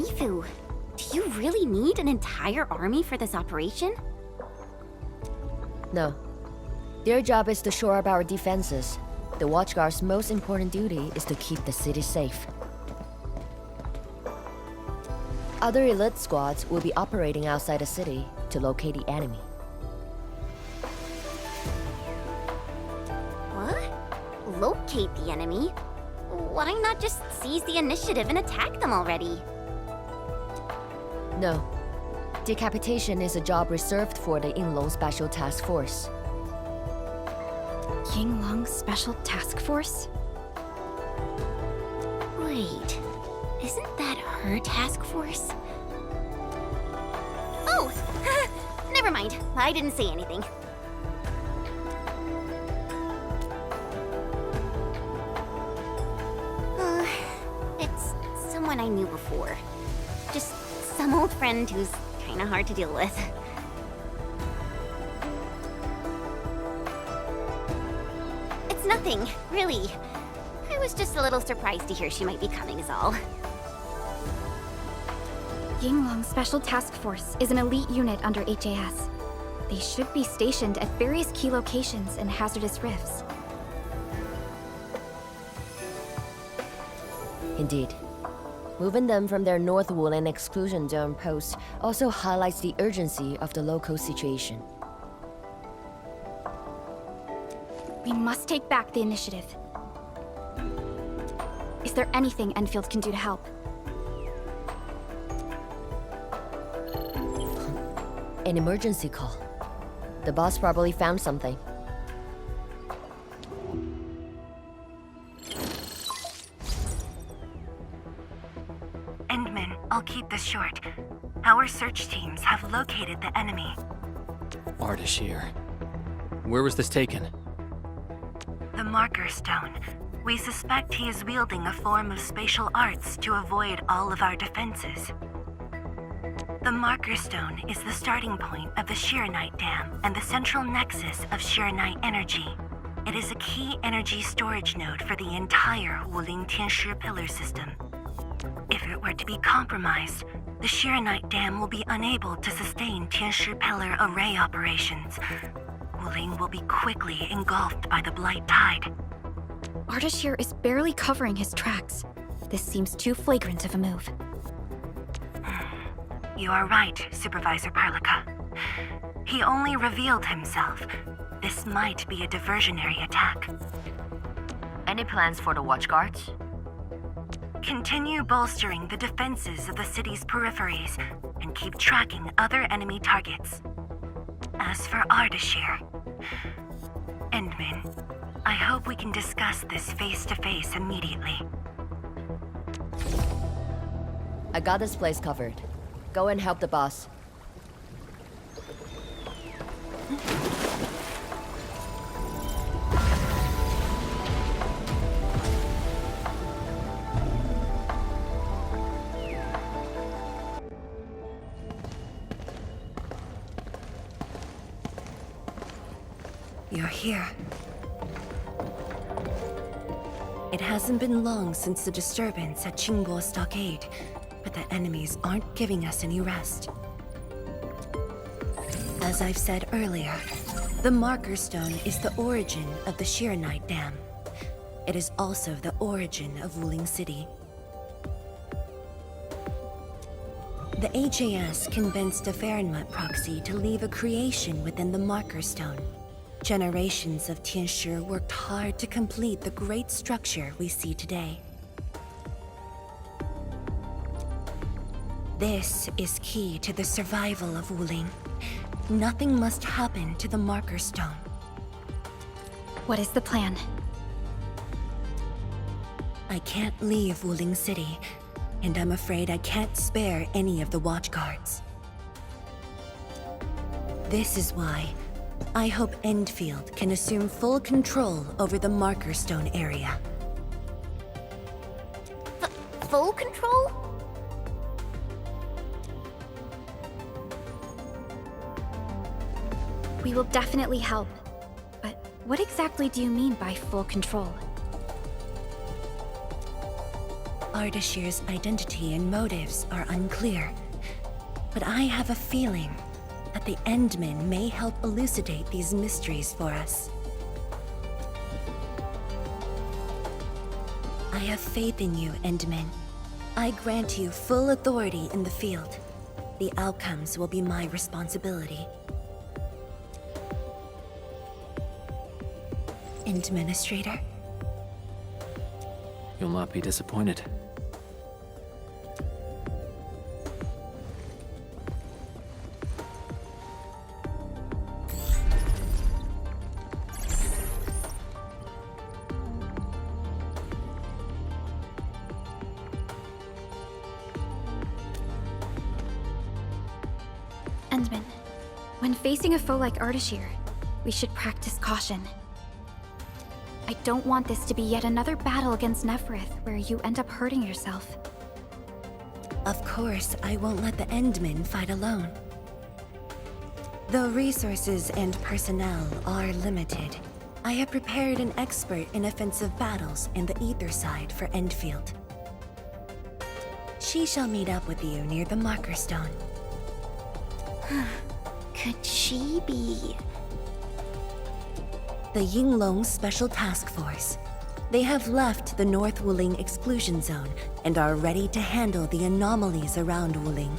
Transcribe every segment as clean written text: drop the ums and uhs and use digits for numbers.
Mifu, do you really need an entire army for this operation? No. Their job is to shore up our defenses. The Watchguard's most important duty is to keep the city safe. Other elite squads will be operating outside the city to locate the enemy. What? Locate the enemy? Why not just seize the initiative and attack them already? No. Decapitation is a job reserved for the Yinglong Special Task Force. Yinglong Special Task Force? Wait, isn't that her task force? Oh! Never mind, I didn't say anything. It's someone I knew before. Just some old friend who's kinda hard to deal with. It's nothing, really. I was just a little surprised to hear she might be coming is all. Yinglong Special Task Force is an elite unit under HAS. They should be stationed at various key locations in hazardous rifts. Indeed. Moving them from their North Woolen exclusion zone post also highlights the urgency of the local situation. We must take back the initiative. Is there anything Endfield can do to help? An emergency call. The boss probably found something. Endman, I'll keep this short. Our search teams have located the enemy. Ardashir. Where was this taken? The Marker Stone. We suspect he is wielding a form of spatial arts to avoid all of our defenses. The Marker Stone is the starting point of the Shiranite Dam and the central nexus of Shiranite energy. It is a key energy storage node for the entire Wuling Tianshi pillar system. If it were to be compromised, the Shiranite Dam will be unable to sustain Tianshi pillar array operations. Wuling will be quickly engulfed by the Blight Tide. Ardashir is barely covering his tracks. This seems too flagrant of a move. You are right, Supervisor Parlica. He only revealed himself. This might be a diversionary attack. Any plans for the Watchguards? Continue bolstering the defenses of the city's peripheries and keep tracking other enemy targets. As for Ardashir, Endman, I hope we can discuss this face-to-face immediately. I got this place covered. Go and help the boss. You're here. It hasn't been long since the disturbance at Qingbo Stockade, but the enemies aren't giving us any rest. As I've said earlier, the Marker Stone is the origin of the Shiranite Dam. It is also the origin of Wuling City. The HAS convinced a Fahrenheit proxy to leave a creation within the Marker Stone. Generations of Tianshi worked hard to complete the great structure we see today. This is key to the survival of Wuling. Nothing must happen to the Marker Stone. What is the plan? I can't leave Wuling City, and I'm afraid I can't spare any of the Watchguards. This is why I hope Endfield can assume full control over the Marker Stone area. Full control? We will definitely help. But what exactly do you mean by full control? Ardashir's identity and motives are unclear, but I have a feeling that the Endmen may help elucidate these mysteries for us. I have faith in you, Endmen. I grant you full authority in the field. The outcomes will be my responsibility. Administrator? You'll not be disappointed. Endman, when facing a foe like Ardashir, we should practice caution. I don't want this to be yet another battle against Neferith where you end up hurting yourself. Of course, I won't let the Endmen fight alone. Though resources and personnel are limited, I have prepared an expert in offensive battles in the Ether side for Endfield. She shall meet up with you near the Marker Stone. Could she be... The Yinglong Special Task Force. They have left the North Wuling exclusion zone and are ready to handle the anomalies around Wuling.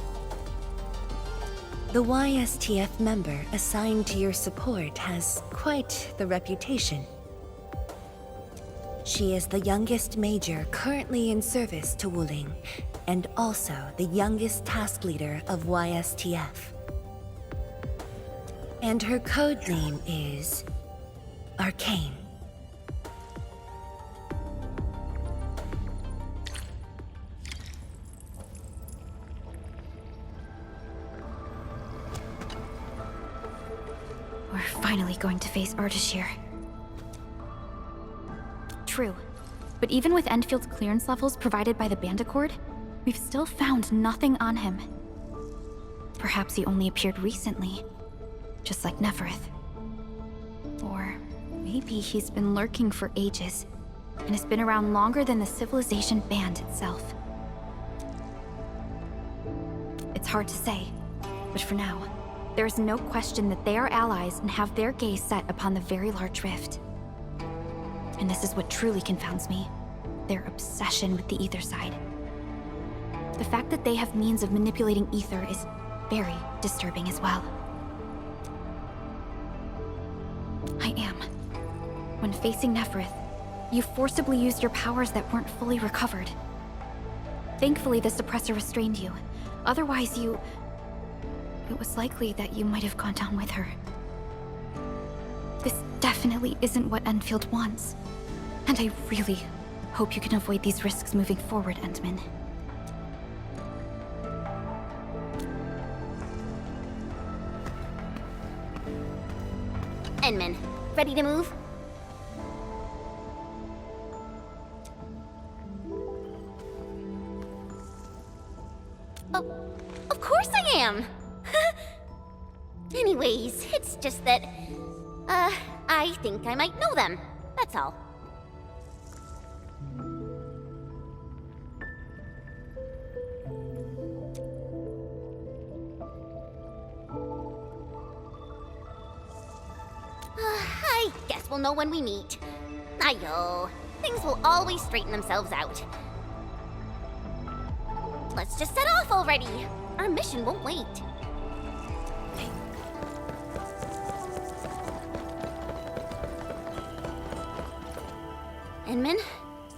The YSTF member assigned to your support has quite the reputation. She is the youngest major currently in service to Wuling, and also the youngest task leader of YSTF. And her code name is... Arcane. We're finally going to face Ardashir. True, but even with Enfield's clearance levels provided by the Bandicord, we've still found nothing on him. Perhaps he only appeared recently, just like Neferith. Or maybe he's been lurking for ages, and has been around longer than the civilization band itself. It's hard to say, but for now, there is no question that they are allies and have their gaze set upon the very large rift. And this is what truly confounds me, their obsession with the ether side. The fact that they have means of manipulating ether is very disturbing as well. I am. When facing Neferith, you forcibly used your powers that weren't fully recovered. Thankfully, the suppressor restrained you. Otherwise, it was likely that you might have gone down with her. This definitely isn't what Endfield wants. And I really hope you can avoid these risks moving forward, Endman. Endman, ready to move? Oh, of course I am! Anyways, it's just that, I think I might know them. That's all. I guess we'll know when we meet. Ayo, things will always straighten themselves out. Let's just set off already. Our mission won't wait. Endman,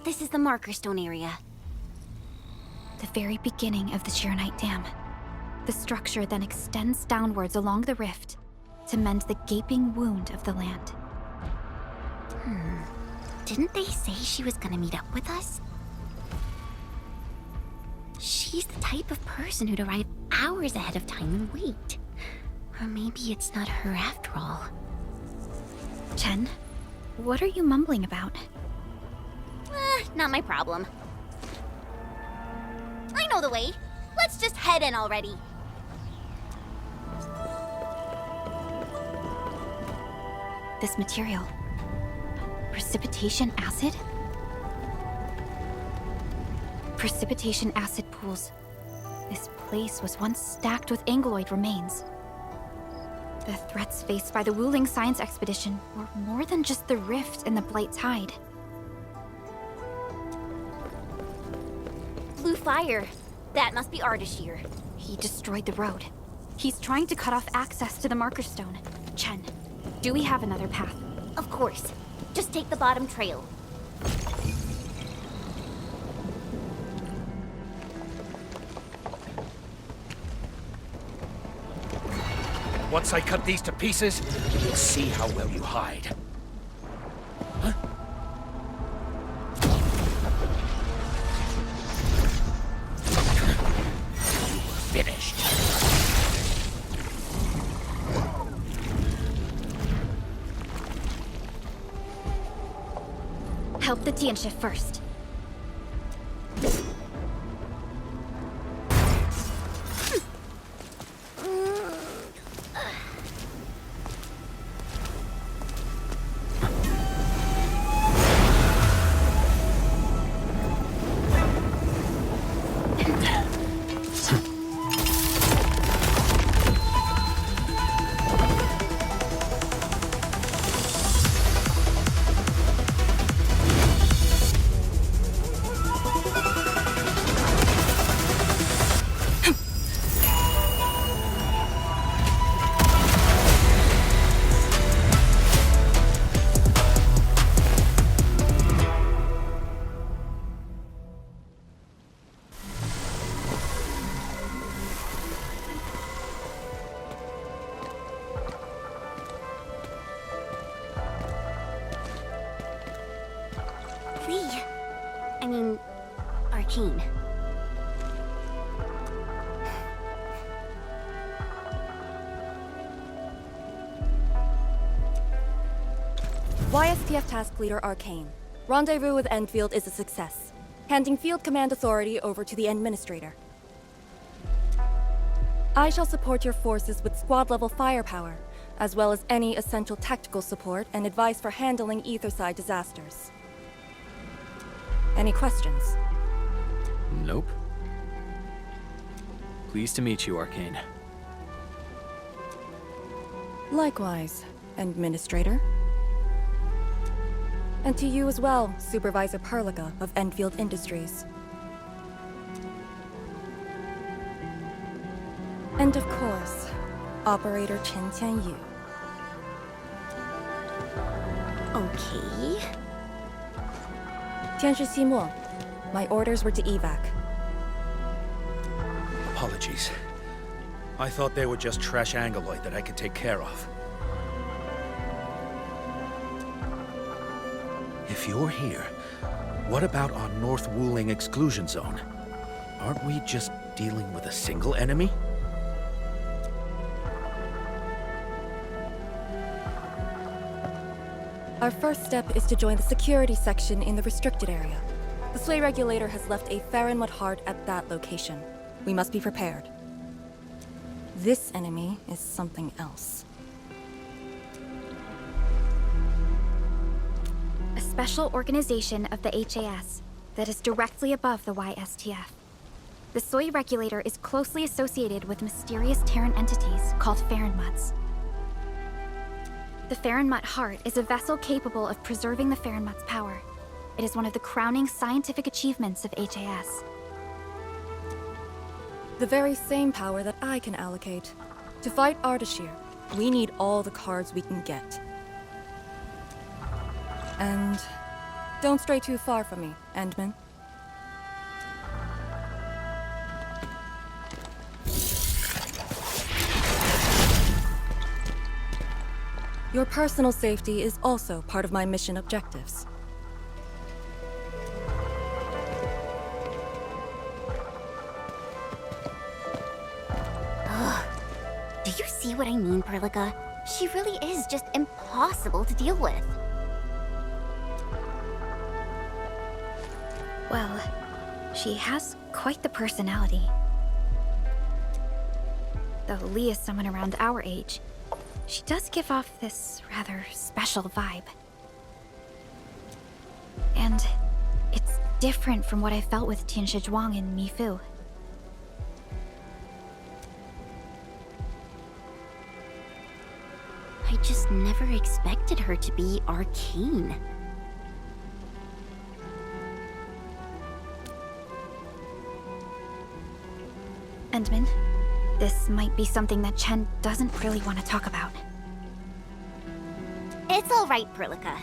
this is the Marker Stone area. The very beginning of the Chironite Dam. The structure then extends downwards along the rift to mend the gaping wound of the land. Didn't they say she was gonna meet up with us? She's the type of person who'd arrive hours ahead of time and wait. Or maybe it's not her after all. Chen, what are you mumbling about? Not my problem. I know the way. Let's just head in already. This material. Precipitation acid? Precipitation acid pools. This place was once stacked with angeloid remains. The threats faced by the Wuling science expedition were more than just the rift in the Blight's hide. Blue fire. That must be Ardashir. He destroyed the road. He's trying to cut off access to the marker stone. Chen, do we have another path? Of course. Just take the bottom trail. Once I cut these to pieces, we'll see how well you hide. Huh? You were finished. Help the Tiansha first. Arcane. YSTF Task Leader Arcane. Rendezvous with Endfield is a success. Handing field command authority over to the Administrator. I shall support your forces with squad-level firepower, as well as any essential tactical support and advice for handling Etherside disasters. Any questions? Nope. Pleased to meet you, Arcane. Likewise, Administrator. And to you as well, Supervisor Perlica of Endfield Industries. And of course, Operator Chen Tianyu. Okay. Tianshi Simo, my orders were to evac. Apologies. I thought they were just trash angeloid that I could take care of. If you're here, what about our North Wuling exclusion zone? Aren't we just dealing with a single enemy? Our first step is to join the security section in the restricted area. The Sway Regulator has left a Farinmud heart at that location. We must be prepared. This enemy is something else. A special organization of the HAS that is directly above the YSTF. The Soy Regulator is closely associated with mysterious Terran entities called Farinmuds. The Farinmud Heart is a vessel capable of preserving the Farinmud's power. It is one of the crowning scientific achievements of HAS. The very same power that I can allocate. To fight Ardashir, we need all the cards we can get. And don't stray too far from me, Endman. Your personal safety is also part of my mission objectives. Do you see what I mean, Perlica? She really is just impossible to deal with. Well, she has quite the personality. Though Lee is someone around our age, she does give off this rather special vibe. And it's different from what I felt with Tian Shizhuang and Mi Fu. I just never expected her to be arcane. Endman, this might be something that Chen doesn't really want to talk about. It's all right, Perlica.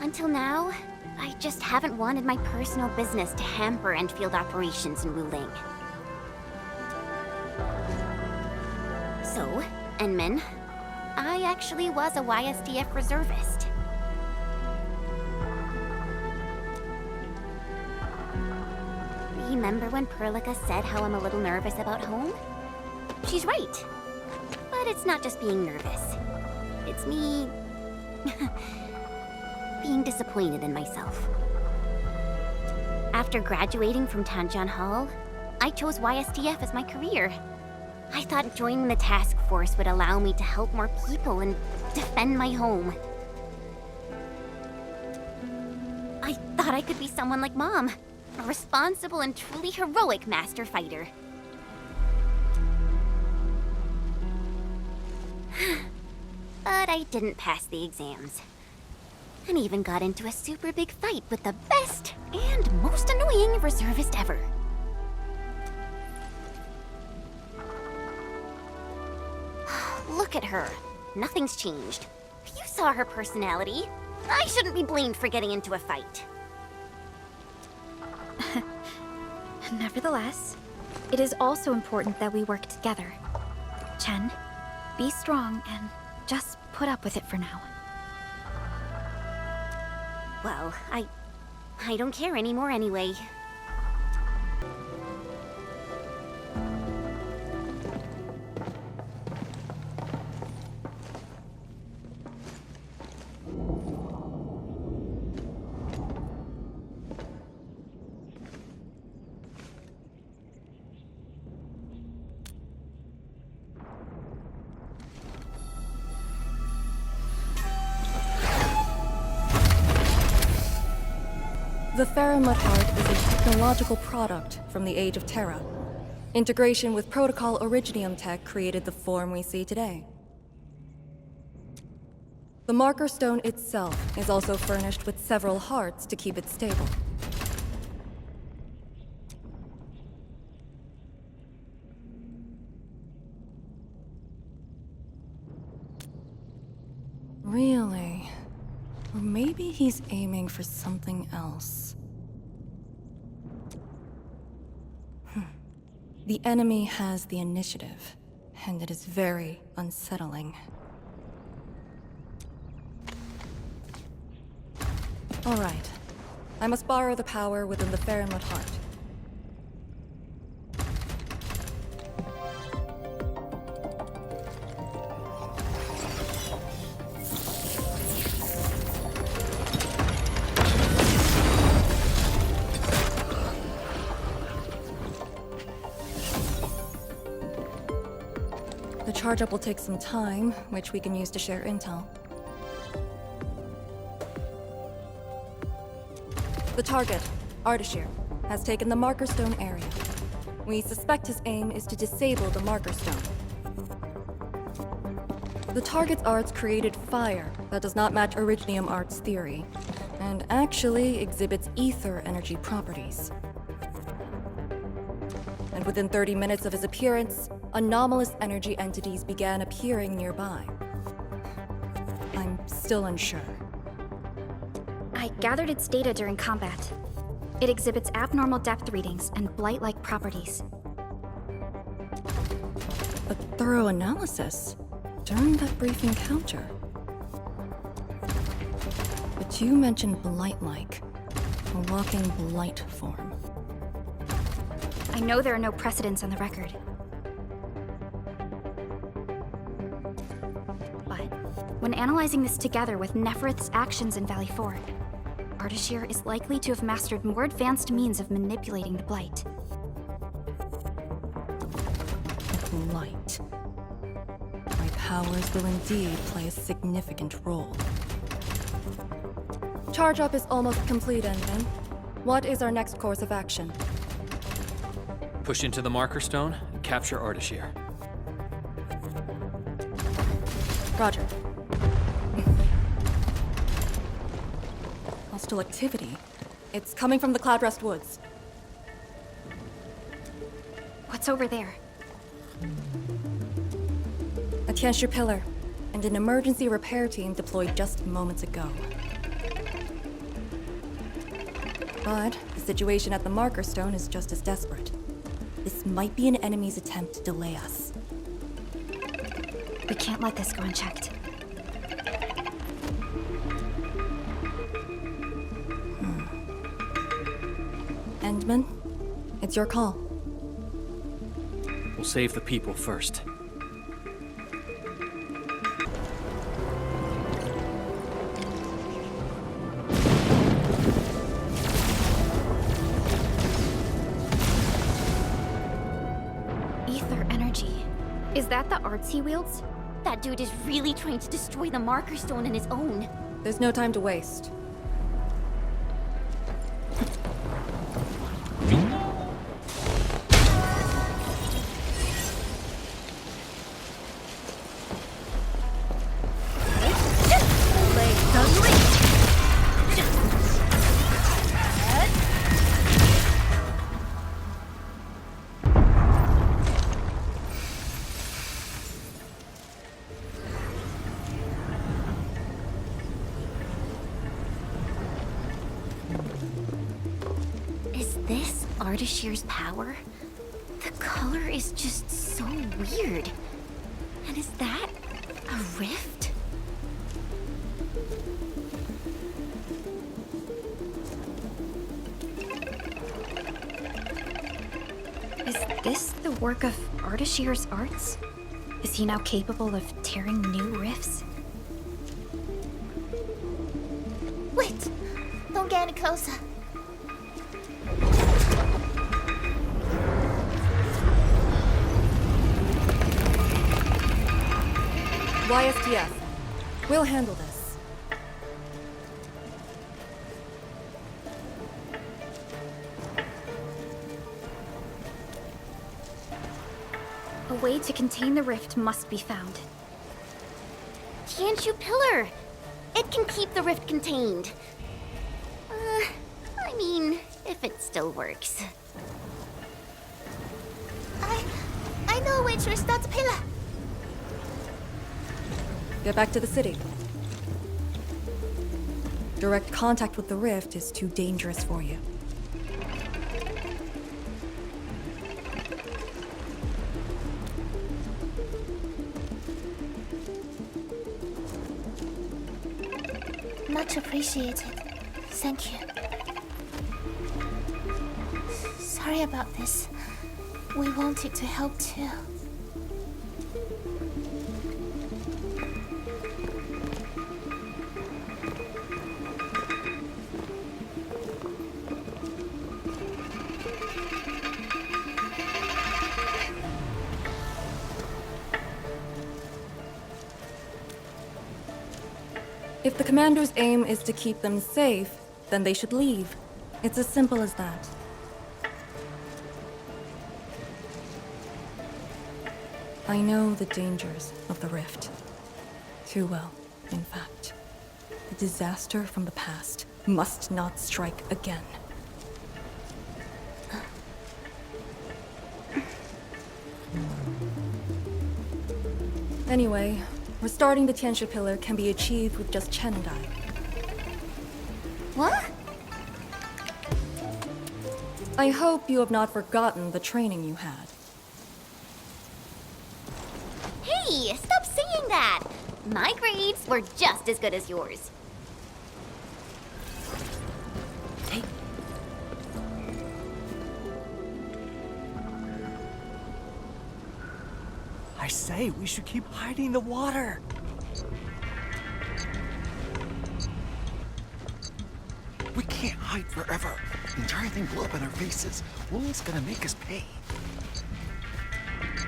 Until now, I just haven't wanted my personal business to hamper Endfield operations in Wuling. So, Enmin, I actually was a YSDF reservist. Remember when Perlica said how I'm a little nervous about home? She's right. But it's not just being nervous. It's me... being disappointed in myself. After graduating from Tanjian Hall, I chose YSDF as my career. I thought joining the task force would allow me to help more people and defend my home. I thought I could be someone like Mom, a responsible and truly heroic master fighter. But I didn't pass the exams. And even got into a super big fight with the best and most annoying reservist ever. Look at her. Nothing's changed. You saw her personality. I shouldn't be blamed for getting into a fight. Nevertheless, it is also important that we work together. Chen, be strong and just put up with it for now. Well, I don't care anymore anyway. The Faramut Heart is a technological product from the Age of Terra. Integration with Protocol Originium tech created the form we see today. The marker stone itself is also furnished with several hearts to keep it stable. Really? Or maybe he's aiming for something else. The enemy has the initiative, and it is very unsettling. All right. I must borrow the power within the Faramut Heart. The charge-up will take some time, which we can use to share intel. The target, Ardashir, has taken the marker stone area. We suspect his aim is to disable the marker stone. The target's arts created fire that does not match Originium art's theory, and actually exhibits ether energy properties. And within 30 minutes of his appearance, anomalous energy entities began appearing nearby. I'm still unsure. I gathered its data during combat. It exhibits abnormal depth readings and blight-like properties. A thorough analysis during that brief encounter. But you mentioned blight-like, a walking blight form. I know there are no precedents on the record. But when analyzing this together with Neferith's actions in Valley 4, Ardashir is likely to have mastered more advanced means of manipulating the blight. Blight. My powers will indeed play a significant role. Charge up is almost complete, Endman. What is our next course of action? Push into the marker stone and capture Ardashir. Roger. Hostile activity. It's coming from the Cloudrest Woods. What's over there? A Tianshi pillar, and an emergency repair team deployed just moments ago. But the situation at the marker stone is just as desperate. This might be an enemy's attempt to delay us. We can't let this go unchecked. Endman, it's your call. We'll save the people first. Ether energy. Is that the arts he wields? That dude is really trying to destroy the marker stone on his own. There's no time to waste. Is this Ardashir's power? The color is just so weird. And is that a rift? Is this the work of Ardashir's arts? Is he now capable of tearing new rifts? Wait! Don't get any closer. YSTF. We'll handle this. A way to contain the rift must be found. Tianshu pillar! It can keep the rift contained. I mean, if it still works. I know which to restart the pillar. Get back to the city. Direct contact with the rift is too dangerous for you. Much appreciated. Thank you. Sorry about this. We wanted to help too. If the commander's aim is to keep them safe, then they should leave. It's as simple as that. I know the dangers of the rift. Too well, in fact. The disaster from the past must not strike again. Anyway, restarting the Tianshi pillar can be achieved with just Chen and I. What? I hope you have not forgotten the training you had. Hey, stop saying that! My grades were just as good as yours. Hey. I say, we should keep hiding the water. We can't hide forever. The entire thing blew up in our faces. Wool's gonna make us pay.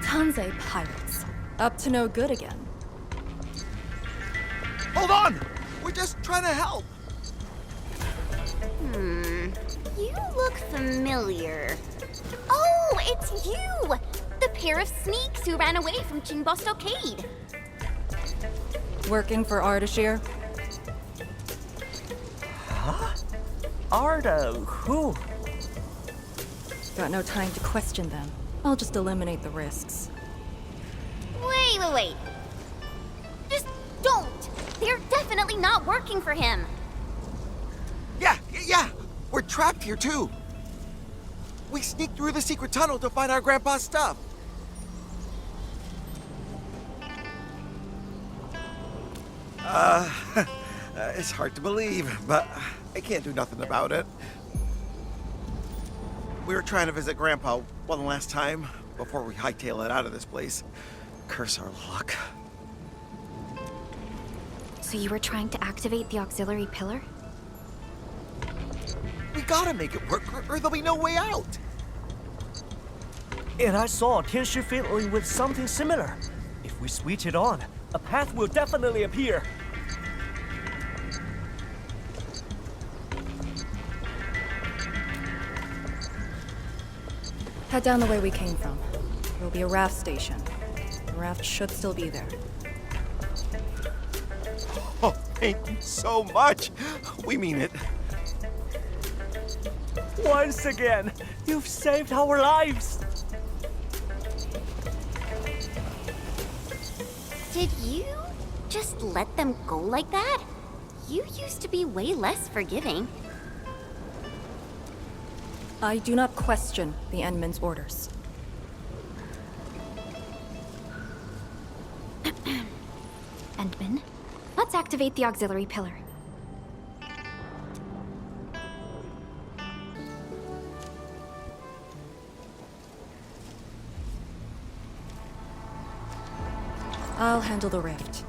Tanzai pirates. Up to no good again. Hold on! We're just trying to help. You look familiar. Oh, it's you! The pair of sneaks who ran away from Chingbos Stockade. Working for Ardashir? Huh? Arda, who? Got no time to question them. I'll just eliminate the risks. Wait. Just don't! They're definitely not working for him. Yeah! We're trapped here too! We sneaked through the secret tunnel to find our grandpa's stuff! It's hard to believe, but I can't do nothing about it. We were trying to visit Grandpa one last time before we hightail it out of this place. Curse our luck. So you were trying to activate the auxiliary pillar? We gotta make it work, or there'll be no way out! And I saw Tianshi fiddling with something similar. If we switch it on, a path will definitely appear. Head down the way we came from. There'll be a raft station. The raft should still be there. Oh, thank you so much! We mean it. Once again, you've saved our lives! Did you just let them go like that? You used to be way less forgiving. I do not question the Endman's orders. Endman, let's activate the auxiliary pillar. I'll handle the rift.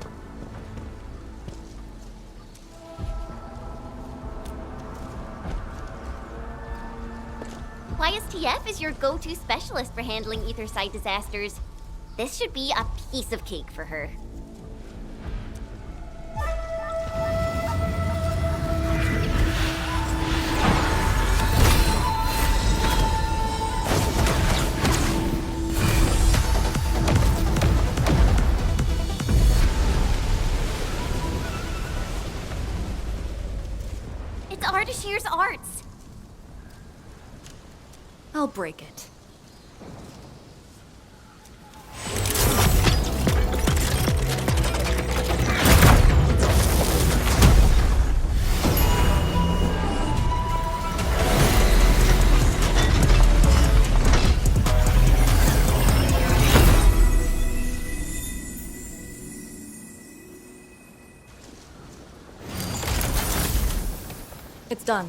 YSTF is your go-to specialist for handling Etherside disasters. This should be a piece of cake for her. It's Ardashir's arts. I'll break it. It's done.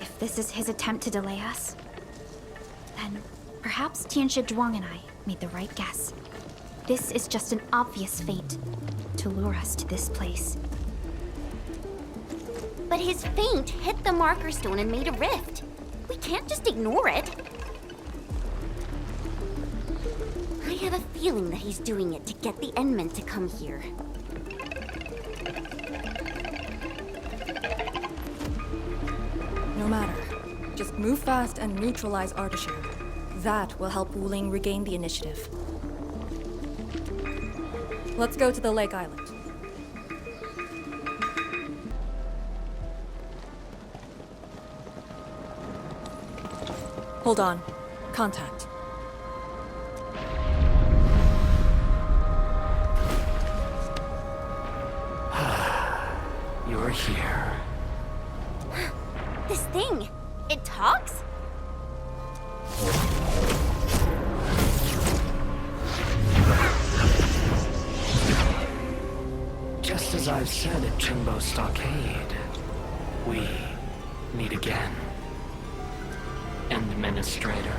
If this is his attempt to delay us, then perhaps Tianshi Zhuang and I made the right guess. This is just an obvious feint to lure us to this place. But his feint hit the marker stone and made a rift. We can't just ignore it. I have a feeling that he's doing it to get the Endmen to come here. No matter. Just move fast and neutralize Ardashir. That will help Wuling regain the initiative. Let's go to the Lake Island. Hold on. Contact. You're here. This thing, it talks? Just as I've said at Chingbos Stockade, we meet again. Administrator.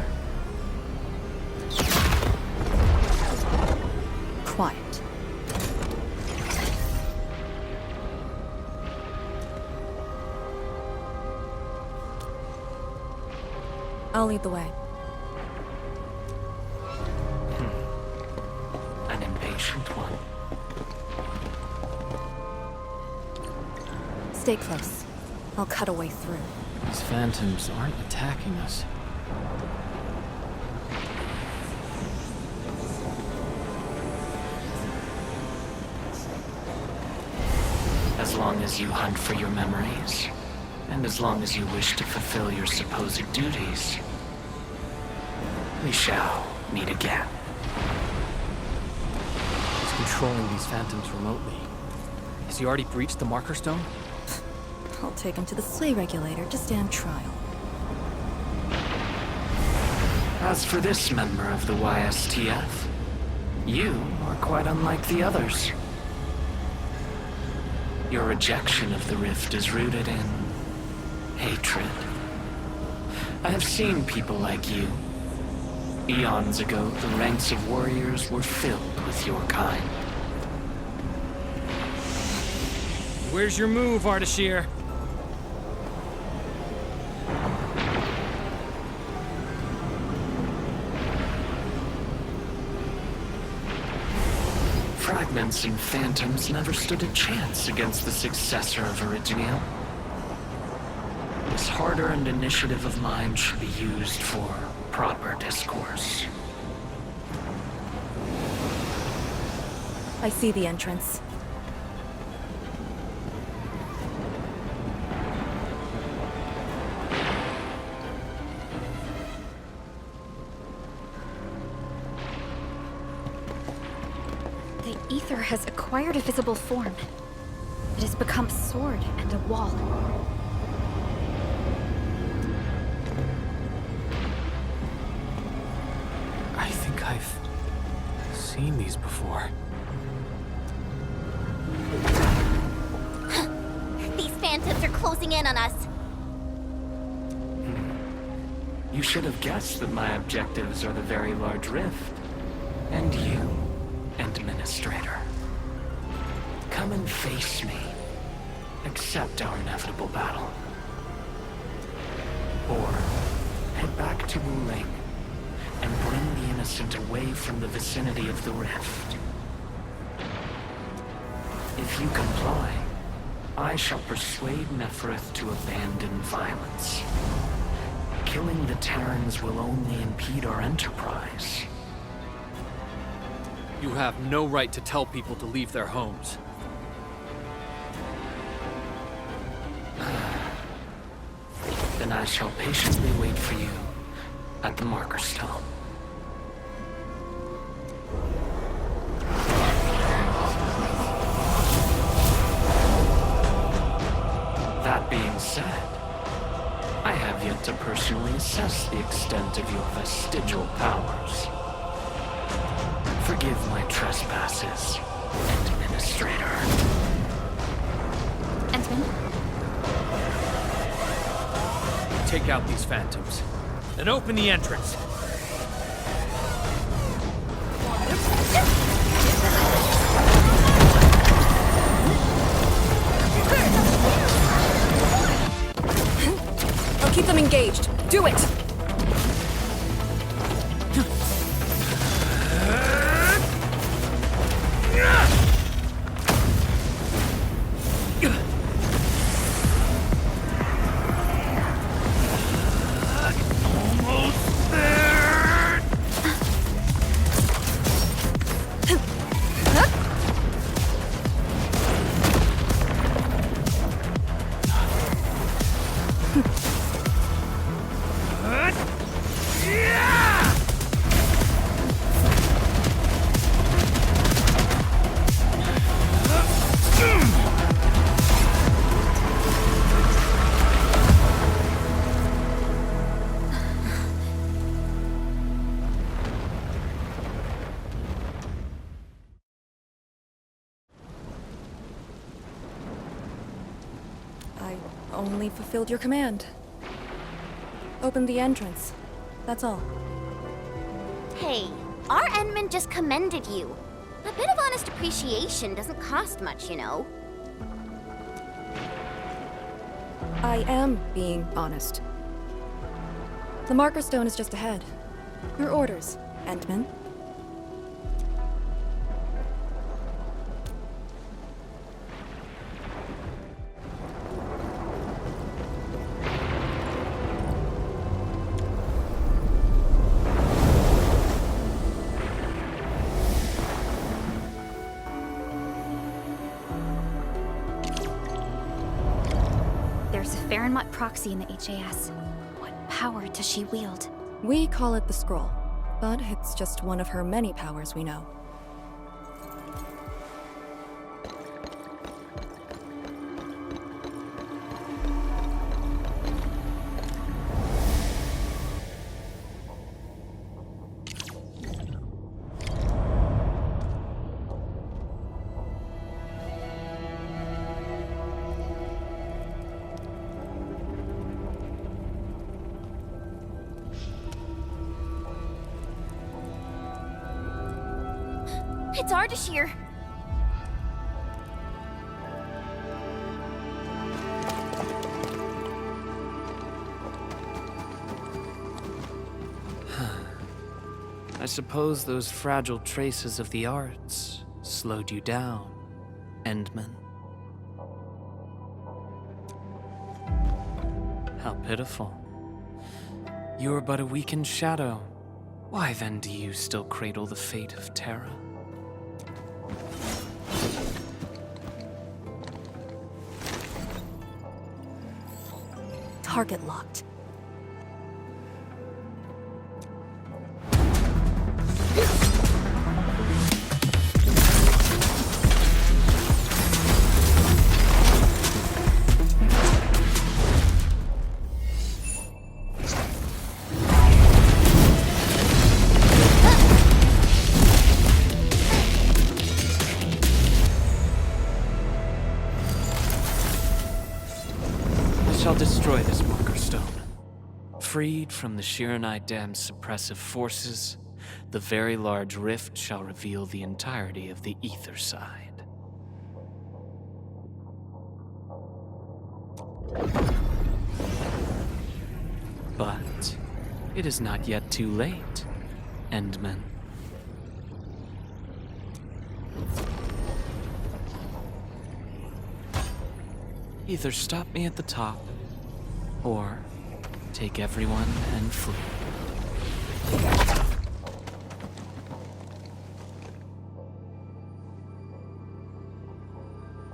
Quiet. I'll lead the way. An impatient patient one. Stay close. I'll cut a way through. These phantoms aren't attacking us. As long as you hunt for your memories, and as long as you wish to fulfill your supposed duties, we shall meet again. He's controlling these phantoms remotely. Has he already breached the marker stone? I'll take him to the sleigh regulator to stand trial. As for this member of the YSTF, you are quite unlike the others. Your rejection of the rift is rooted in hatred. I have seen people like you. Eons ago, the ranks of warriors were filled with your kind. Where's your move, Ardashir? Fragments and phantoms never stood a chance against the successor of Originium. This hard-earned initiative of mine should be used for proper discourse. I see the entrance. The ether has acquired a visible form. It has become a sword and a wall. I think I've seen these before. These phantoms are closing in on us. You should have guessed that my objectives are the very large rift. And you, Administrator. Come and face me. Accept our inevitable battle. Or head back to Wuling and bring the innocent away from the vicinity of the rift. If you comply, I shall persuade Nefereth to abandon violence. Killing the Terrans will only impede our enterprise. You have no right to tell people to leave their homes. Then I shall patiently wait for you at the marker stone. That being said, I have yet to personally assess the extent of your vestigial powers. Forgive my trespasses, Administrator. Entman? Take out these phantoms, and open the entrance. I'll keep them engaged. Do it! I only fulfilled your command. Open the entrance. That's all. Hey, our Endman just commended you. A bit of honest appreciation doesn't cost much, you know. I am being honest. The marker stone is just ahead. Your orders, Endman. Farenmut proxy in the HAS. What power does she wield? We call it the scroll, but it's just one of her many powers we know. It's Ardashir. I suppose those fragile traces of the arts slowed you down, Endman. How pitiful. You are but a weakened shadow. Why then do you still cradle the fate of Terra? Target locked. I shall destroy this marker stone. Freed from the Shiranai Dam's suppressive forces, the very large rift shall reveal the entirety of the ether side. But it is not yet too late, Endman. Either stop me at the top, or take everyone and flee.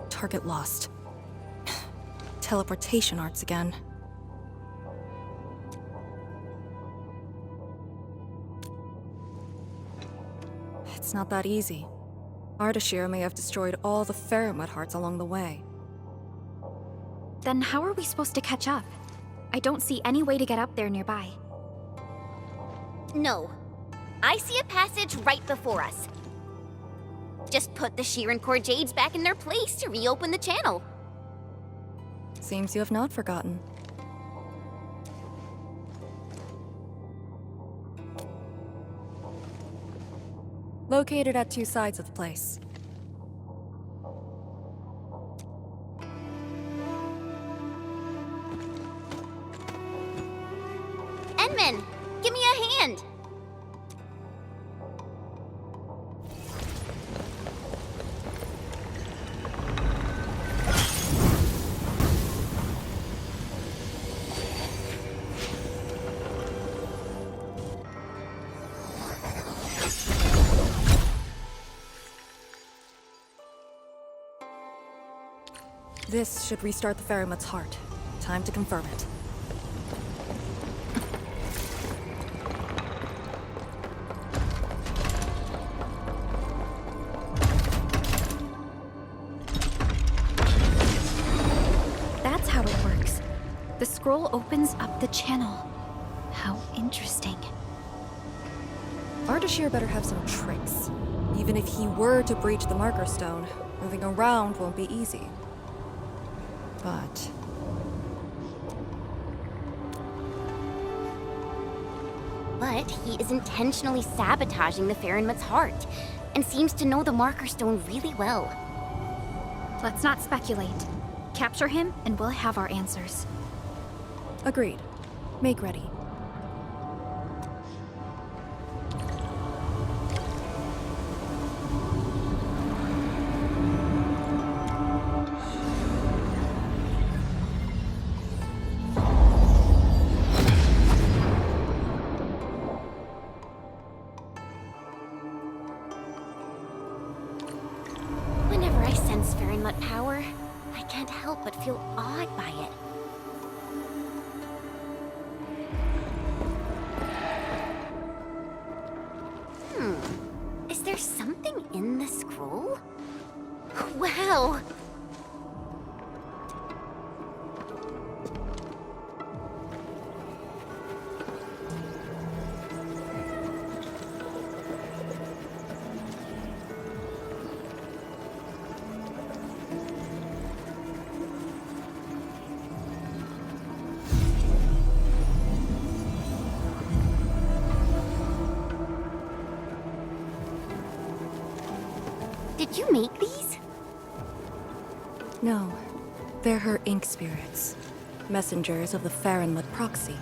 Target lost. Teleportation arts again. It's not that easy. Ardashir may have destroyed all the Farenmut hearts along the way. Then how are we supposed to catch up? I don't see any way to get up there nearby. No. I see a passage right before us. Just put the Shiran Core Jades back in their place to reopen the channel. Seems you have not forgotten. Located at two sides of the place. Enman, give me a hand! This should restart the Farenmut's heart. Time to confirm it. That's how it works. The scroll opens up the channel. How interesting. Ardashir better have some tricks. Even if he were to breach the marker stone, moving around won't be easy. But he is intentionally sabotaging the Farenmut's heart, and seems to know the marker stone really well. Let's not speculate. Capture him, and we'll have our answers. Agreed. Make ready. Whenever I sense Farenmut power, I can't help but feel awed by it. Did you make these? No, they're her ink spirits, messengers of the Farinmud proxy.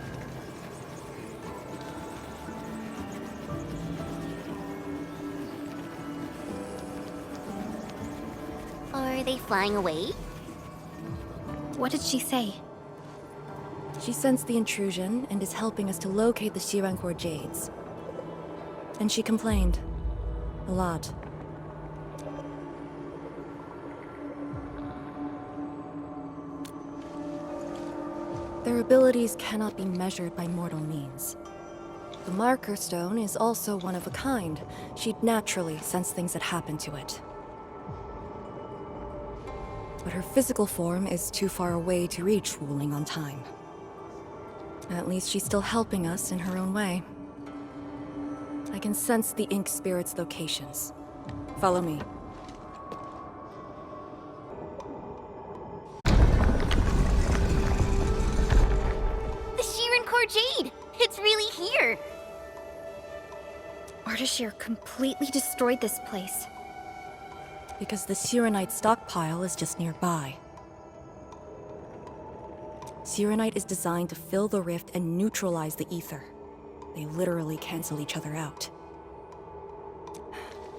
Are they flying away? What did she say? She sensed the intrusion and is helping us to locate the Shirankor Jades. And she complained. A lot. Their abilities cannot be measured by mortal means. The Marker Stone is also one of a kind. She'd naturally sense things that happen to it. But her physical form is too far away to reach Wuling on time. At least she's still helping us in her own way. I can sense the Ink Spirit's locations. Follow me. The Shirankor Jade! It's really here! Ardashir completely destroyed this place. Because the Sirenite stockpile is just nearby. Sirenite is designed to fill the rift and neutralize the ether. They literally cancel each other out.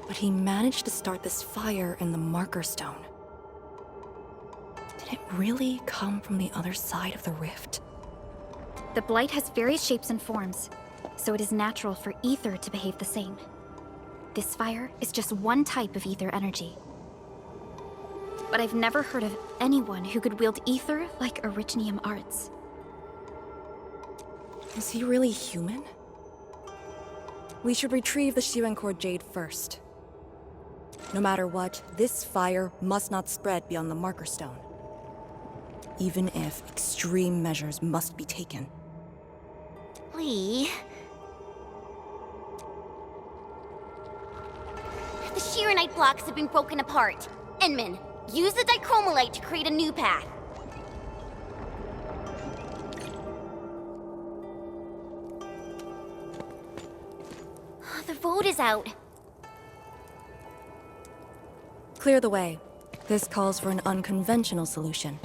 But he managed to start this fire in the Marker Stone. Did it really come from the other side of the rift? The blight has various shapes and forms, so it is natural for ether to behave the same. This fire is just one type of ether energy. But I've never heard of anyone who could wield ether like Originium Arts. Is he really human? We should retrieve the Shirankor Jade first. No matter what, this fire must not spread beyond the Marker Stone. Even if extreme measures must be taken. Lee... The Shiranite blocks have been broken apart. Enman, use the dichromolite to create a new path. The vote is out. Clear the way. This calls for an unconventional solution.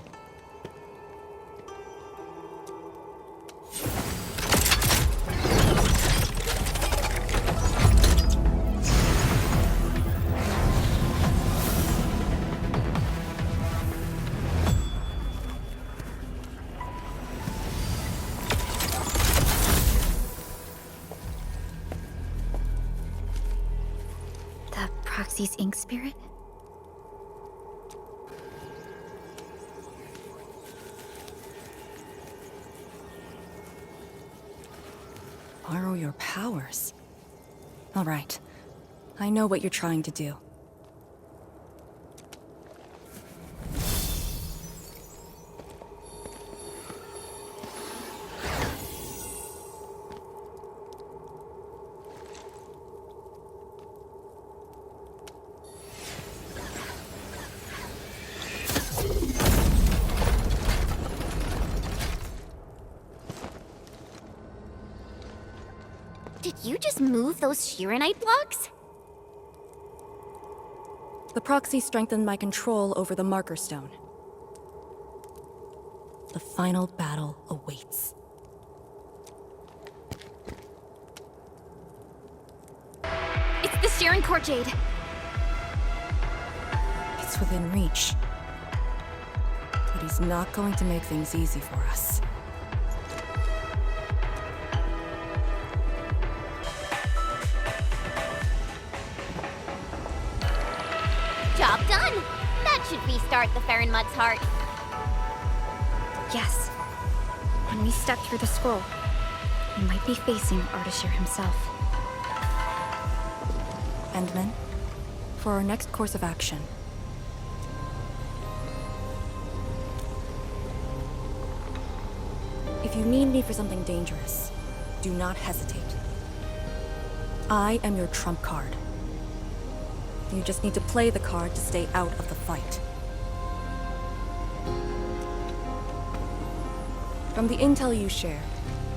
The Proxy's ink spirit? Borrow your powers. All right. I know what you're trying to do. Did you just move those Shiranite blocks? The proxy strengthened my control over the Marker Stone. The final battle awaits. It's the Shirankor Jade! It's within reach. But he's not going to make things easy for us. Job done! That should restart the Farinmud's heart. Yes. When we step through the scroll, we might be facing Ardashir himself. Endman, for our next course of action. If you need me for something dangerous, do not hesitate. I am your trump card. You just need to play the card to stay out of the fight. From the intel you shared,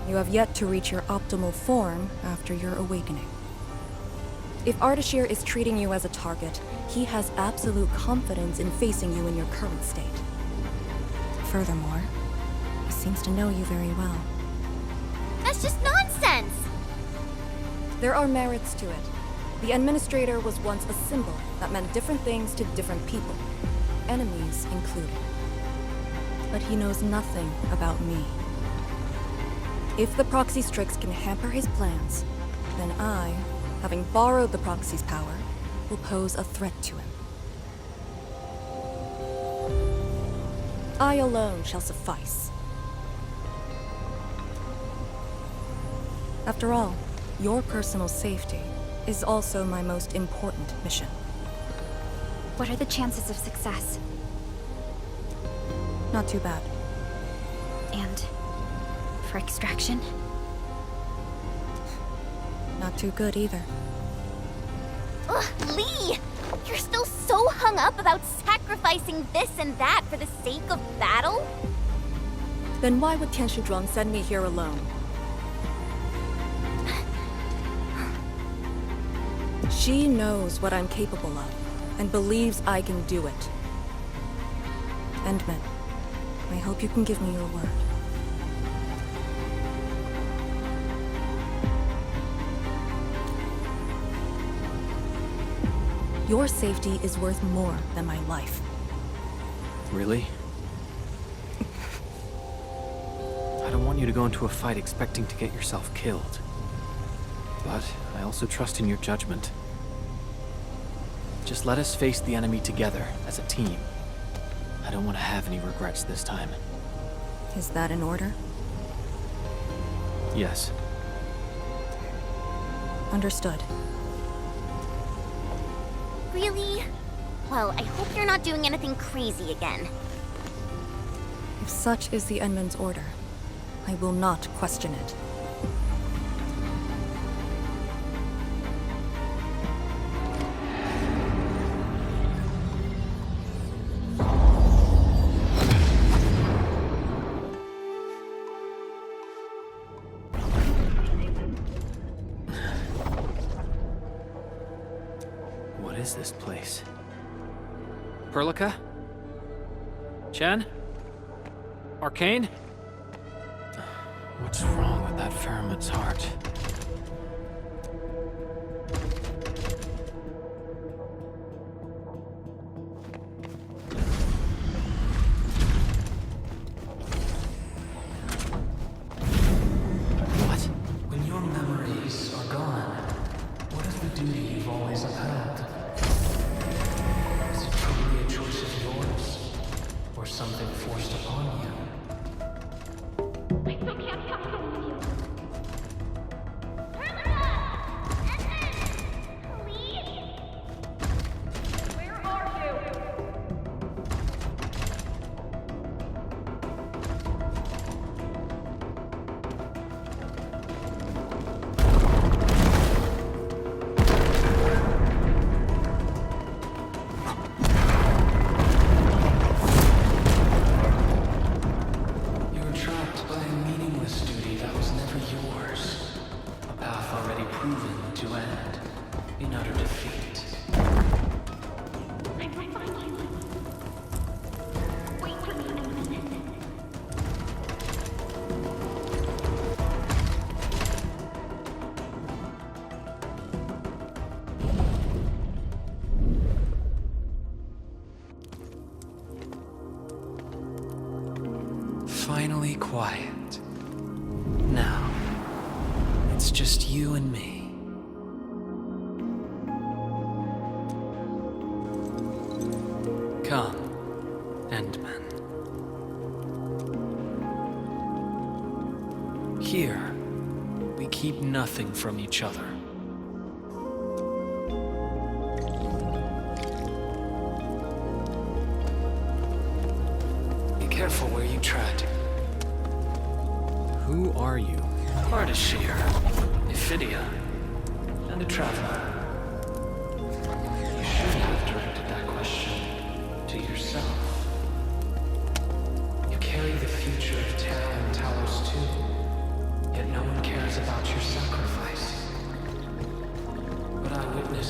you have yet to reach your optimal form after your awakening. If Ardashir is treating you as a target, he has absolute confidence in facing you in your current state. Furthermore, he seems to know you very well. That's just nonsense! There are merits to it. The Administrator was once a symbol that meant different things to different people, enemies included. But he knows nothing about me. If the proxy's tricks can hamper his plans, then I, having borrowed the proxy's power, will pose a threat to him. I alone shall suffice. After all, your personal safety is also my most important mission. What are the chances of success? Not too bad. And for extraction? Not too good either. Ugh, Lee! You're still so hung up about sacrificing this and that for the sake of battle? Then why would Tian Shudrong send me here alone? She knows what I'm capable of, and believes I can do it. Endman, I hope you can give me your word. Your safety is worth more than my life. Really? I don't want you to go into a fight expecting to get yourself killed. But I also trust in your judgment. Just let us face the enemy together, as a team. I don't want to have any regrets this time. Is that in order? Yes. Understood. Really? Well, I hope you're not doing anything crazy again. If such is the Endman's order, I will not question it. What is this place? Perlica? Chen? Arcane? What's wrong with that Pheromone's heart? What? When your memories are gone, what is the duty you've always upheld? Is it truly a choice of yours? Or something forced upon you? I still can't stop calling you. Please? Where are you? You were trapped by a meaningless duty that was never yours. A path already proven to end in utter defeat. I might find you. Wait for me a minute. Finally quiet. Now, it's just you and me. Come, Endman. Here, we keep nothing from each other. Be careful where you tread. Who are you? Ardashir, Iphidia, and a traveler. You should have directed that question to yourself. You carry the future of Terra and Talos II, yet no one cares about your sacrifice. But I witnessed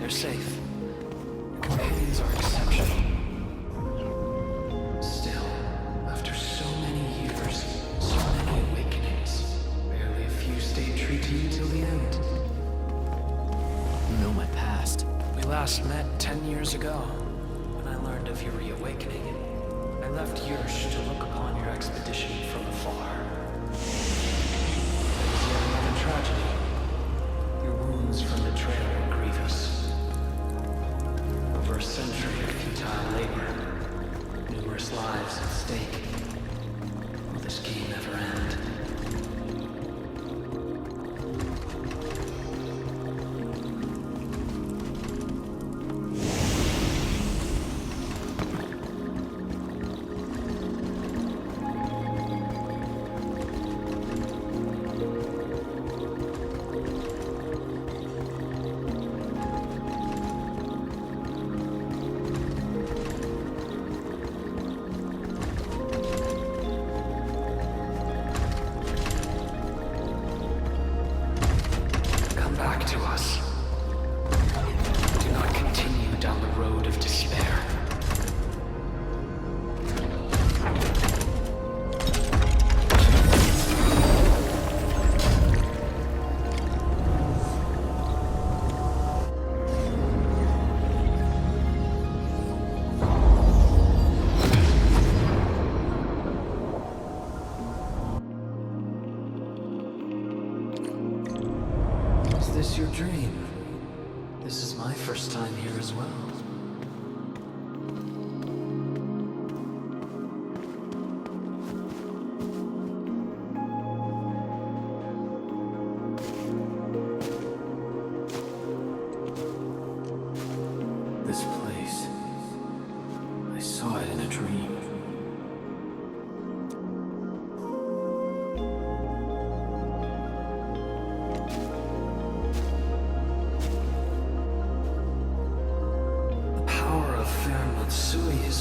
They're safe. Your companions are exceptional. Still, after so many years, so many awakenings, barely a few stayed true to you till the end. You know my past. We last met 10 years ago, when I learned of your reawakening. I left Yersh to look upon your expedition from afar. There was yet another tragedy. Your wounds from betrayal were grievous. Over a century of futile labor, numerous lives at stake. Will this game ever end? Is this your dream? This is my first time here as well. This place. I saw it in a dream.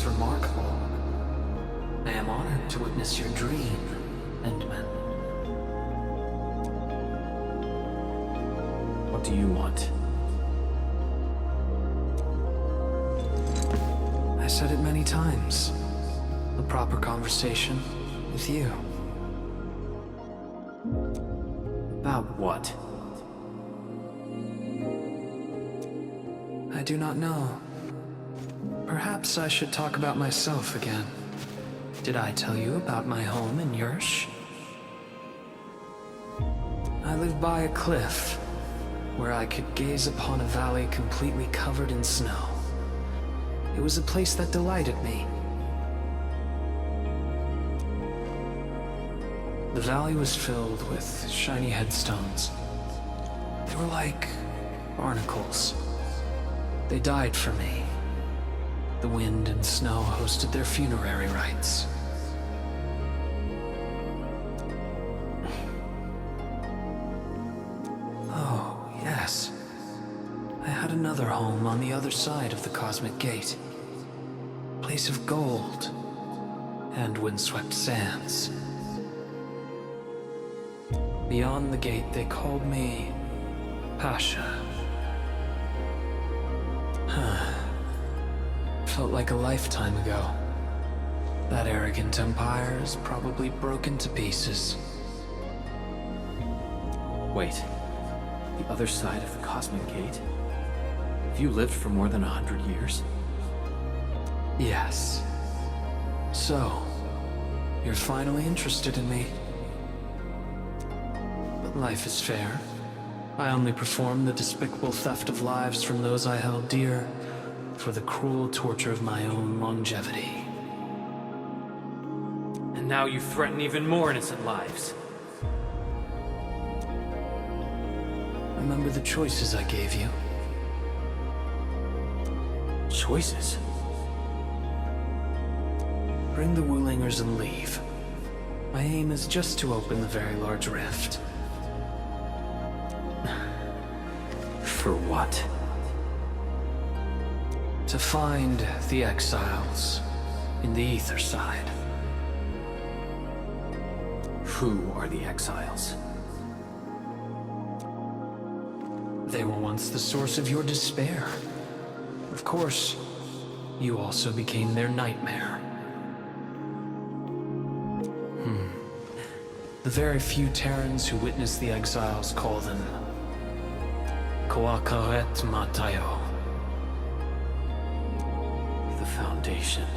Remarkable. I am honored to witness your dream, Endman. What do you want? I said it many times. A proper conversation with you. About what? I do not know. Perhaps I should talk about myself again. Did I tell you about my home in Yersh? I lived by a cliff, where I could gaze upon a valley completely covered in snow. It was a place that delighted me. The valley was filled with shiny headstones. They were like barnacles. They died for me. The wind and snow hosted their funerary rites. Oh, yes. I had another home on the other side of the Cosmic Gate. A place of gold and windswept sands. Beyond the gate, they called me Pasha. Felt like a lifetime ago. That arrogant empire is probably broken to pieces. Wait. The other side of the Cosmic Gate? Have you lived for more than 100 years? Yes. So, you're finally interested in me. But life is fair. I only perform the despicable theft of lives from those I held dear for the cruel torture of my own longevity. And now you threaten even more innocent lives. Remember the choices I gave you? Choices? Bring the Wulingers and leave. My aim is just to open the very large rift. For what? To find the exiles in the ether side. Who are the exiles? They were once the source of your despair. Of course, you also became their nightmare. The very few Terrans who witnessed the exiles call them Koakaret Matayo. The Foundation.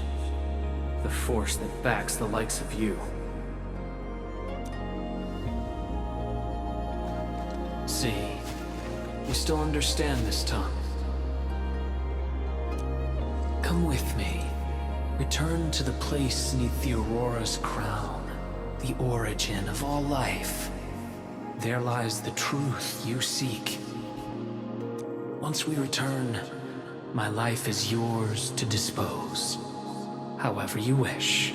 The force that backs the likes of you. See, you still understand this tongue. Come with me. Return to the place neath the Aurora's crown, the origin of all life. There lies the truth you seek. Once we return, my life is yours to dispose, however you wish.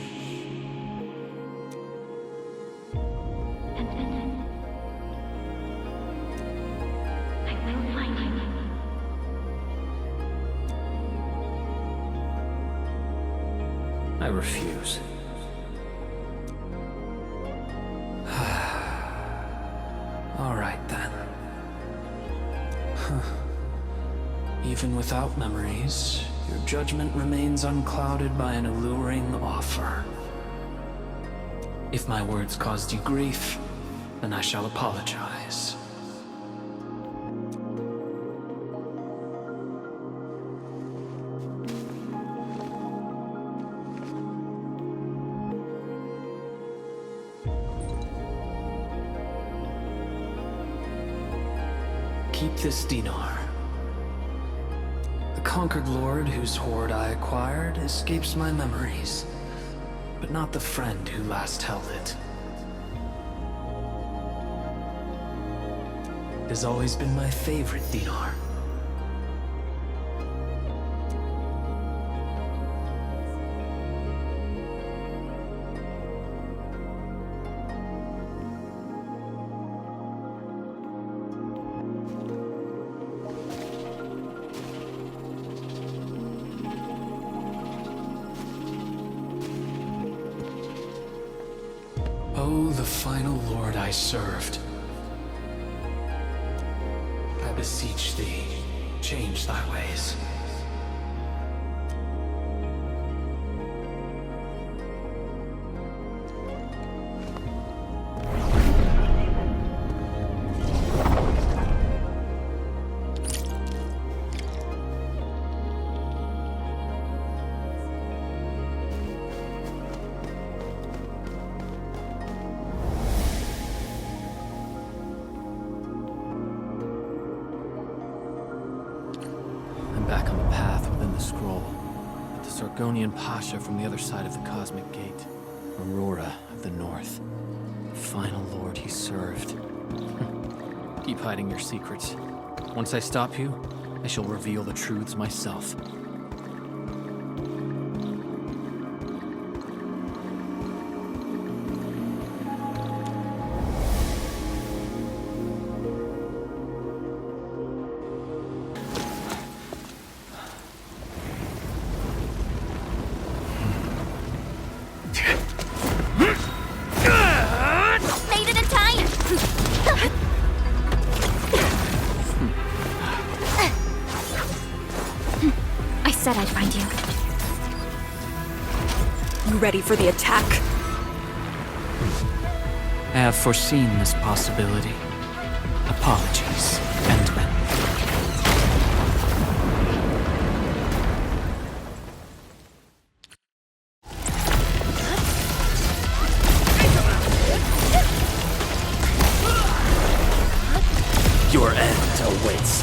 I refuse. All right then. Even without memories, your judgment remains unclouded by an alluring offer. If my words caused you grief, then I shall apologize. Keep this dinar. The conquered lord whose hoard I acquired escapes my memories, but not the friend who last held it. It has always been my favorite dinar. Oh, the final lord I served. I beseech thee, change thy ways. Back on the path within the scroll. The Sargonian Pasha from the other side of the Cosmic Gate. Aurora of the North. The final lord he served. Keep hiding your secrets. Once I stop you, I shall reveal the truths myself. Made it in time! I said I'd find you. You ready for the attack? I have foreseen this possibility. Apologies, Endman. Your end awaits.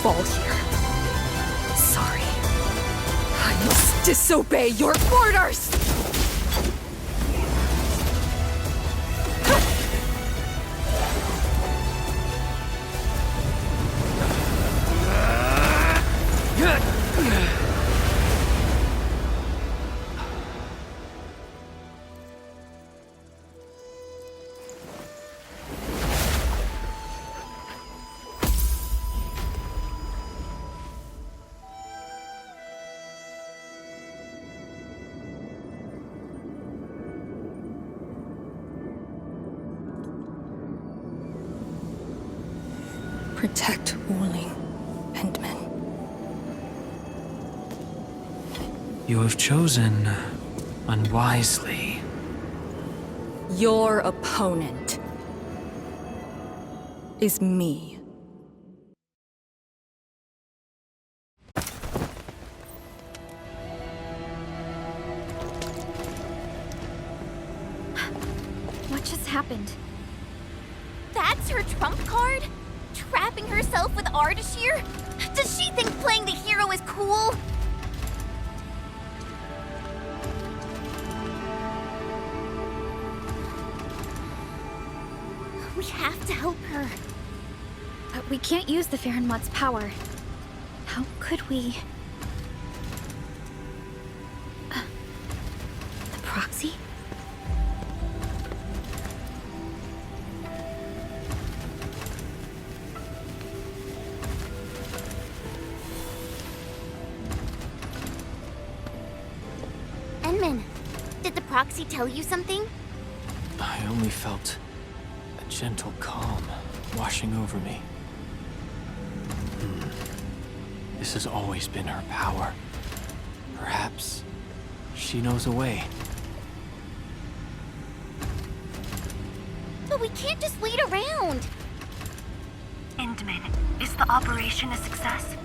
fall here. Sorry. I must disobey your orders! Protect Wuling, Endman. You have chosen unwisely. Your opponent is me. What just happened? That's her trump card? Trapping herself with Ardashir? Does she think playing the hero is cool? We have to help her. But we can't use the Farenmot's power. How could we... the proxy? Enman, did the proxy tell you something? I only felt a gentle calm washing over me. This has always been her power. Perhaps she knows a way. But we can't just wait around. Endman, is the operation a success?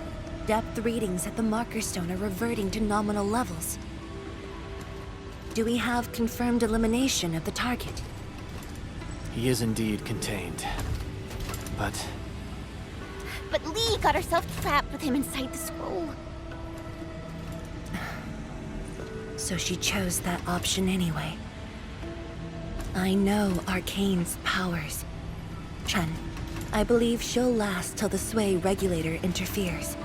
Depth readings at the marker stone are reverting to nominal levels. Do we have confirmed elimination of the target? He is indeed contained. But Lee got herself trapped with him inside the scroll. So she chose that option anyway. I know Arcane's powers. Chen, I believe she'll last till the Sway regulator interferes.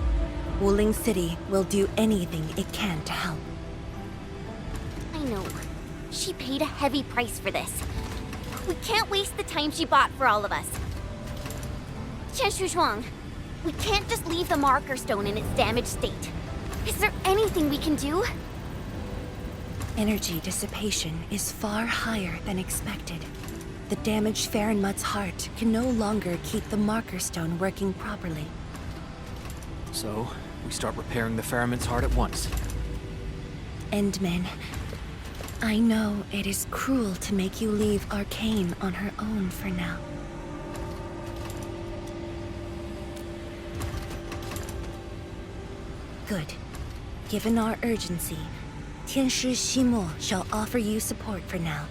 Wuling City will do anything it can to help. I know. She paid a heavy price for this. We can't waste the time she bought for all of us. Chen Shuzhuang, we can't just leave the marker stone in its damaged state. Is there anything we can do? Energy dissipation is far higher than expected. The damaged Farenmut's heart can no longer keep the marker stone working properly. so we start repairing the Faramut's heart at once. Endman, I know it is cruel to make you leave Arcane on her own for now. Good. Given our urgency, Tianshi Ximo shall offer you support for now.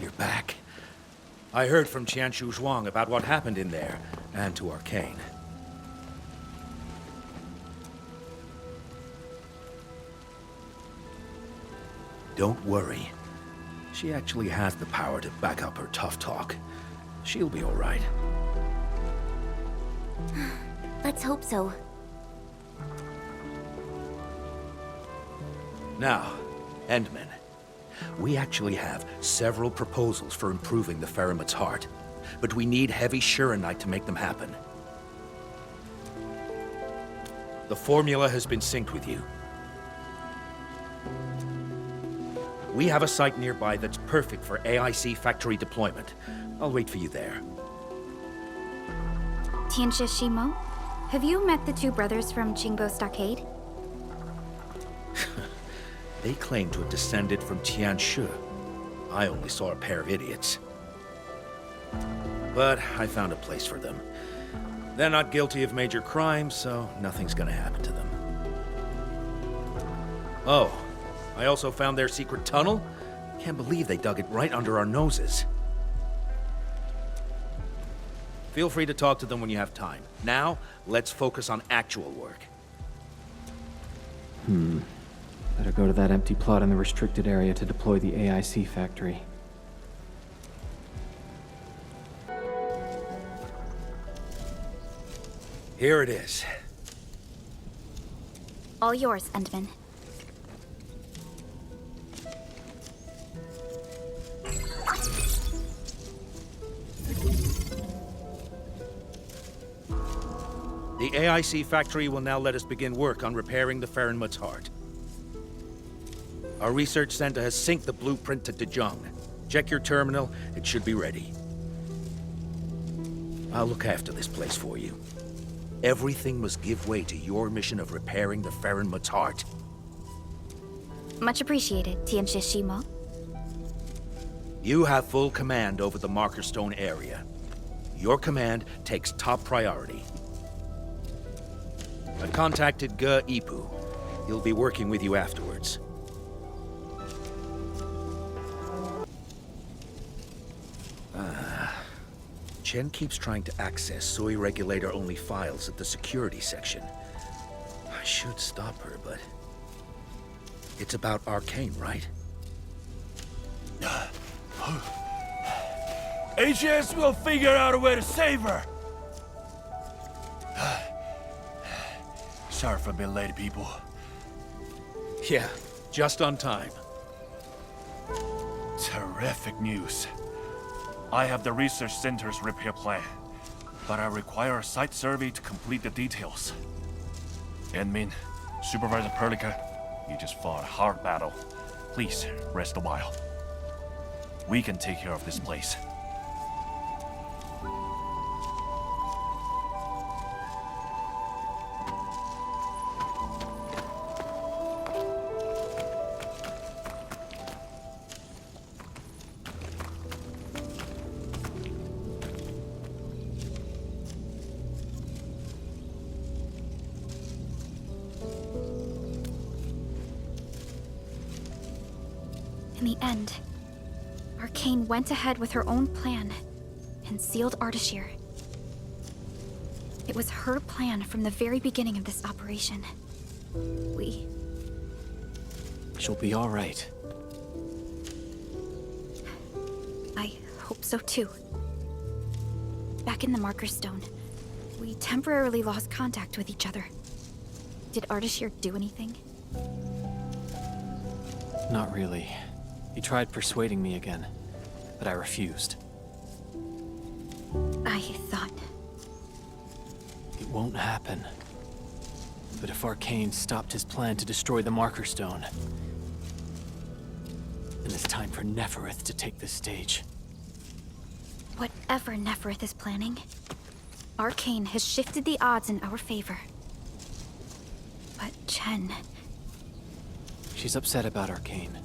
You're back. I heard from Qianshu Zhuang about what happened in there, and to Arcane. Don't worry. She actually has the power to back up her tough talk. She'll be all right. Let's hope so. Now, Endman. We actually have several proposals for improving the Faramut's heart, but we need heavy Shurenite to make them happen. The formula has been synced with you. We have a site nearby that's perfect for AIC factory deployment. I'll wait for you there. Tianshi Ximo? have you met the two brothers from Qingbo Stockade? They claim to have descended from Tianshu. I only saw a pair of idiots. But I found a place for them. They're not guilty of major crimes, so nothing's gonna happen to them. Oh, I also found their secret tunnel. Can't believe they dug it right under our noses. Feel free to talk to them when you have time. Now, let's focus on actual work. Better go to that empty plot in the restricted area to deploy the AIC factory. Here it is. All yours, Endman. The AIC factory will now let us begin work on repairing the Farenmut's heart. Our research center has synced the blueprint to Dejong. Check your terminal, it should be ready. I'll look after this place for you. Everything must give way to your mission of repairing the Farenmut's heart. Much appreciated, Tianxie Shimo. You have full command over the Marker Stone area. Your command takes top priority. I've contacted Ge Ipu. He'll be working with you afterwards. Chen keeps trying to access Sui regulator-only files at the security section. I should stop her, but... It's about Arcane, right? HS will figure out a way to save her! Sorry for being late, people. Yeah, just on time. Terrific news. I have the research center's repair plan, but I require a site survey to complete the details. Enmin, Supervisor Perlica, you just fought a hard battle. Please, rest a while. We can take care of this place. In the end, Arcane went ahead with her own plan and sealed Ardashir. It was her plan from the very beginning of this operation. She'll be all right. I hope so too. Back in the Marker Stone, we temporarily lost contact with each other. Did Ardashir do anything? Not really. He tried persuading me again, but I refused. I thought... It won't happen. But if Arcane stopped his plan to destroy the Marker Stone, then it's time for Nefereth to take the stage. Whatever Nefereth is planning, Arcane has shifted the odds in our favor. But Chen... She's upset about Arcane.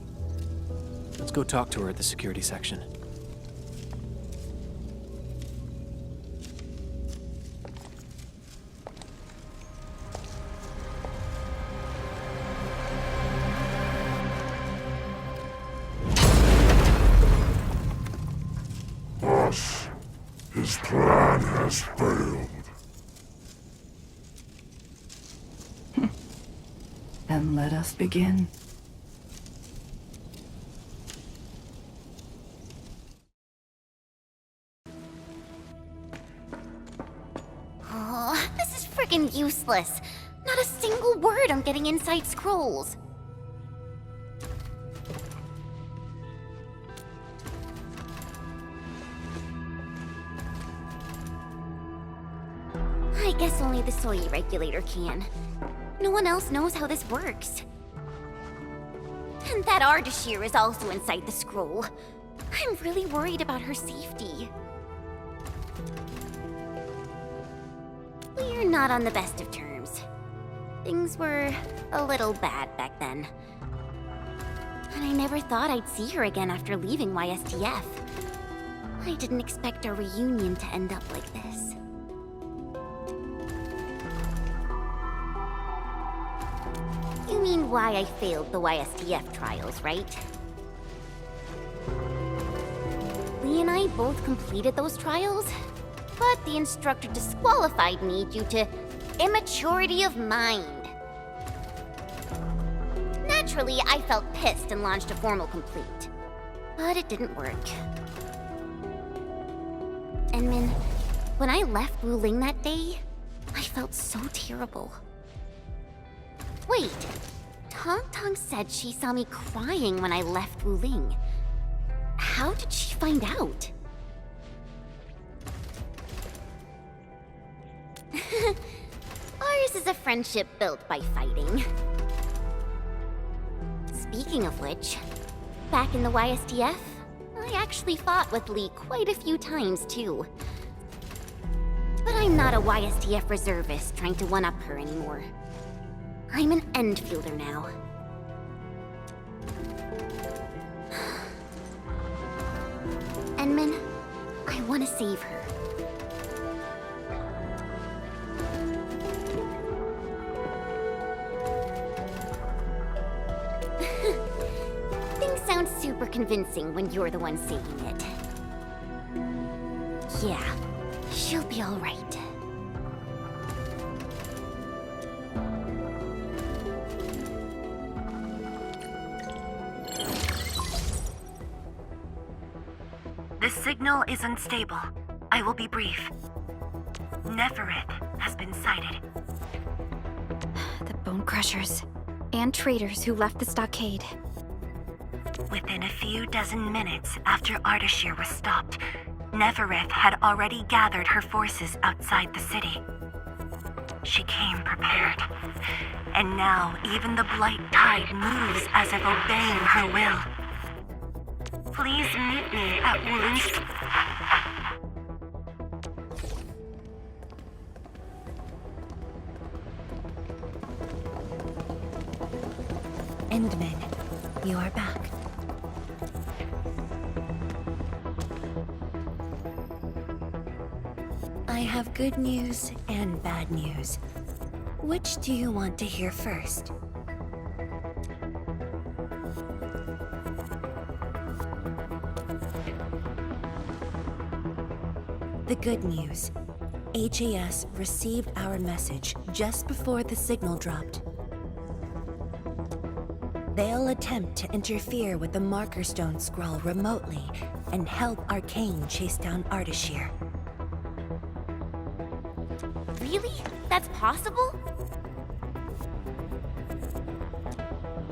Let's go talk to her at the security section. Thus, his plan has failed. Then let us begin. Oh, this is friggin' useless. Not a single word on getting inside scrolls. I guess only the Soy regulator can. No one else knows how this works. And that Ardashir is also inside the scroll. I'm really worried about her safety. Weird We're not on the best of terms. Things were a little bad back then. And I never thought I'd see her again after leaving YSTF. I didn't expect our reunion to end up like this. You mean why I failed the YSTF trials, right? Lee and I both completed those trials, but the instructor disqualified me due to immaturity of mind. Naturally, I felt pissed and launched a formal complaint. But it didn't work. Enmin, when I left Wuling that day, I felt so terrible. Wait, Tong Tong said she saw me crying when I left Wuling. How did she find out? Ours is a friendship built by fighting. Speaking of which, back in the YSTF, I actually fought with Lee quite a few times too. But I'm not a YSTF reservist trying to one-up her anymore. I'm an Endfielder now. Enmin, I want to save her. Things sound super convincing when you're the one saying it. Yeah, she'll be all right. The signal is unstable. I will be brief. Neferith has been sighted. The Bone Crushers. And traitors who left the stockade. Within a few dozen minutes after Ardashir was stopped, Neferith had already gathered her forces outside the city. She came prepared. And now even the Blight Tide moves as if obeying her will. Please meet me at Wuling's... Endman, you are back. I have good news and bad news. Which do you want to hear first? The good news. HAS received our message just before the signal dropped. They'll attempt to interfere with the Marker Stone scroll remotely and help Arcane chase down Ardashir. Really? That's possible?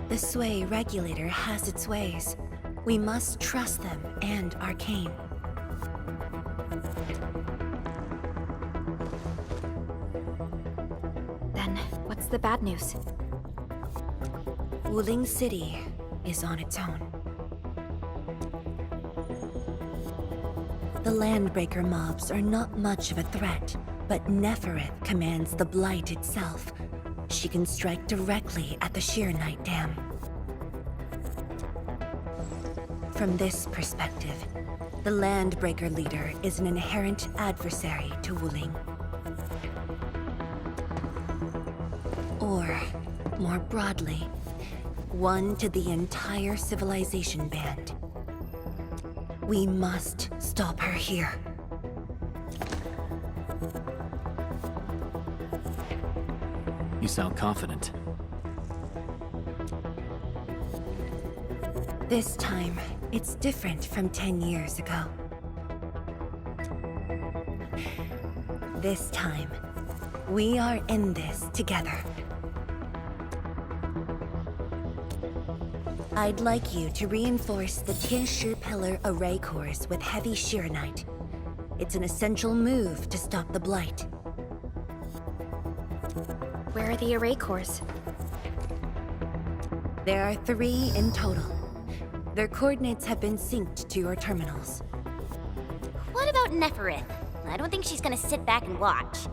The Sway regulator has its ways. We must trust them and Arcane. Then, what's the bad news? Wuling City is on its own. The Landbreaker mobs are not much of a threat, but Neferith commands the Blight itself. She can strike directly at the Sheer Night Dam. From this perspective, the Landbreaker leader is an inherent adversary to Wuling. Or, more broadly, one to the entire civilization band. We must stop her here. You sound confident. This time, it's different from 10 years ago. This time, we are in this together. I'd like you to reinforce the Tianshi Pillar array cores with heavy Sheeranite. It's an essential move to stop the Blight. Where are the array cores? There are 3 in total. Their coordinates have been synced to your terminals. What about Neferith? I don't think she's gonna sit back and watch.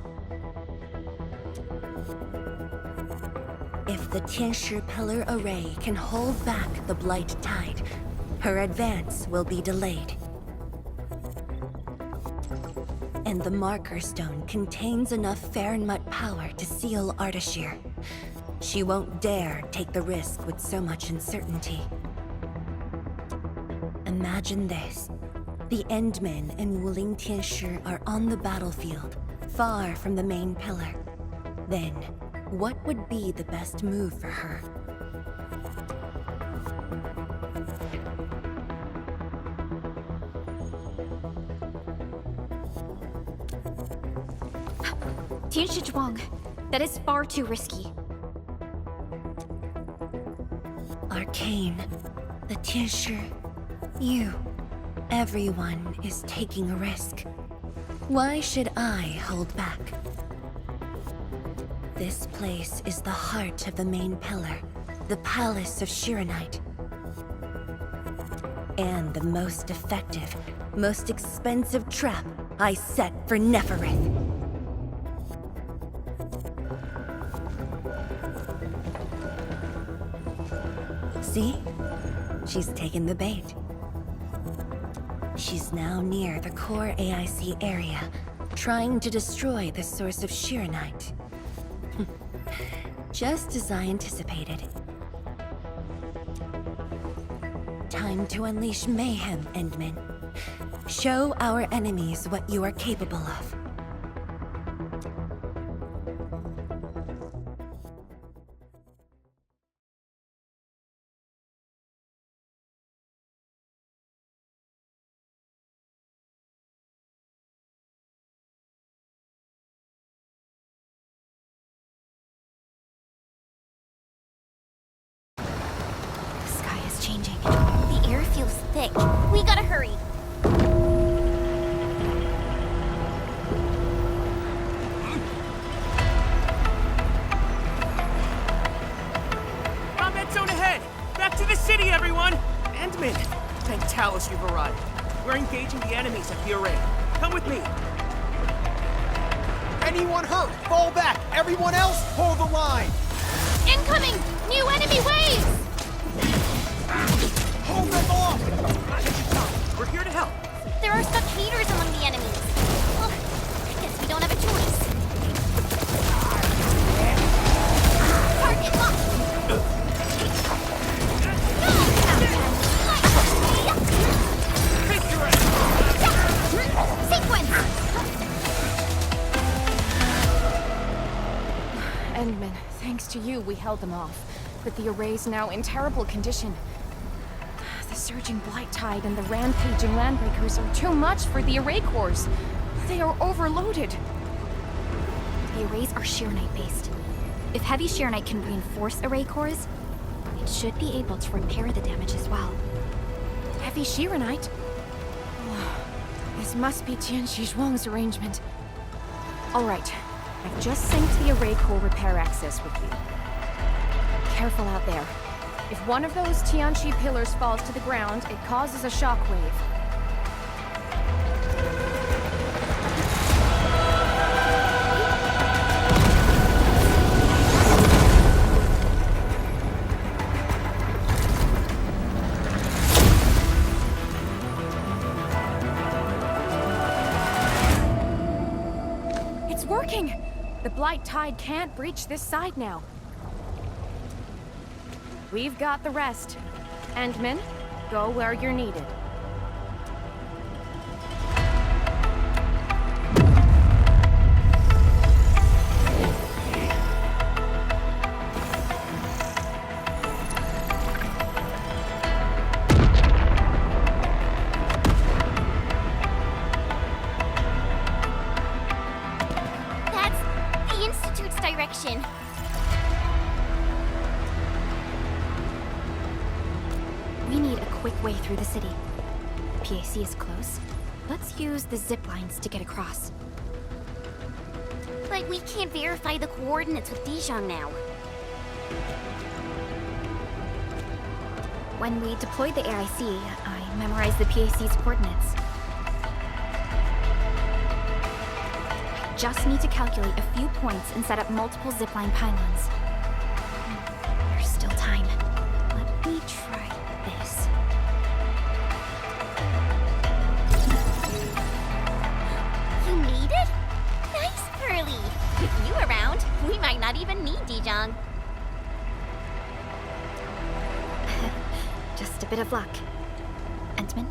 If the Tianshi Pillar Array can hold back the Blight Tide, her advance will be delayed. And the Marker Stone contains enough Farenmut power to seal Ardashir. She won't dare take the risk with so much uncertainty. Imagine this. The Endmen and Wuling Tianshi are on the battlefield, far from the main pillar. Then, what would be the best move for her? Tianshi Zhuang, that is far too risky. Arcane, the Tianshi, you. Everyone is taking a risk. Why should I hold back? This place is the heart of the main pillar, the Palace of Shiranite. And the most effective, most expensive trap I set for Neferith. See? She's taken the bait. She's now near the core AIC area, trying to destroy the source of Shiranite. Just as I anticipated. Time to unleash mayhem, Endmen. Show our enemies what you are capable of. Changing. The air feels thick. We gotta hurry. Combat zone ahead! Back to the city, everyone! Endman! Thank Talus you've arrived. We're engaging the enemies at the array. Come with me. Anyone hurt, fall back! Everyone else, hold the line! Incoming! New enemy waves! Hold them off! We're here to help. There are stockaders among the enemies. Well, I guess we don't have a choice. Target locked! Sequence! Endman, thanks to you, we held them off. But the array's now in terrible condition. The surging Blight Tide and the rampaging Landbreakers are too much for the array cores. They are overloaded. The arrays are Shiranite-based. If heavy Shiranite can reinforce array cores, it should be able to repair the damage as well. Heavy Shiranite? This must be Tianshi Zhuang's arrangement. Alright, I've just synced the array core repair access with you. Careful out there. If one of those Tianshi pillars falls to the ground, it causes a shockwave. It's working! The Blight Tide can't breach this side now. We've got the rest. Endman, go where you're needed. That's the Institute's direction. We need a quick way through the city. PAC is close. Let's use the zip lines to get across. But we can't verify the coordinates with Dijon now. When we deployed the AIC, I memorized the PAC's coordinates. I just need to calculate a few points and set up multiple zipline pylons. There's still time. Let me try this. You made it? Nice, Pearly. With you around, we might not even need Dijong. Just a bit of luck. Entman?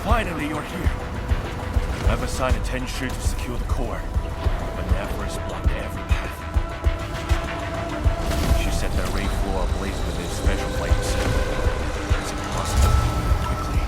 Finally, you're here. I've assigned attention to secure the core, but Navra's blocked every path. She set the array floor ablaze with its special flames. It's impossible. Quickly.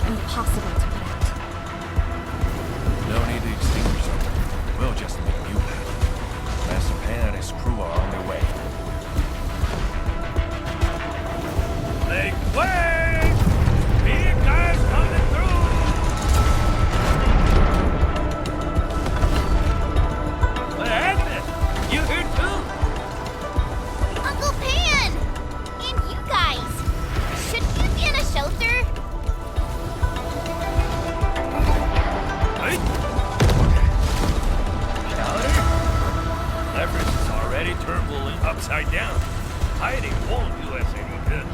Impossible to put out. No need to extinguish them. We'll just make new path. Master Pan and his crew are on their way. Make way! Big guys coming through! What happened? You here too? Uncle Pan! And you guys! Shouldn't you be in a shelter? Leverage is already turbulent upside down. Hiding won't do us any good.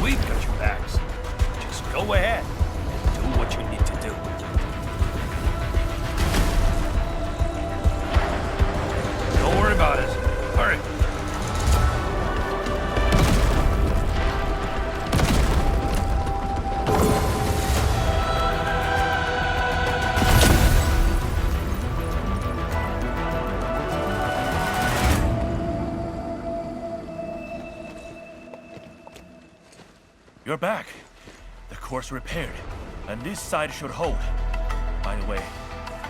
We've got your backs. Just go ahead and do what you need to do. Don't worry about it. Hurry. You're back. The core's repaired, and this side should hold. By the way,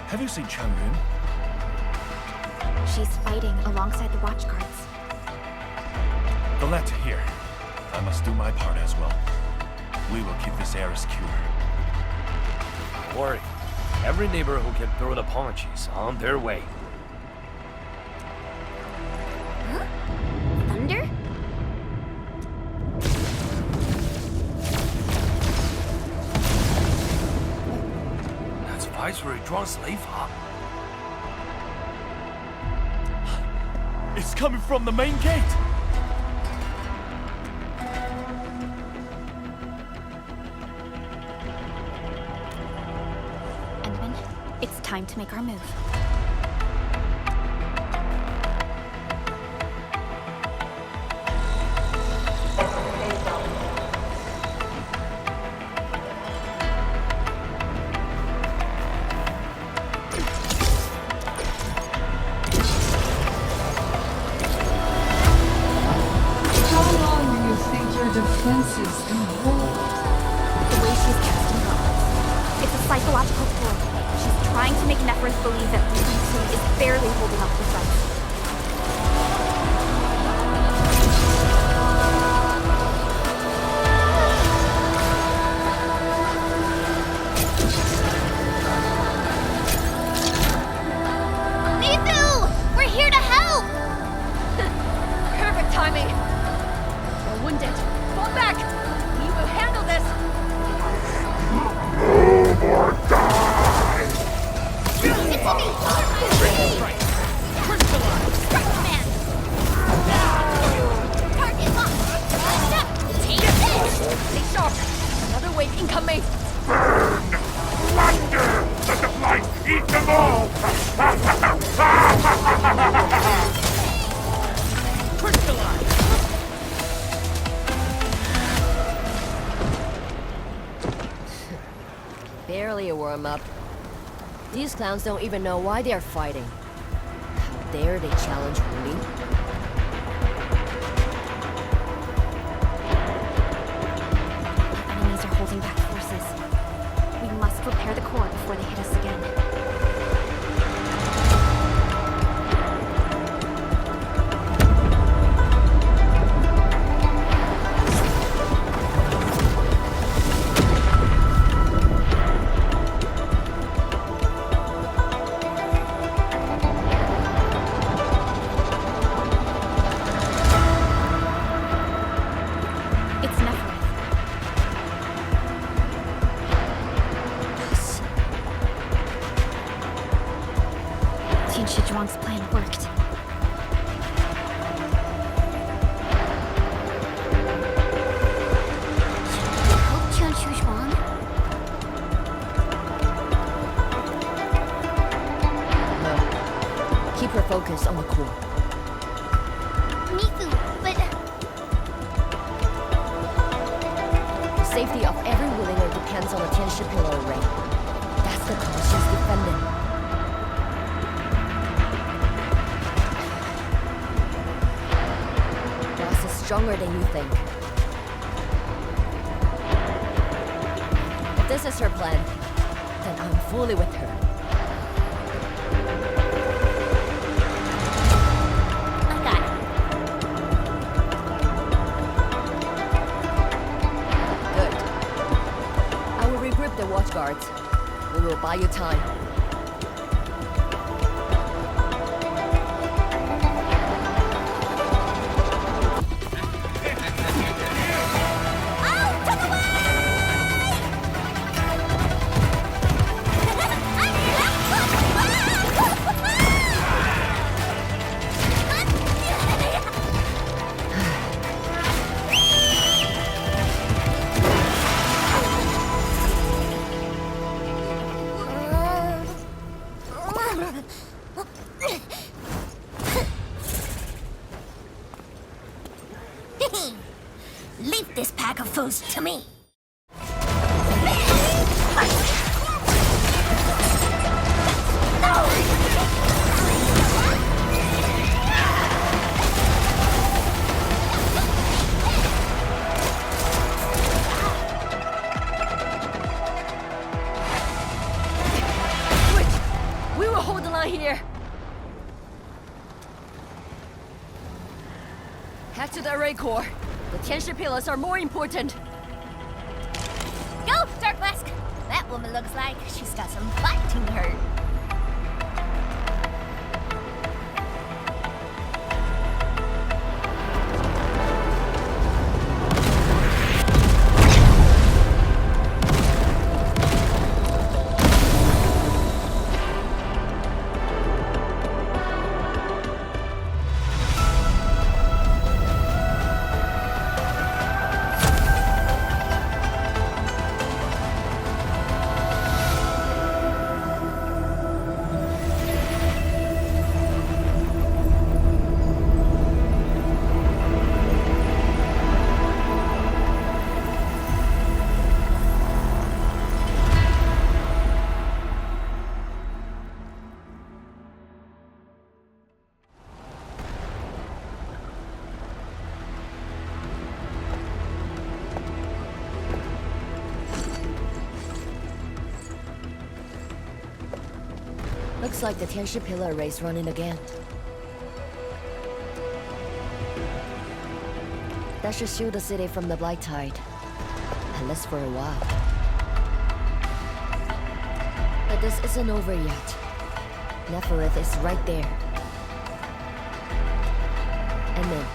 have you seen Chang Yun? She's fighting alongside the watch guards. Glad to hear. I must do my part as well. We will keep this area secure. Don't worry. Every neighbor who can throw the punches on their way. Huh? Thunder? Viceroy drawn slave, huh? It's coming from the main gate! Endman, it's time to make our move. The way she's casting her eyes. It's a psychological tool. She's trying to make Nefereth believe that Lucy is barely holding up the front. Timing! We're wounded. Fall back! We will handle this! Right. Crystallize! Man! Target locked! Take this! Stay sharp! Another wave incoming! Burn! Thunder! Let the light eat them all! Crystallize! Barely a warm-up. These clowns don't even know why they're fighting. How dare they challenge me? Enemies are holding back forces. We must repair the core before they hit us again. Zhuang's plan worked. Hope Tianshu Zhuang. No. Keep her focused on the core. Mifu, but... The safety of every Willinger depends on the Tianshi Pillar array. That's the cause she's defending. Stronger than you think. If this is her plan, then I'm fully with her. I got it. Good. I will regroup the watch guards. We will buy you time. Leave this pack of foes to me. We will hold the line here. Head to the array core. The Tianshi pillars are more important. Go, Darkmask! That woman looks like she's got some fight in her. Looks like the Tianshi Pillar race running again. That should shield the city from the Blight Tide. At least for a while. But this isn't over yet. Neferith is right there. And then,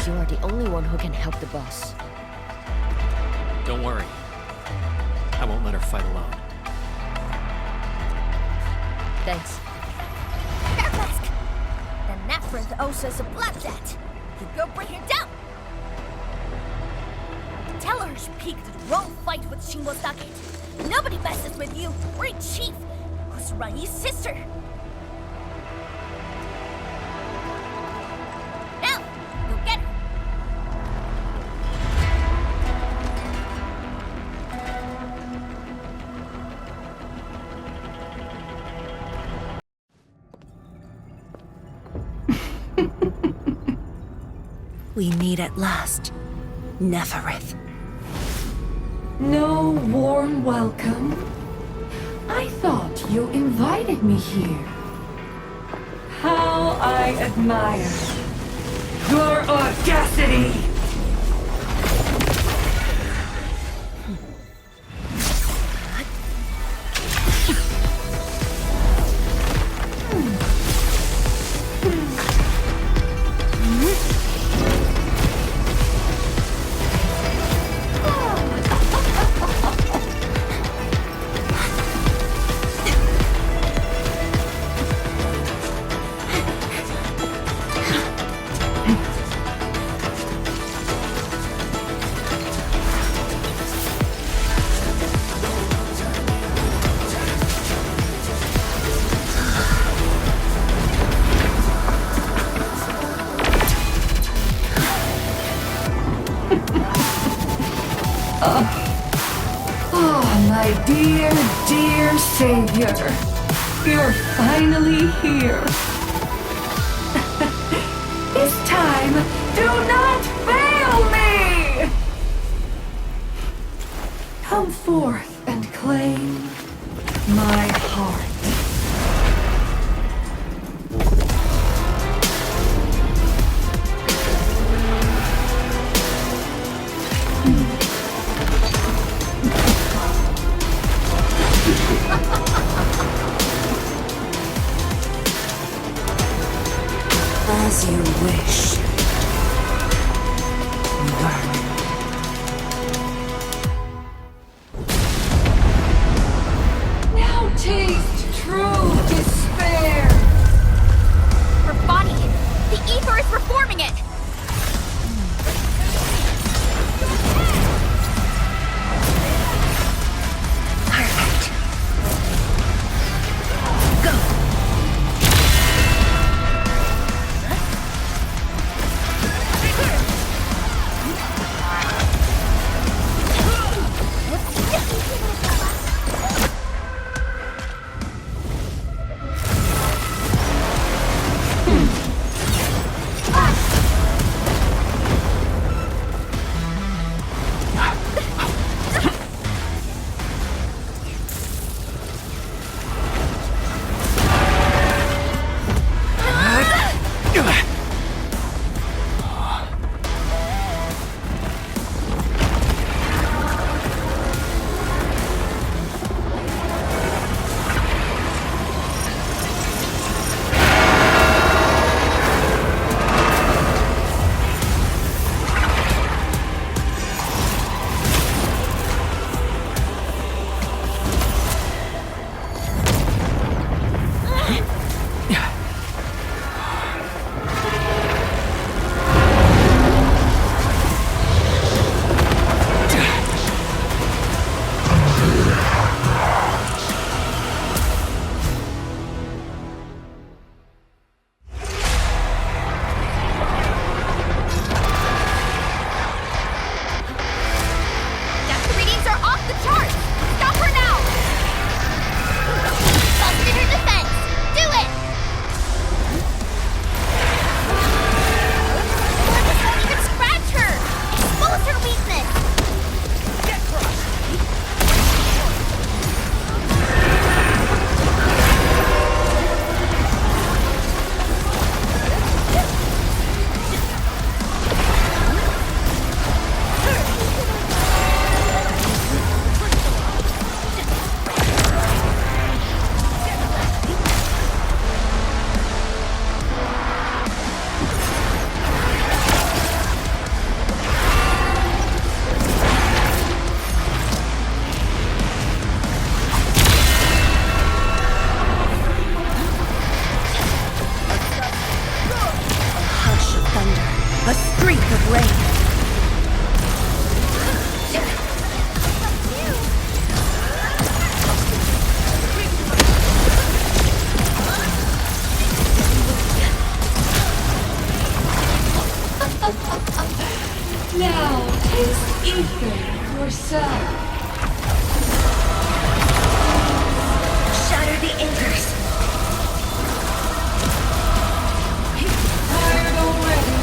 you are the only one who can help the boss. Don't worry. I won't let her fight alone. Thanks. Careflask! The Neferith owes us a blood debt. You go bring her down! Tell her she peaked at the wrong fight with Shingo-sake. Nobody messes with you. We're in chief. Who's Rai's sister? Now, go get her. We meet at last. Neferith. No warm welcome? I thought you invited me here. How I admire your audacity! My dear, dear savior, you're finally here. This time, do not fail me! Come forth and claim my heart. As you wish. Vermin. Now taste true despair! Her body! The ether is reforming it! Perfect. Go. A streak of rain. Now taste ether yourself. Shatter the anchors. Tired already?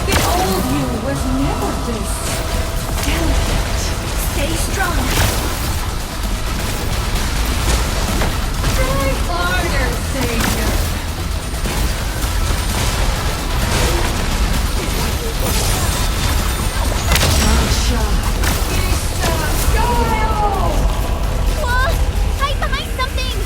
The old you was never this delicate. Stay strong. Try harder, Savior. Whoa! Hide behind something!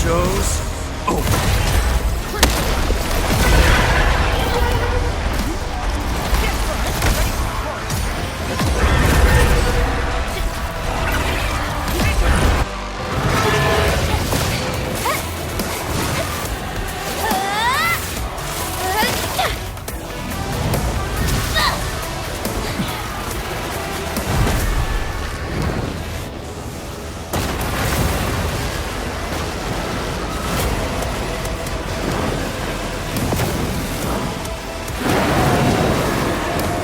Show's over.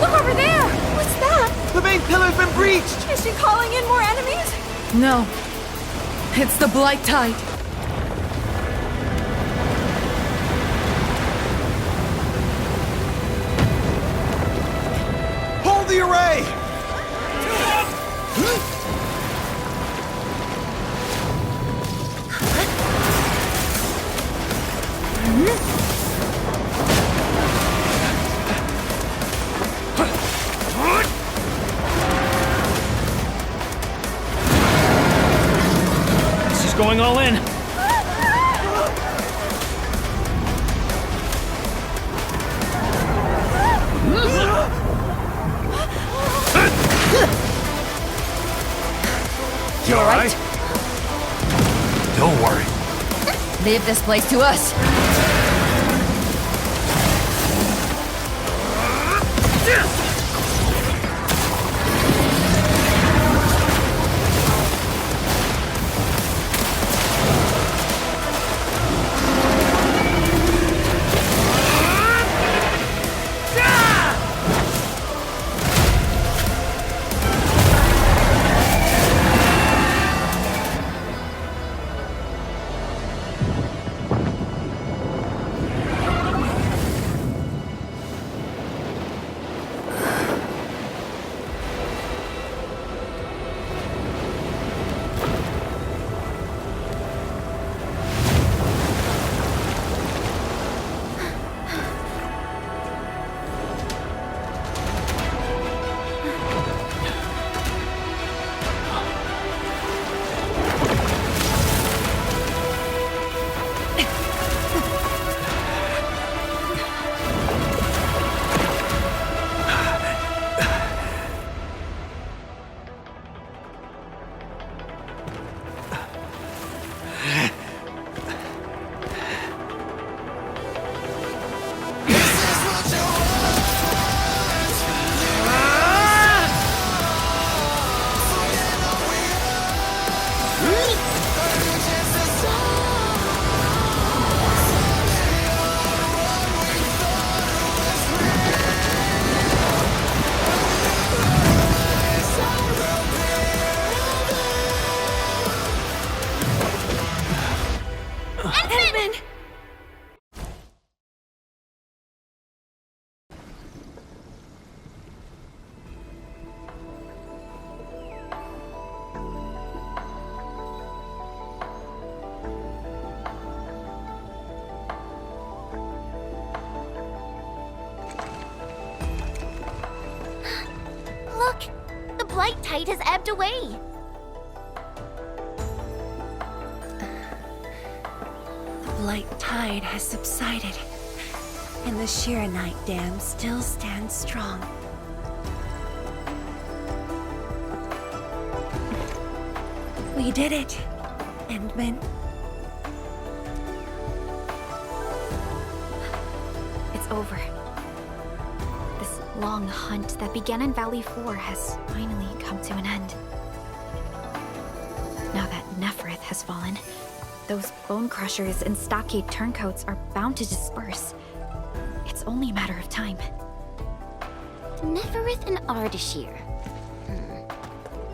Look over there! What's that? The main pillar's been breached! Is she calling in more enemies? No. It's the Blight Tide. Hold the array! She's going all in. You alright? Don't worry. Leave this place to us. tide has ebbed away. The blight tide has subsided, and the Shiranite Dam still stands strong. We did it, Endman. It's over. This long hunt that began in Valley 4 has finally come to an end. Now that Neferith has fallen, those bone crushers and stockade turncoats are bound to disperse. It's only a matter of time. Neferith and Ardashir.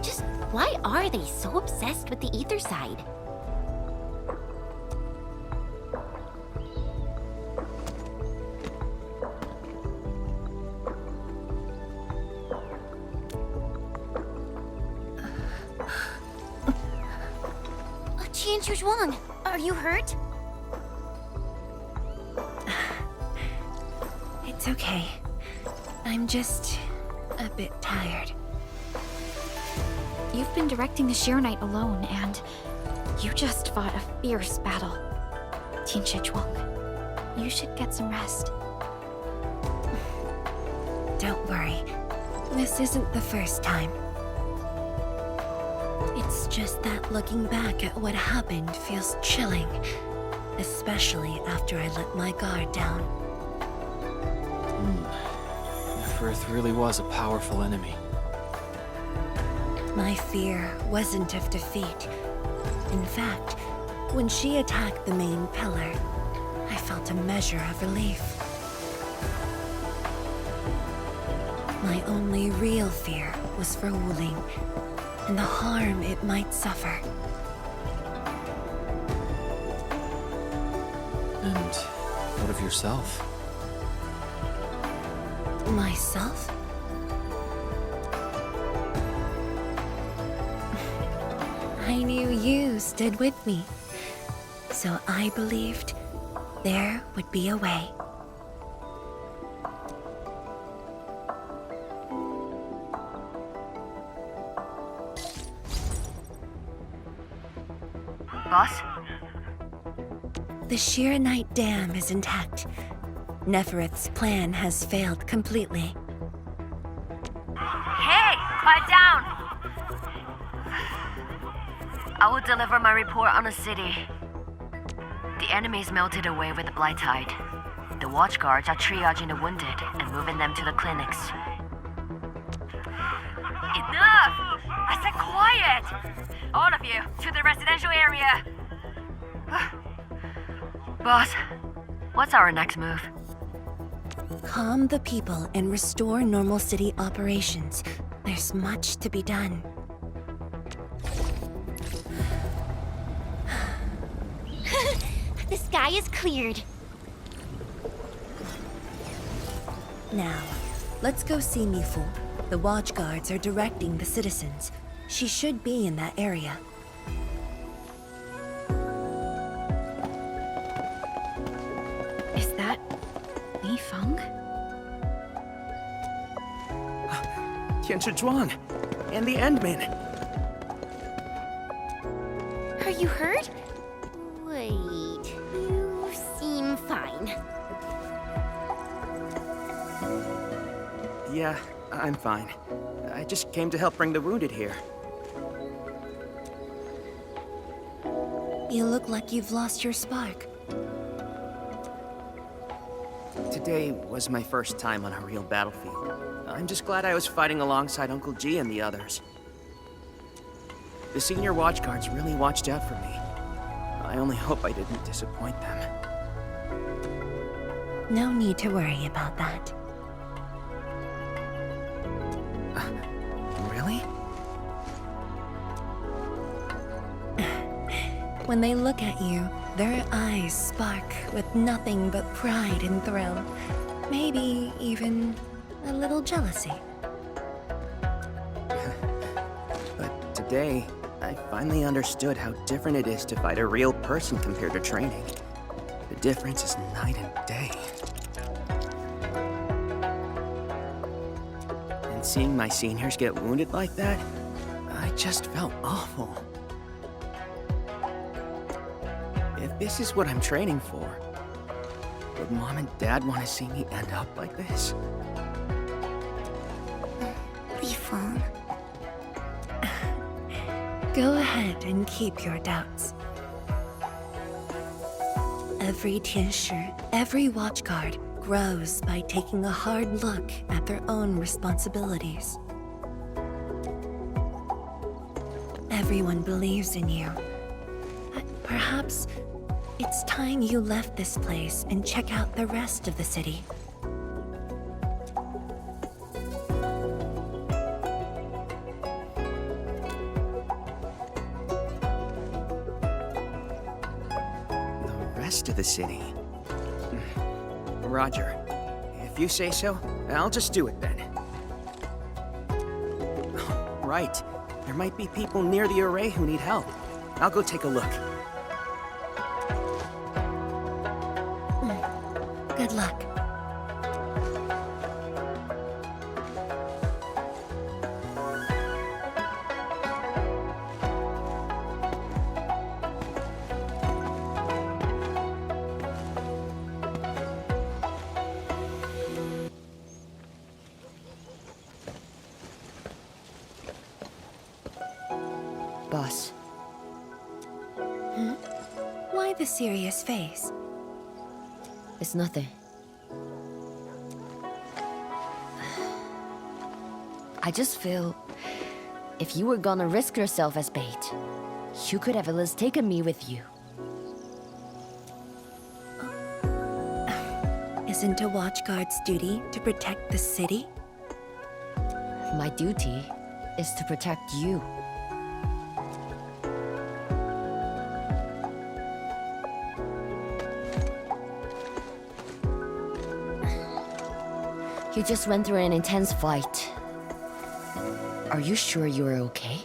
Just why are they so obsessed with the ether side? Qian Zhuang, are you hurt? It's okay. I'm just a bit tired. You've been directing the Shiranite alone, and you just fought a fierce battle. Tianxia Zhuang, you should get some rest. Don't worry. This isn't the first time. It's just that looking back at what happened feels chilling, especially after I let my guard down. Neferith really was a powerful enemy. My fear wasn't of defeat. In fact, when she attacked the main pillar, I felt a measure of relief. My only real fear was for Wuling and the harm it might suffer. And what of yourself? Myself? I knew you stood with me, so I believed there would be a way. Boss? The Shiranite Dam is intact. Neferith's plan has failed completely. Hey! Quiet down! I will deliver my report on the city. The enemies melted away with the blight tide. The watchguards are triaging the wounded and moving them to the clinics. Enough! I said quiet! All of you, to the residential area! Boss, what's our next move? Calm the people and restore normal city operations. There's much to be done. The sky is cleared. Now, let's go see Mifu. The watchguards are directing the citizens. She should be in that area. Is that Li Feng? Tianxia Zhuang and the Endman. Are you hurt? Wait, you seem fine. Yeah, I'm fine. I just came to help bring the wounded here. You look like you've lost your spark. Today was my first time on a real battlefield. I'm just glad I was fighting alongside Uncle G and the others. The senior watchguards really watched out for me. I only hope I didn't disappoint them. No need to worry about that. Really? When they look at you, their eyes spark with nothing but pride and thrill. Maybe even a little jealousy. But today, I finally understood how different it is to fight a real person compared to training. The difference is night and day. And seeing my seniors get wounded like that, It just felt awful. If this is what I'm training for, would Mom and Dad want to see me end up like this? Lifeng. Go ahead and keep your doubts. Every Tianshi, every watchguard, grows by taking a hard look at their own responsibilities. Everyone believes in you. But perhaps it's time you left this place and check out the rest of the city. The rest of the city? Roger. If you say so, I'll just do it then. Right. There might be people near the array who need help. I'll go take a look. Good luck. Boss. Why the serious face? It's nothing. I just feel if you were gonna risk yourself as bait, you could have at least taken me with you. Isn't a watchguard's duty to protect the city? My duty is to protect you. You just went through an intense fight. Are you sure you're okay?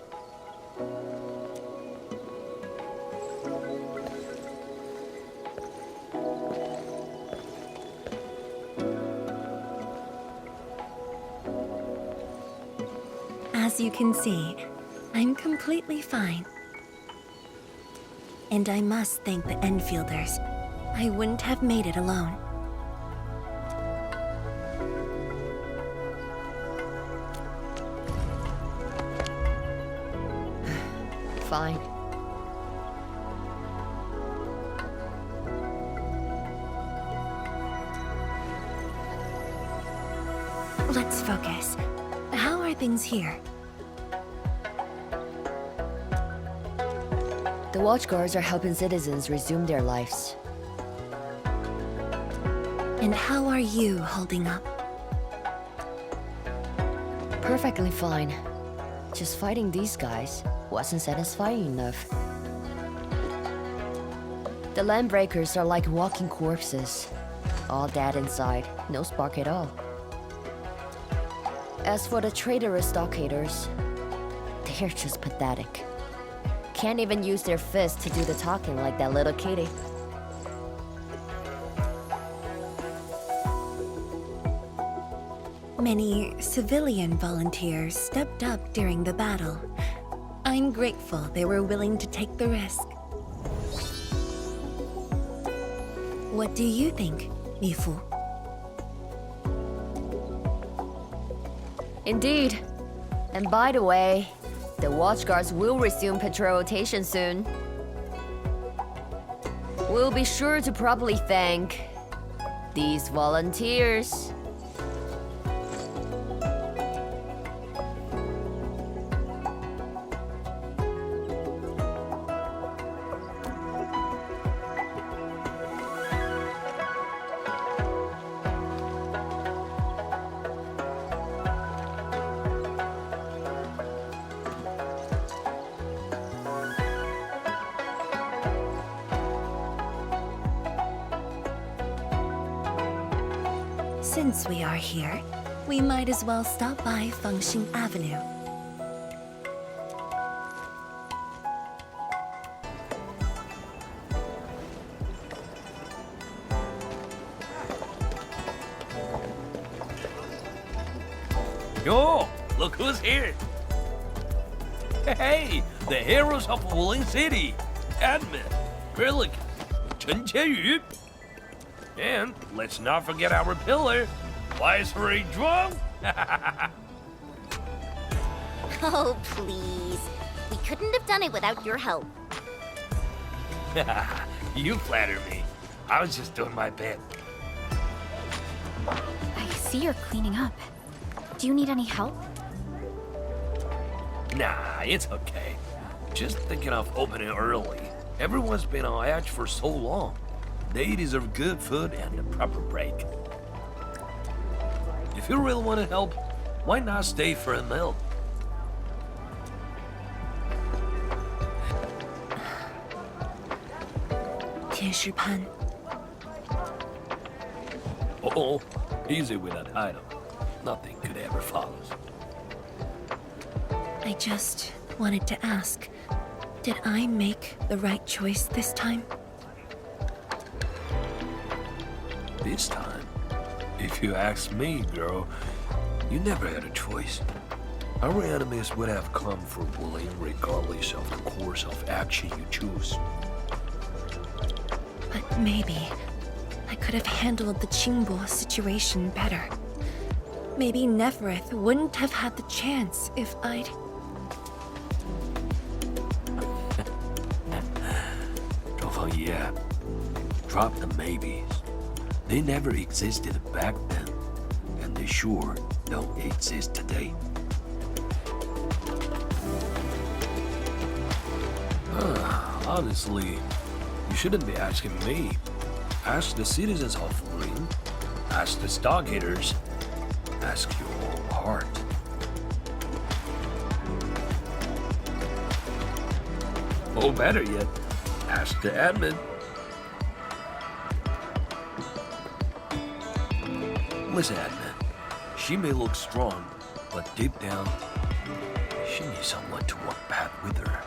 As you can see, I'm completely fine. And I must thank the Enfielders. I wouldn't have made it alone. Fine. Let's focus. How are things here? The watchguards are helping citizens resume their lives. And how are you holding up? Perfectly fine. Just fighting these guys wasn't satisfying enough. The landbreakers are like walking corpses. All dead inside, no spark at all. As for the traitorous stockaders, they're just pathetic. Can't even use their fists to do the talking like that little kitty. Many civilian volunteers stepped up during the battle. I'm grateful they were willing to take the risk. What do you think, Mifu? Indeed. And by the way, the watchguards will resume patrol rotation soon. We'll be sure to properly thank these volunteers. Since we are here, we might as well stop by Fengxing Avenue. Yo, look who's here. Hey, the heroes of Wooling City. Admin, Relic, Chen Qianyu. And let's not forget our pillar. Wise Ray Drunk. Oh, please. We couldn't have done it without your help. You flatter me. I was just doing my bit. I see you're cleaning up. Do you need any help? Nah, it's okay. Just thinking of opening early. Everyone's been on edge for so long. They deserve good food and a proper break. If you really want to help, why not stay for a meal? Pan. Oh, easy with that title. Nothing could ever follow. I just wanted to ask, did I make the right choice this time? This time, if you ask me, girl, you never had a choice. Our enemies would have come for Wooling regardless of the course of action you choose. But maybe I could have handled the Qingbo situation better. Maybe Nefereth wouldn't have had the chance if I'd... Yeah, drop the maybes. They never existed back then, and they sure don't exist today. Honestly, you shouldn't be asking me. Ask the citizens of Ring. Ask the Stargaters. Ask your own heart. Or better yet, ask the admin. Listen, admin. She may look strong, but deep down, she needs someone to walk path with her.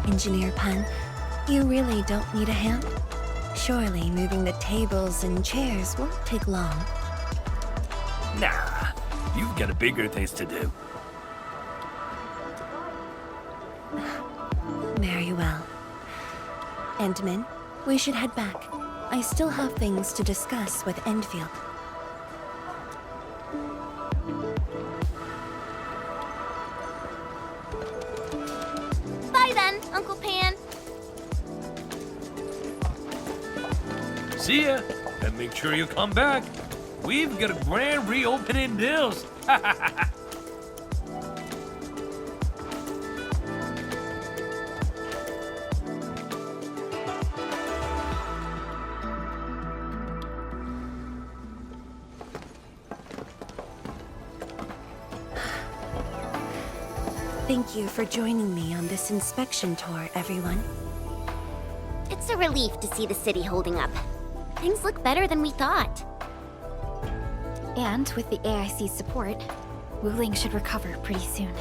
Engineer Pan, you really don't need a hand? Surely moving the tables and chairs won't take long. Nah, you've got bigger things to do. Very well. Endman, we should head back. I still have things to discuss with Endfield. Bye then, Uncle Pan. See ya, and make sure you come back. We've got a grand reopening deals. Thank you for joining me on this inspection tour, everyone. It's a relief to see the city holding up. Things look better than we thought. And with the AIC's support, Wuling should recover pretty soon.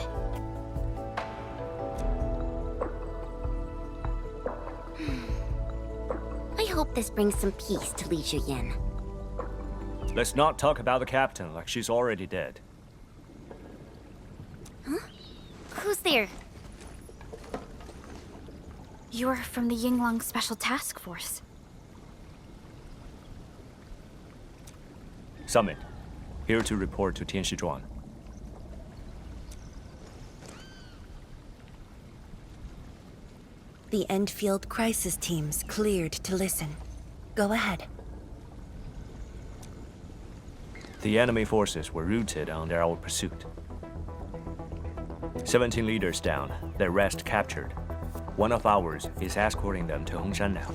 I hope this brings some peace to Li Zhiyin. Let's not talk about the captain like she's already dead. Huh? Who's there? You're from the Yinglang Special Task Force. Summit, here to report to Tianshizhuang. The Endfield crisis team's cleared to listen. Go ahead. The enemy forces were routed under our pursuit. 17 leaders down, the rest captured. One of ours is escorting them to Hongshan now.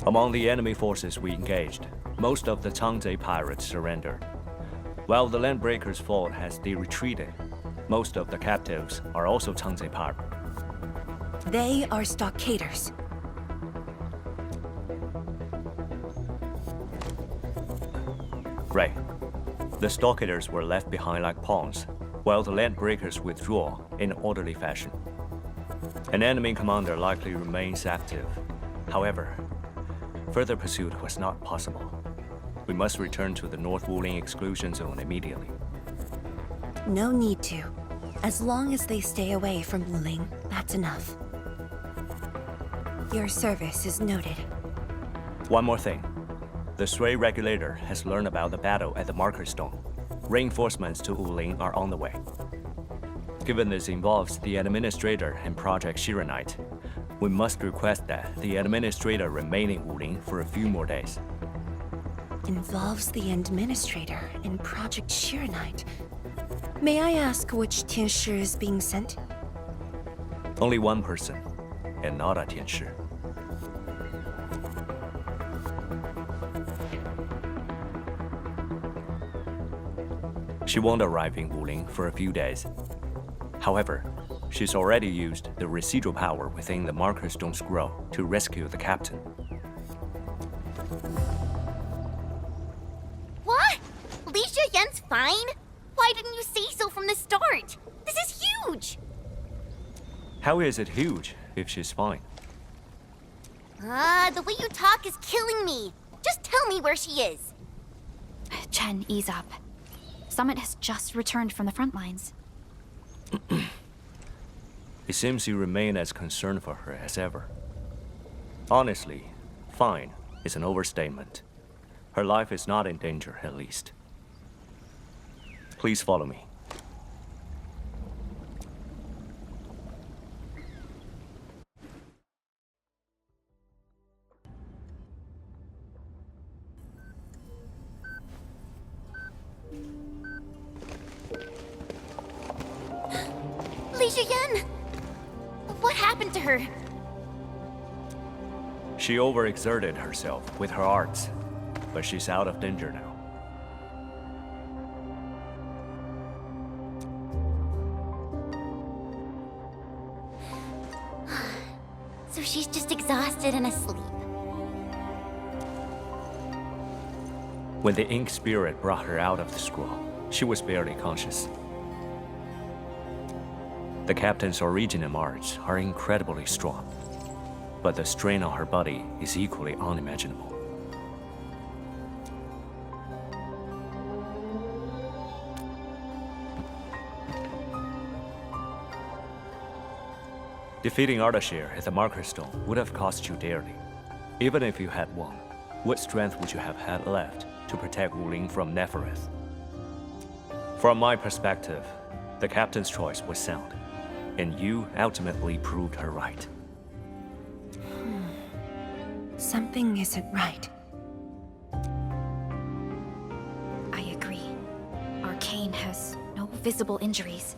Among the enemy forces we engaged, most of the Changzhe pirates surrendered. While the Landbreakers' fort has retreated, most of the captives are also Changzhe pirates. They are stockaders. Right. The stockaders were left behind like pawns. while the Landbreakers withdraw in orderly fashion. An enemy commander likely remains active. However, further pursuit was not possible. We must return to the North Wuling exclusion zone immediately. No need to. As long as they stay away from Wuling, that's enough. Your service is noted. One more thing. The Sui regulator has learned about the battle at the Marker Stone. Reinforcements to Wuling are on the way. Given this involves the administrator and Project Shiranite, we must request that the administrator remain in Wuling for a few more days. Involves the administrator in Project Shiranite. May I ask which Tianshi is being sent? Only one person, and not a Tianshi. She won't arrive in Wuling for a few days. However, she's already used the residual power within the Marker Stone Scroll to rescue the captain. What? Li Yan's fine? Why didn't you say so from the start? This is huge! How is it huge if she's fine? The way you talk is killing me. Just tell me where she is. Chen, ease up. Summit has just returned from the front lines. It seems you remain as concerned for her as ever. Honestly, fine is an overstatement. Her life is not in danger, at least. Please follow me. Li Yan! What happened to her? She overexerted herself with her arts, but she's out of danger now. So she's just exhausted and asleep. When the ink spirit brought her out of the scroll, she was barely conscious. The captain's original arts are incredibly strong, but the strain on her body is equally unimaginable. Defeating Ardashir at the Marker Stone would have cost you dearly. Even if you had won, what strength would you have had left to protect Wuling from Nefereth? From my perspective, the captain's choice was sound, and you ultimately proved her right. Something isn't right. I agree. Arcane has no visible injuries.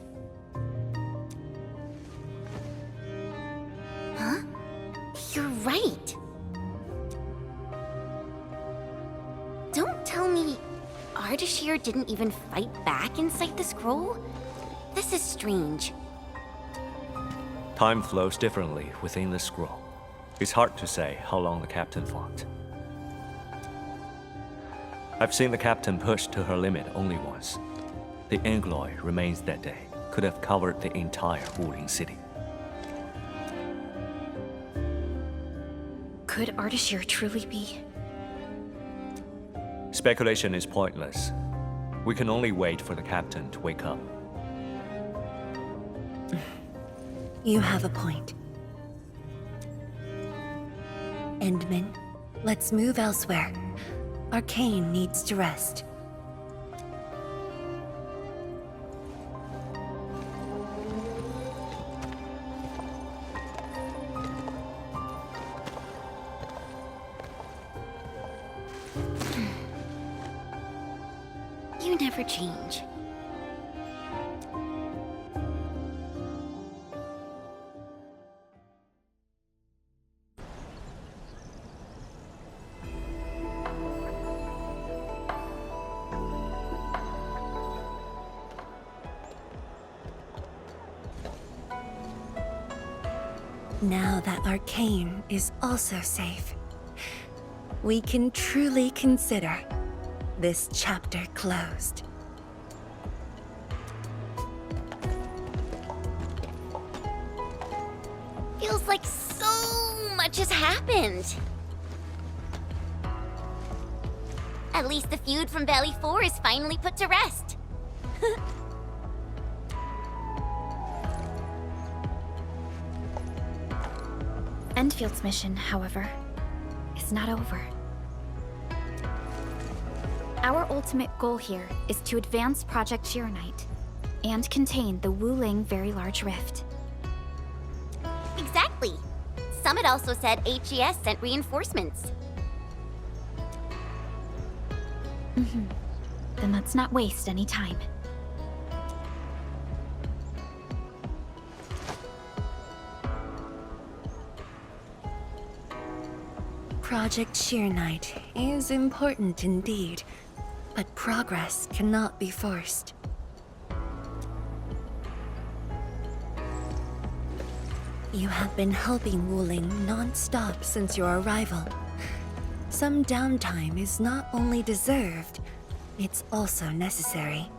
Huh? You're right. Don't tell me Ardashir didn't even fight back inside the scroll? This is strange. Time flows differently within the scroll. It's hard to say how long the captain fought. I've seen the captain pushed to her limit only once. The Angloy remains that day could have covered the entire Wuling city. Could Ardashir truly be? Speculation is pointless. We can only wait for the captain to wake up. You have a point. Endman, let's move elsewhere. Arcane needs to rest. You never change. Now that Arcane is also safe, we can truly consider this chapter closed. like so much has happened. At least the feud from Valley 4 is finally put to rest. Endfield's mission, however, is not over. Our ultimate goal here is to advance Project Chironite and contain the Wuling Very Large Rift. Exactly. Summit also said HES sent reinforcements. Then let's not waste any time. Project Chironite is important indeed, but progress cannot be forced. You have been helping Wuling non-stop since your arrival. Some downtime is not only deserved, it's also necessary.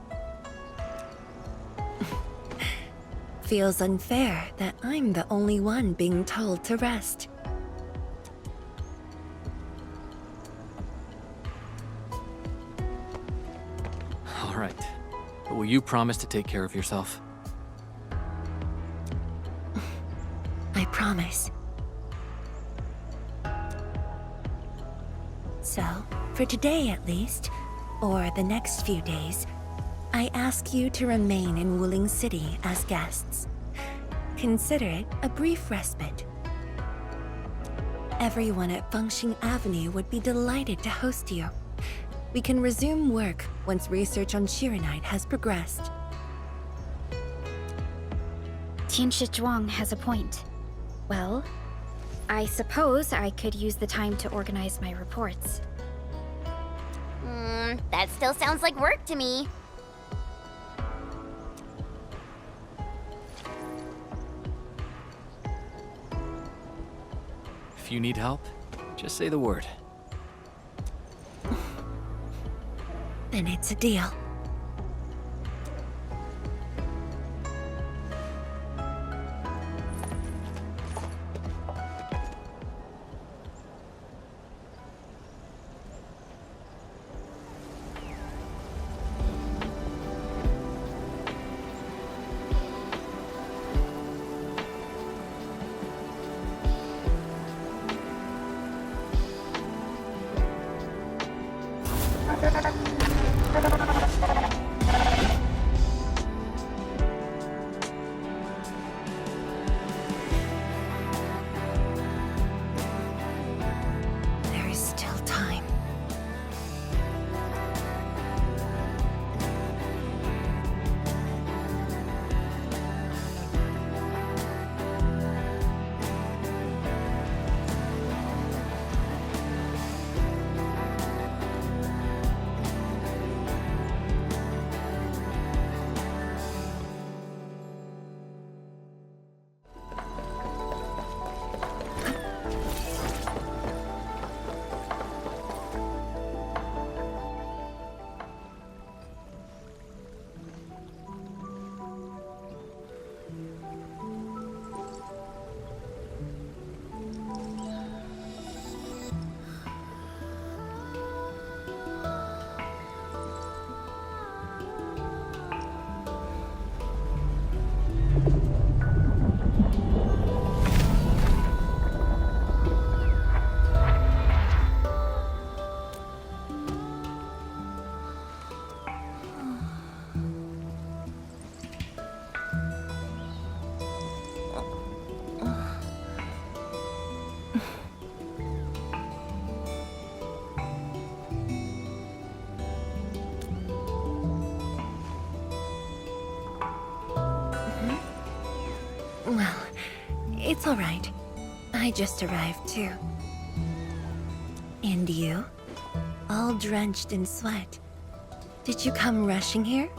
Feels unfair that I'm the only one being told to rest. All right. But will you promise to take care of yourself? I promise. So, for today at least, or the next few days, I ask you to remain in Wuling City as guests. Consider it a brief respite. Everyone at Fengxing Avenue would be delighted to host you. We can resume work once research on Chironite has progressed. Tianshi Zhuang has a point. Well, I suppose I could use the time to organize my reports. That still sounds like work to me. If you need help, just say the word. Then it's a deal. There is still time. Well, it's all right. I just arrived too. And you? All drenched in sweat. Did you come rushing here?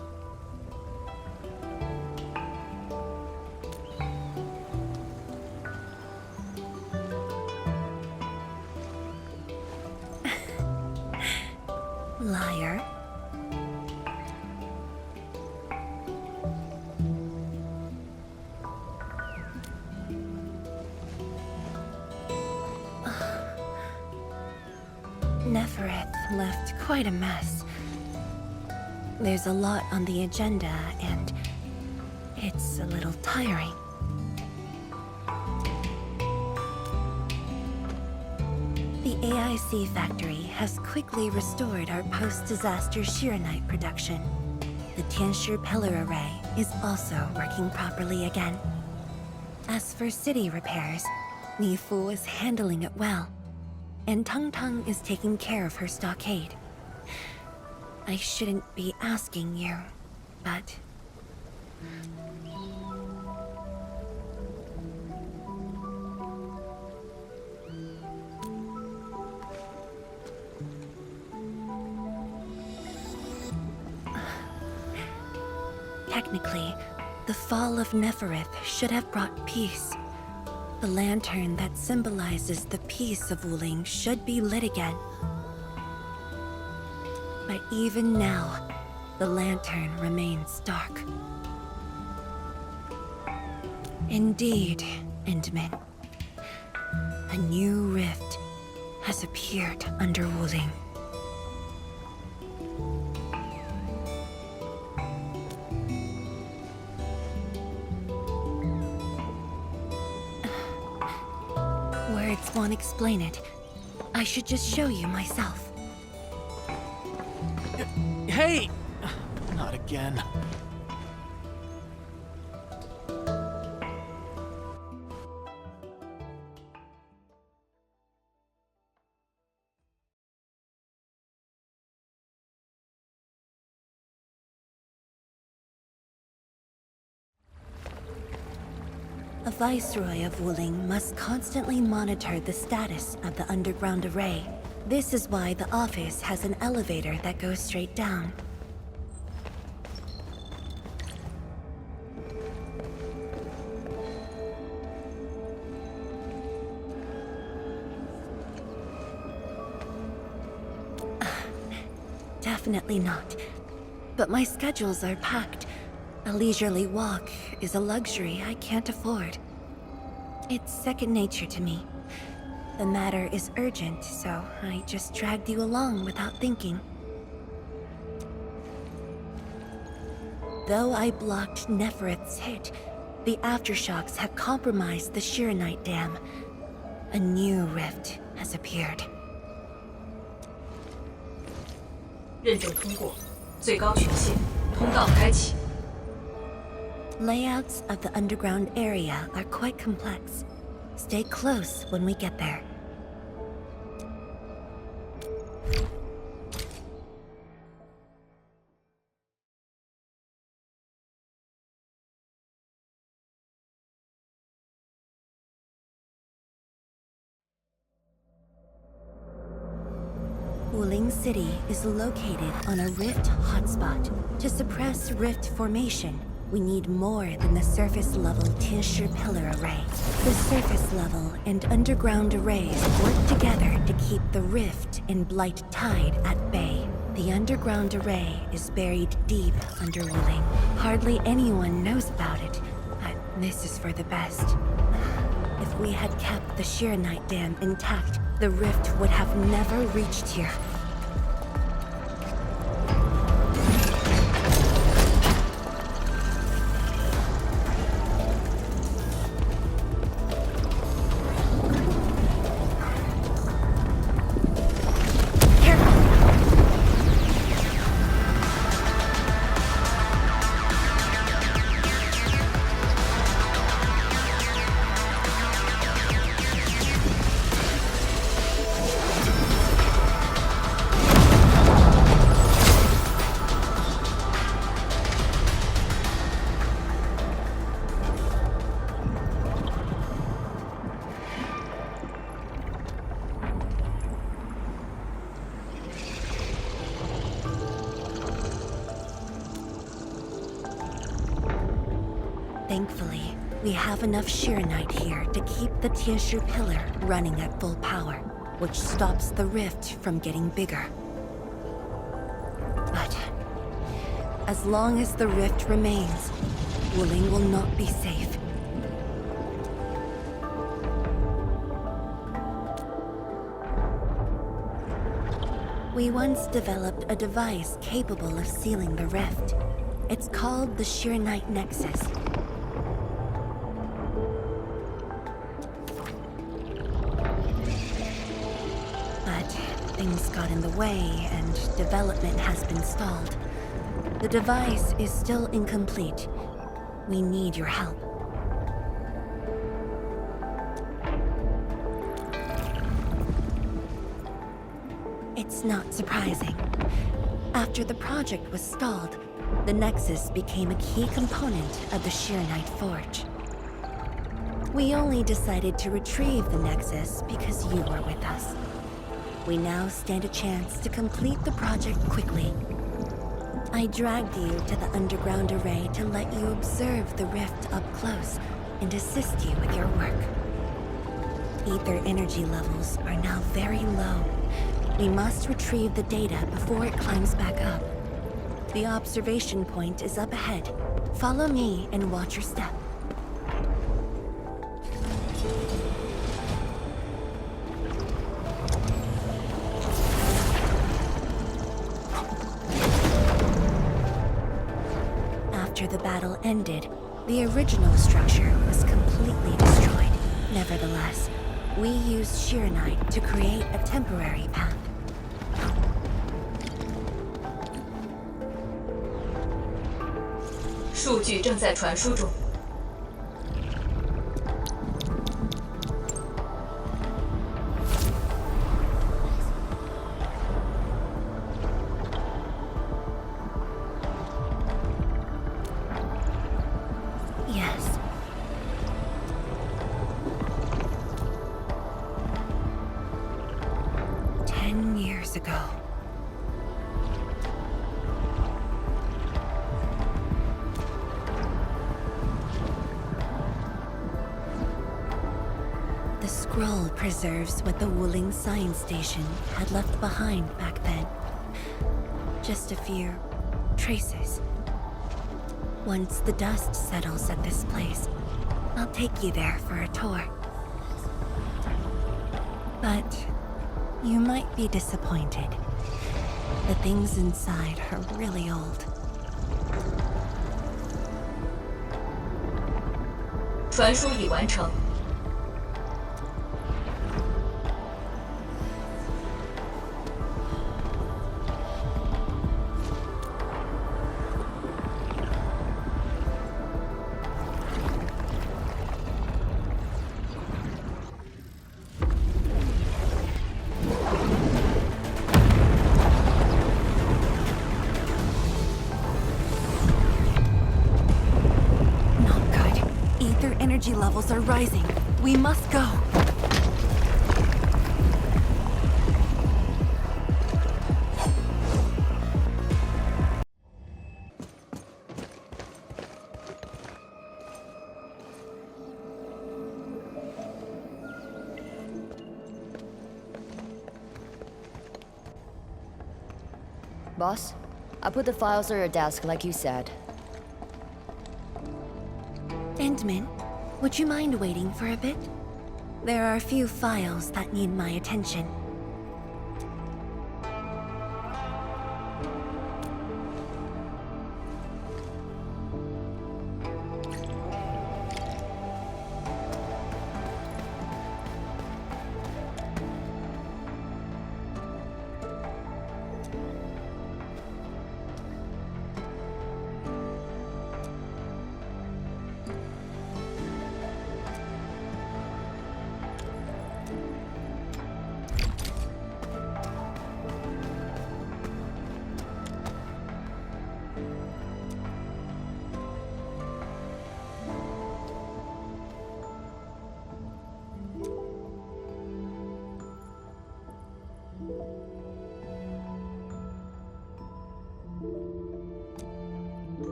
Liar. Nefereth left quite a mess. There's a lot on the agenda, and it's a little tiring. The AIC factory has quickly restored our post-disaster Shiranite production. The Tianshi pillar array is also working properly again. As for city repairs, Nifu is handling it well, and Tung Tung is taking care of her stockade. I shouldn't be asking you, but... Technically, the fall of Nefereth should have brought peace. The lantern that symbolizes the peace of Wuling should be lit again. But even now, the lantern remains dark. Indeed, Endman. A new rift has appeared under Wuling. Words won't explain it. I should just show you myself. Hey! Not again. A viceroy of Wuling must constantly monitor the status of the underground array. This is why the office has an elevator that goes straight down. Definitely not. But my schedules are packed. A leisurely walk is a luxury I can't afford. It's second nature to me. The matter is urgent, so I just dragged you along without thinking. Though I blocked Nefereth's hit, the aftershocks have compromised the Shiranite Dam. A new rift has appeared. 认证通过，最高权限，通道开启。 Layouts of the underground area are quite complex. Stay close when we get there. Wuling City is located on a rift hotspot. To suppress rift formation, we need more than the surface-level Tianshi pillar array. The surface-level and underground arrays work together to keep the rift in Blight Tide at bay. The underground array is buried deep under Wuling. Hardly anyone knows about it, but this is for the best. If we had kept the Shiranite Dam intact, the rift would have never reached here. Thankfully, we have enough Shiranite here to keep the Tianshi pillar running at full power, which stops the rift from getting bigger. But as long as the rift remains, Wuling will not be safe. We once developed a device capable of sealing the rift. It's called the Arknight Nexus. But things got in the way and development has been stalled. The device is still incomplete. We need your help. It's not surprising. After the project was stalled, the Nexus became a key component of the Arknight Forge. We only decided to retrieve the Nexus because you were with us. We now stand a chance to complete the project quickly. I dragged you to the underground array to let you observe the rift up close and assist you with your work. Ether energy levels are now very low. We must retrieve the data before it climbs back up. The observation point is up ahead. Follow me and watch your step. After the battle ended, the original structure was completely destroyed. Nevertheless, we used Arknight to create a temporary path. 数据正在传输中。Yes. Ten years ago. The scroll preserves what the Wuling Science Station had left behind back then. Just a few traces. Once the dust settles at this place, I'll take you there for a tour. But you might be disappointed. The things inside are really old. 传输已完成。 Energy levels are rising. We must go. Boss, I put the files on your desk like you said. Endman, would you mind waiting for a bit? There are a few files that need my attention.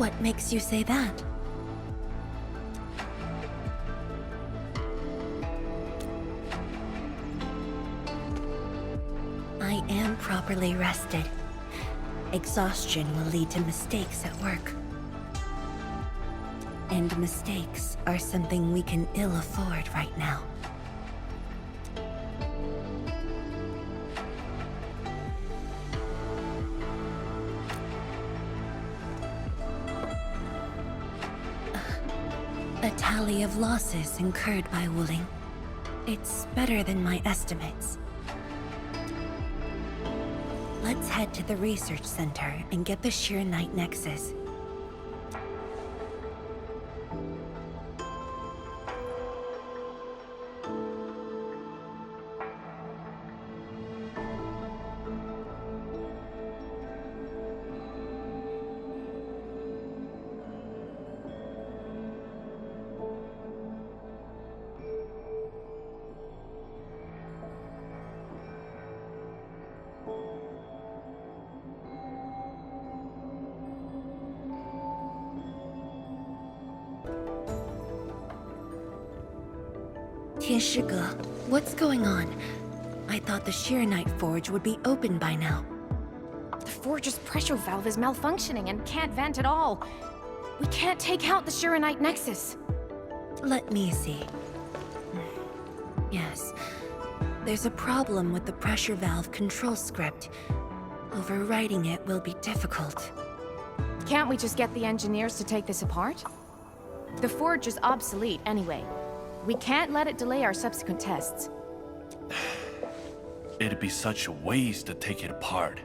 What makes you say that? I am properly rested. Exhaustion will lead to mistakes at work. And mistakes are something we can ill afford right now. A tally of losses incurred by Wuling. It's better than my estimates. Let's head to the research center and get the Shiranite Nexus. What's going on? I thought the Shiranite Forge would be open by now. The forge's pressure valve is malfunctioning and can't vent at all. We can't take out the Shiranite Nexus. Let me see. Yes. There's a problem with the pressure valve control script. Overwriting it will be difficult. Can't we just get the engineers to take this apart? The forge is obsolete anyway. We can't let it delay our subsequent tests. It'd be such a waste to take it apart.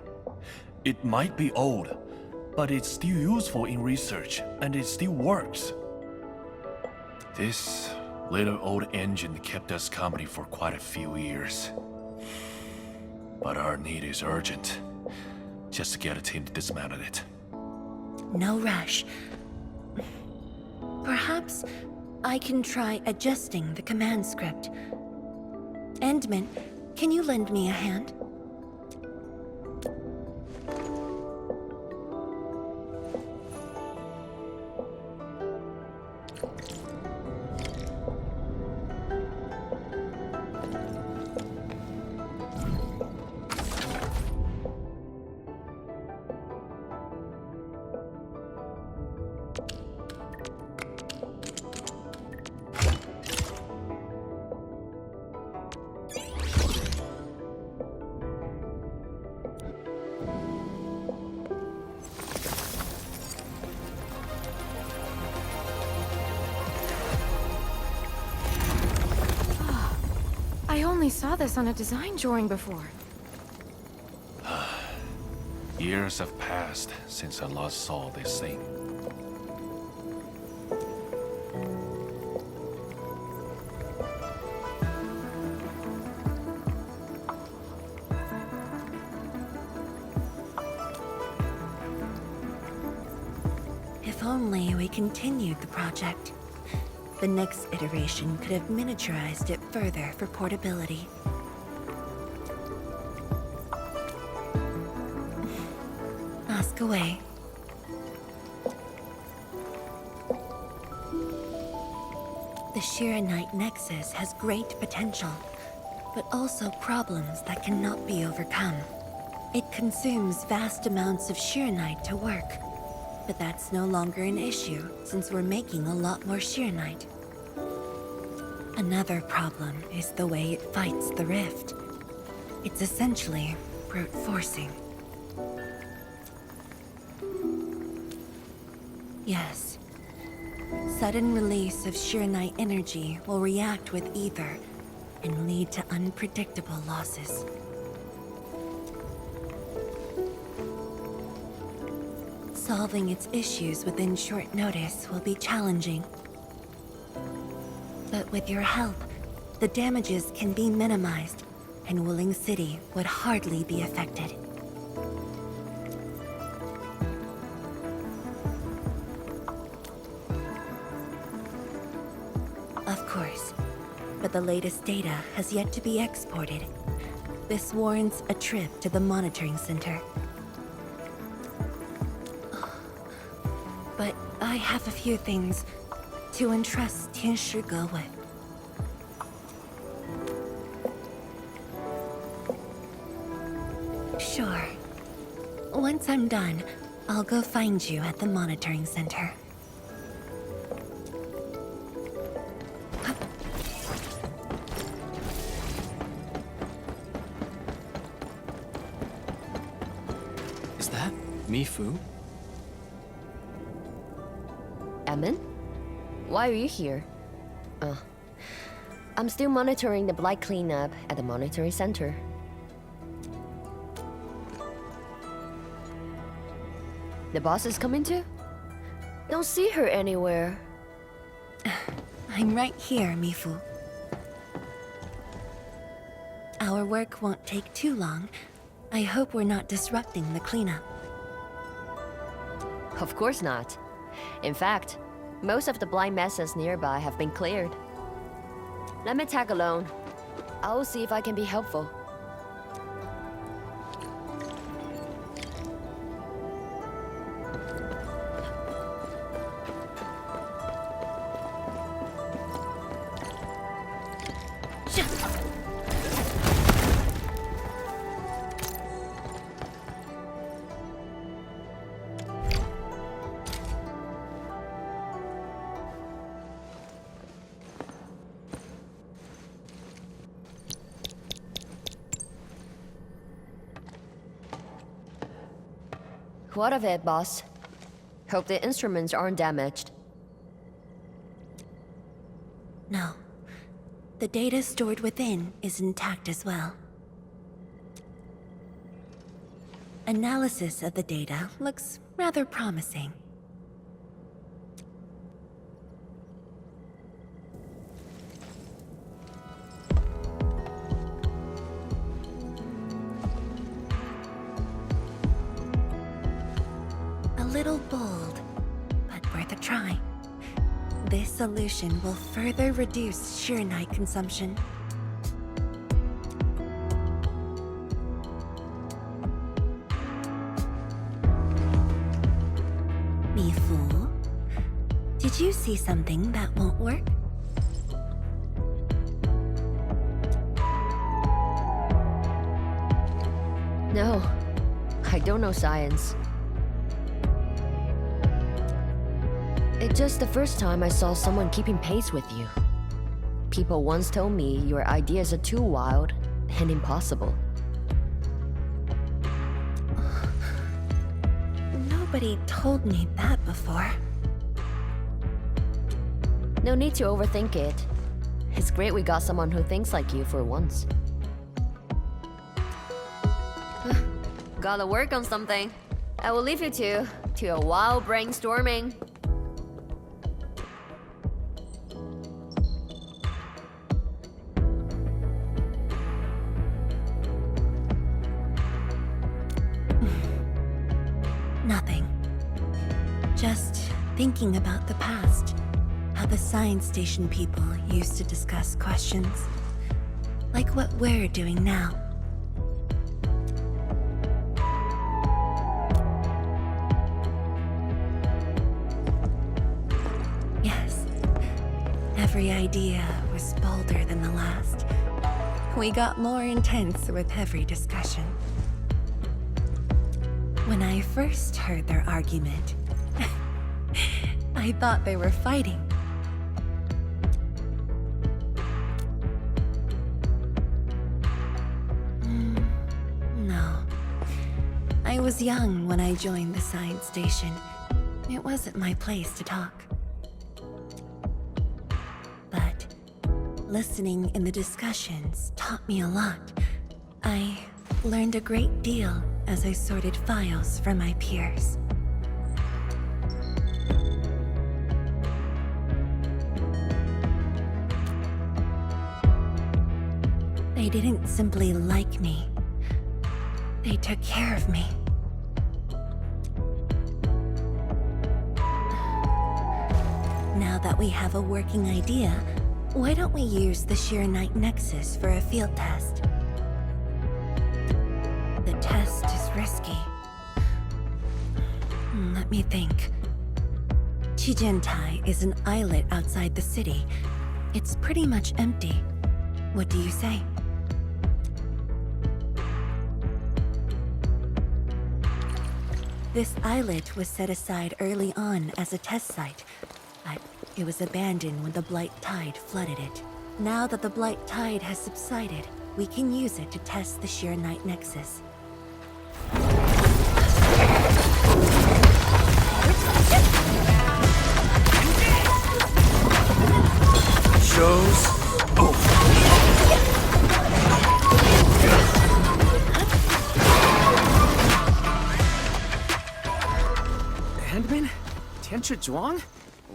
It might be old, but it's still useful in research, and it still works. This little old engine kept us company for quite a few years. But our need is urgent. Just to get a team to dismantle it. No rush. Perhaps I can try adjusting the command script. Endman, can you lend me a hand? I only saw this on a design drawing before. Years have passed since I last saw this thing. If only we continued the project. The next iteration could have miniaturized it further for portability. Ask away. The Shiranite Nexus has great potential, but also problems that cannot be overcome. It consumes vast amounts of Shiranite to work, but that's no longer an issue since we're making a lot more Shiranite. Another problem is the way it fights the rift. It's essentially brute forcing. Yes. Sudden release of Shiranite energy will react with ether and lead to unpredictable losses. Solving its issues within short notice will be challenging. But with your help, the damages can be minimized, and Wuling City would hardly be affected. Of course, but the latest data has yet to be exported. This warrants a trip to the monitoring center. But I have a few things to entrust Tianshi Ge with. Sure. Once I'm done, I'll go find you at the monitoring center. Is that Mifu? Emin? Why are you here? I'm still monitoring the blight cleanup at the monitoring center. The boss is coming too? Don't see her anywhere. I'm right here, Mifu. Our work won't take too long. I hope we're not disrupting the cleanup. Of course not. In fact, most of the blind messes nearby have been cleared. Let me tag along. I will see if I can be helpful. What of it, boss? Hope the instruments aren't damaged. No. The data stored within is intact as well. Analysis of the data looks rather promising. A little bold, but worth a try. This solution will further reduce Sheernite consumption. Mifu, did you see something that won't work? No, I don't know science. It's just the first time I saw someone keeping pace with you. People once told me your ideas are too wild and impossible. Nobody told me that before. No need to overthink it. It's great we got someone who thinks like you for once. Gotta work on something. I will leave you to a wild brainstorming. Nothing. Just thinking about the past. How the science station people used to discuss questions. Like what we're doing now. Yes. Every idea was bolder than the last. We got more intense with every discussion. When I first heard their argument, I thought they were fighting. No. I was young when I joined the science station. It wasn't my place to talk. But listening in the discussions taught me a lot. I learned a great deal as I sorted files from my peers. They didn't simply like me. They took care of me. Now that we have a working idea, why don't we use the Sheernite Nexus for a field test? The test is risky. Let me think. Chijentai is an islet outside the city. It's pretty much empty. What do you say? This islet was set aside early on as a test site, but it was abandoned when the Blight Tide flooded it. Now that the Blight Tide has subsided, we can use it to test the Sheer Night Nexus. Show's over. Handman? Tianchi Zhuang?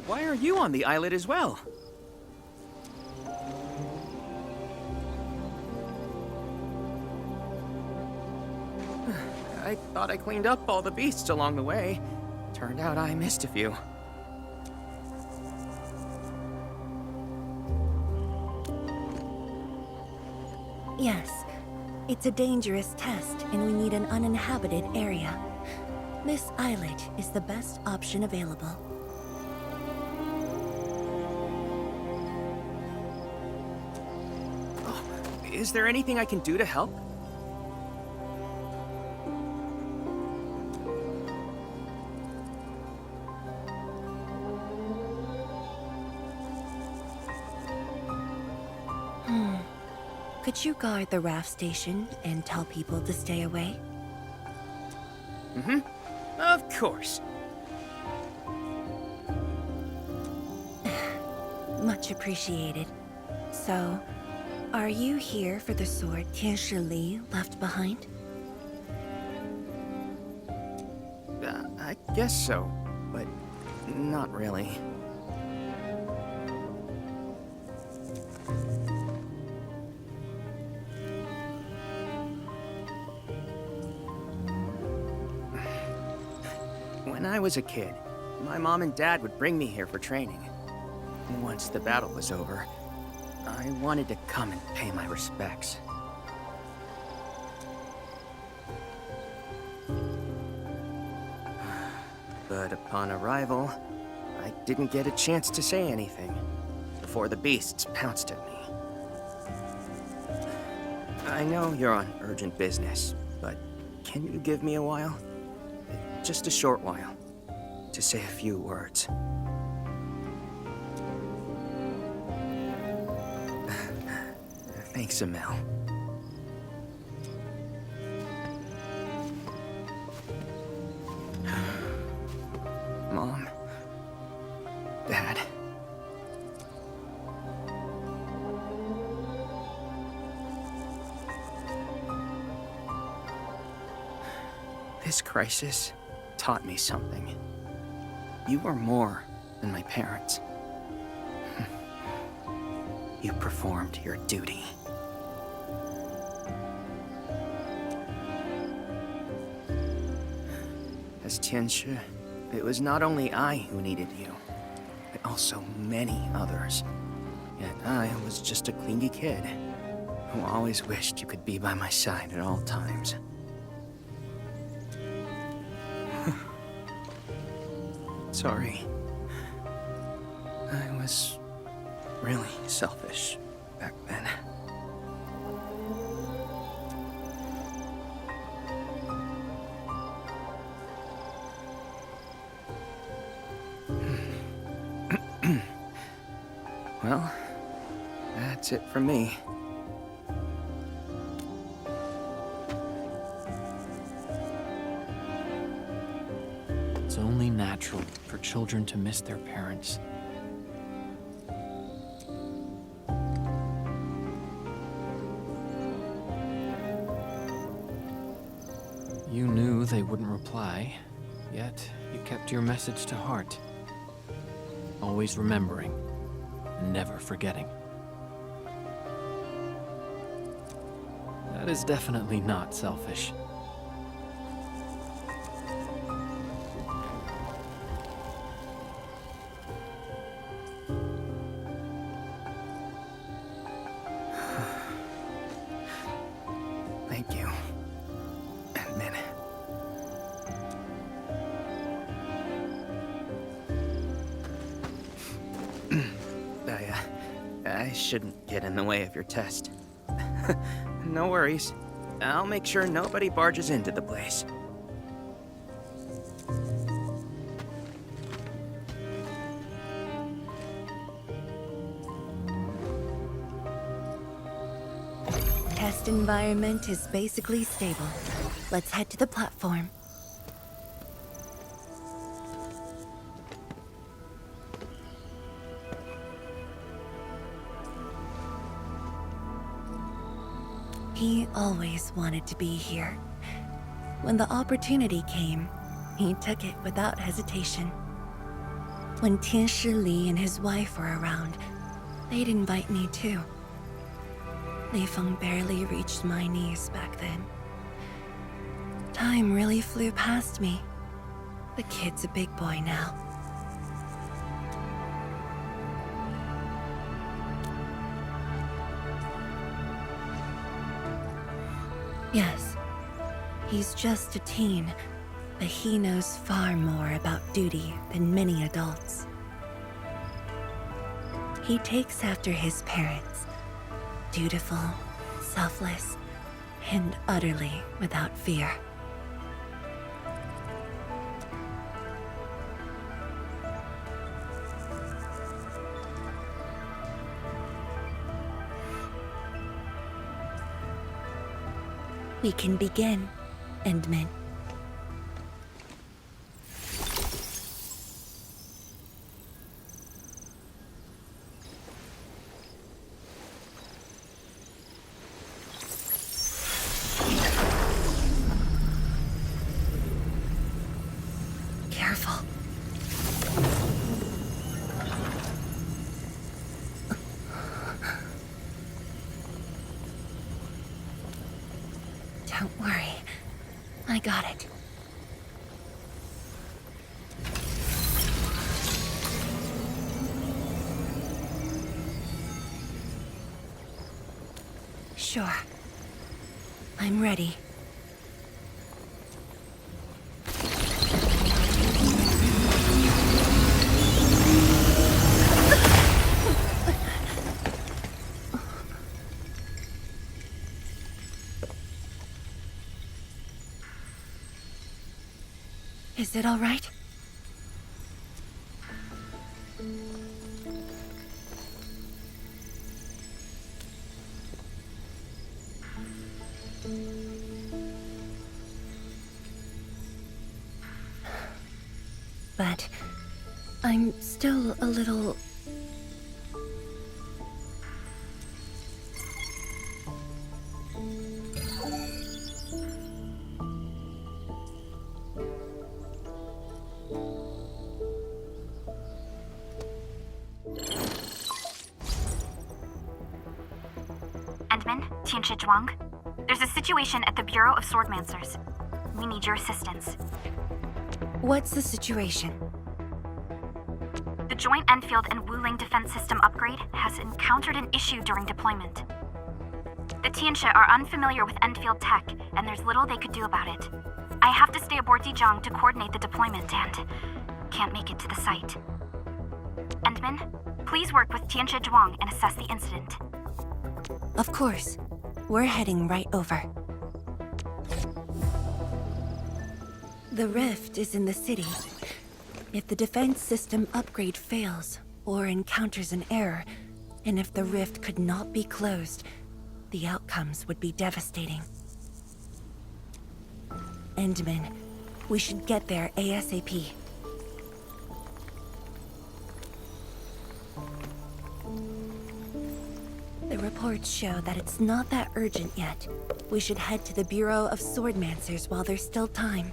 Why are you on the islet as well? I thought I cleaned up all the beasts along the way. Turned out I missed a few. Yes, it's a dangerous test, and we need an uninhabited area. This islet is the best option available. Oh, is there anything I can do to help? Could you guard the raft station and tell people to stay away? Mm-hmm. Of course. Much appreciated. So, are you here for the sword Tianshi Li left behind? I guess so, but not really. When I was a kid, my mom and dad would bring me here for training. Once the battle was over, I wanted to come and pay my respects. But upon arrival, I didn't get a chance to say anything before the beasts pounced at me. I know you're on urgent business, but can you give me a while? Just a short while, to say a few words. Thanks, Emil. Mom, Dad. This crisis taught me something. You are more than my parents. You performed your duty. As Tianshi, it was not only I who needed you, but also many others. Yet I was just a clingy kid who always wished you could be by my side at all times. Sorry. I was really selfish back then. Well, that's it for me. It's only natural for children to miss their parents. You knew they wouldn't reply, yet you kept your message to heart. Always remembering, and never forgetting. That is definitely not selfish. Thank you, shouldn't get in the way of your test. No worries. I'll make sure nobody barges into the place. Test environment is basically stable. Let's head to the platform. He always wanted to be here. When the opportunity came, he took it without hesitation. When Tianshi Li and his wife were around, they'd invite me too. Li Feng barely reached my knees back then. Time really flew past me. The kid's a big boy now. Yes, he's just a teen, but he knows far more about duty than many adults. He takes after his parents. Dutiful, selfless, and utterly without fear. We can begin, Endman. Careful. Don't worry. I got it. Sure. I'm ready. Is it all right? But I'm still a little... Endman, Tianshi Zhuang. There's a situation at the Bureau of Swordmancers. We need your assistance. What's the situation? The joint Endfield and Wuling defense system upgrade has encountered an issue during deployment. The Tianshi are unfamiliar with Endfield tech, and there's little they could do about it. I have to stay aboard Zhejiang to coordinate the deployment and can't make it to the site. Endman, please work with Tianshi Zhuang and assess the incident. Of course. We're heading right over. The rift is in the city. If the defense system upgrade fails or encounters an error, and if the rift could not be closed, the outcomes would be devastating. Endman, we should get there ASAP. The reports show that it's not that urgent yet. We should head to the Bureau of Swordmancers while there's still time.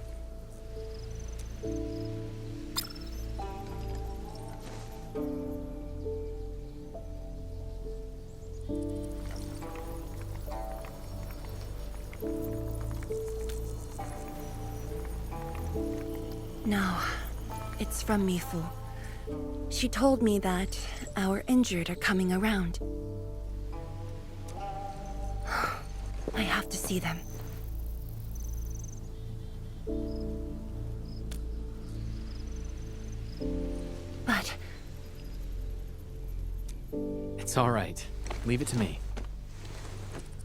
No, it's from Mifu. She told me that our injured are coming around. I have to see them. It's all right. Leave it to me.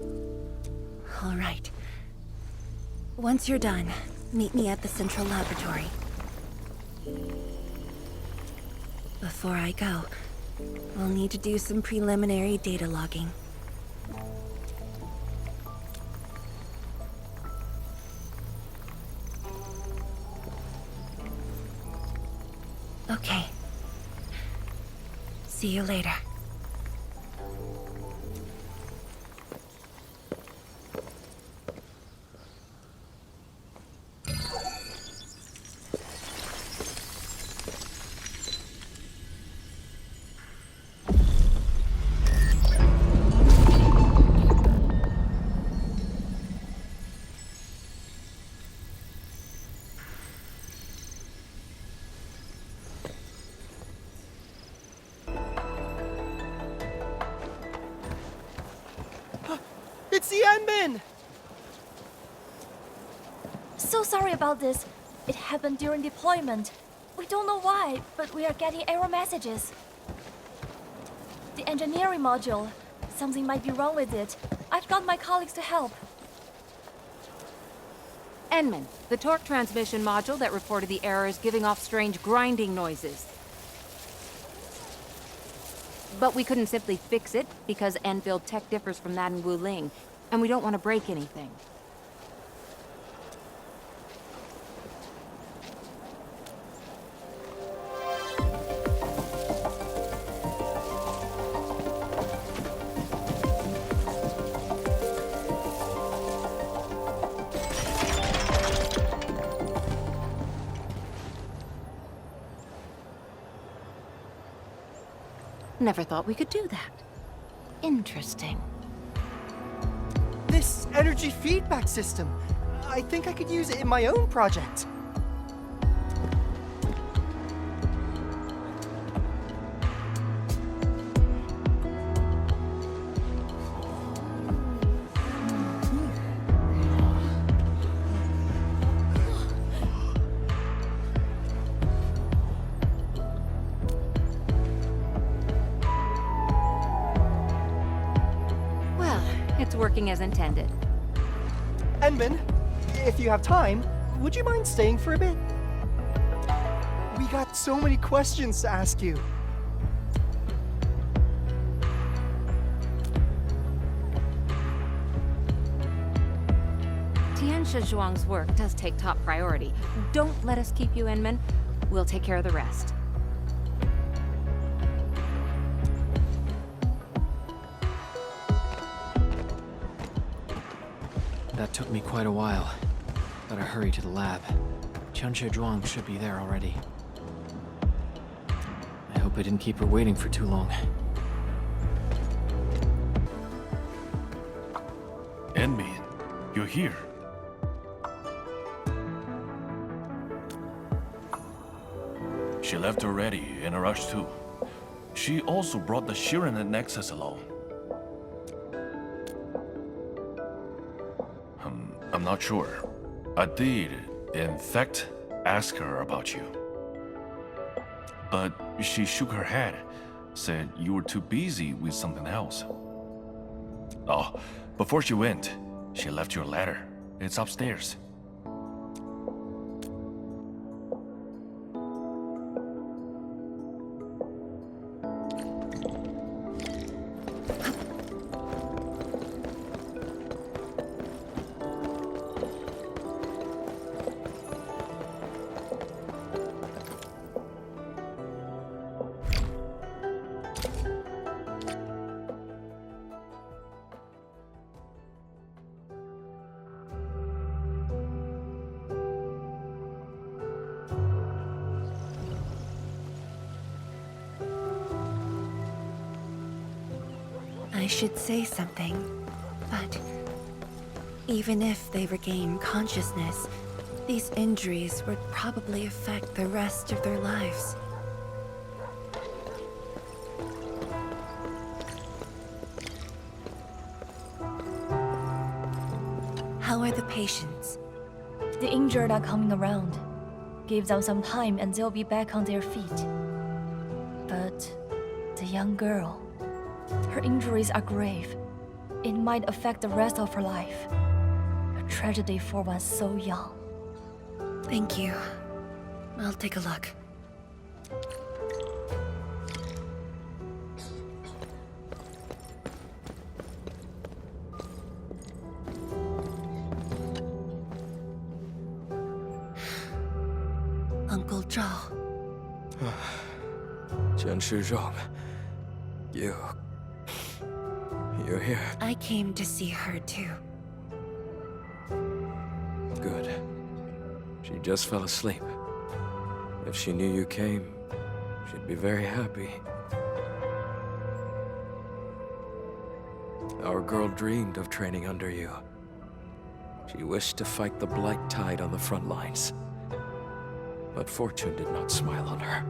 All right. Once you're done, meet me at the central laboratory. Before I go, we'll need to do some preliminary data logging. Okay. See you later. It's the admin! So sorry about this. It happened during deployment. We don't know why, but we are getting error messages. The engineering module. Something might be wrong with it. I've got my colleagues to help. Enman, the torque transmission module that reported the error is giving off strange grinding noises. But we couldn't simply fix it, because Endfield tech differs from that in Wuling, and we don't want to break anything. Never thought we could do that. Interesting. This energy feedback system. I think I could use it in my own project. It's working as intended. Enman, if you have time, would you mind staying for a bit? We got so many questions to ask you. Tianxia Zhuang's work does take top priority. Don't let us keep you, Enman. We'll take care of the rest. That took me quite a while. Better hurry to the lab. Tianxia Zhuang should be there already. I hope I didn't keep her waiting for too long. Enman, you're here. She left already, in a rush too. She also brought the Shiren Nexus along. I'm not sure. I did, in fact, ask her about you. But she shook her head, said you were too busy with something else. Oh, before she went, she left your letter. It's upstairs. I should say something, but even if they regain consciousness, these injuries would probably affect the rest of their lives. How are the patients? The injured are coming around. Give them some time and they'll be back on their feet. But the young girl... Her injuries are grave. It might affect the rest of her life. A tragedy for one so young. Thank you. I'll take a look. Uncle Zhao. Chen Shizhong. You're here. I came to see her too. Good. She just fell asleep. If she knew you came, she'd be very happy. Our girl dreamed of training under you. She wished to fight the Blight Tide on the front lines. But fortune did not smile on her.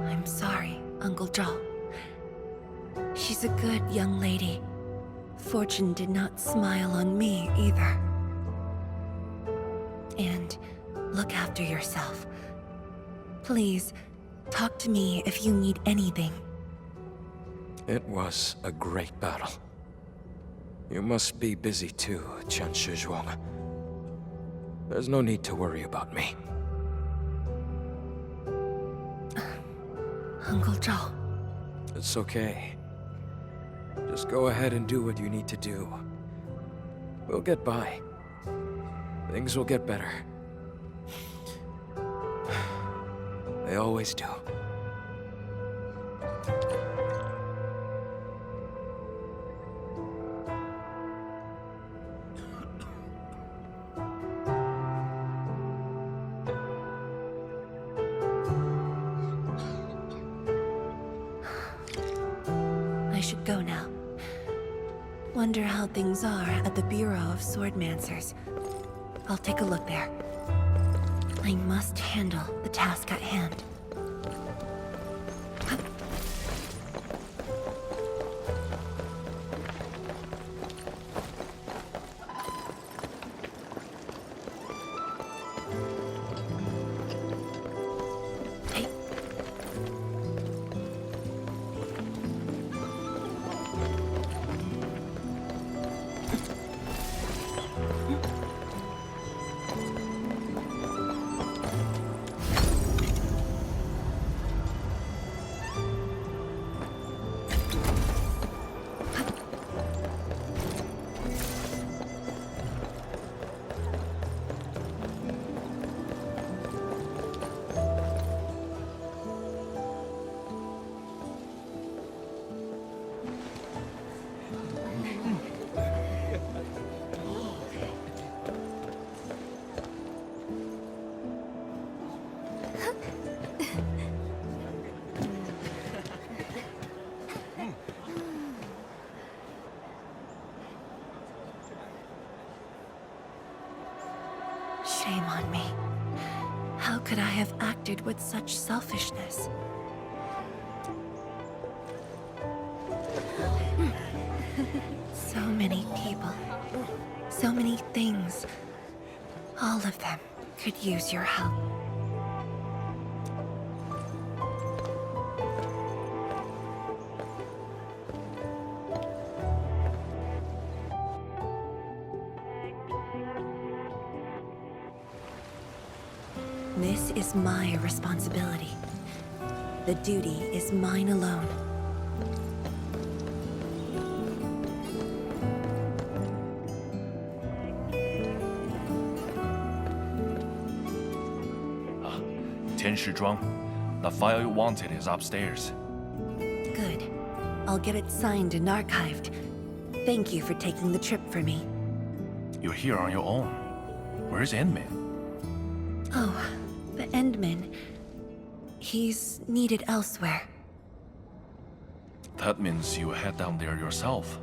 I'm sorry, Uncle Zhao. She's a good young lady. Fortune did not smile on me either. And look after yourself. Please, talk to me if you need anything. It was a great battle. You must be busy too, Chen Shizhuang. There's no need to worry about me. Uncle Zhao. It's okay. Just go ahead and do what you need to do. We'll get by. Things will get better. They always do. I should go now. Wonder how things are at the Bureau of Swordmancers. I'll take a look there. I must handle the task at hand. Shame on me. How could I have acted with such selfishness? So many people, so many things. All of them could use your help. This is my responsibility. The duty is mine alone. Tian Shizhuang, the file you wanted is upstairs. Good. I'll get it signed and archived. Thank you for taking the trip for me. You're here on your own. Where's Endman? Oh, the Endman. He's needed elsewhere. That means you head down there yourself.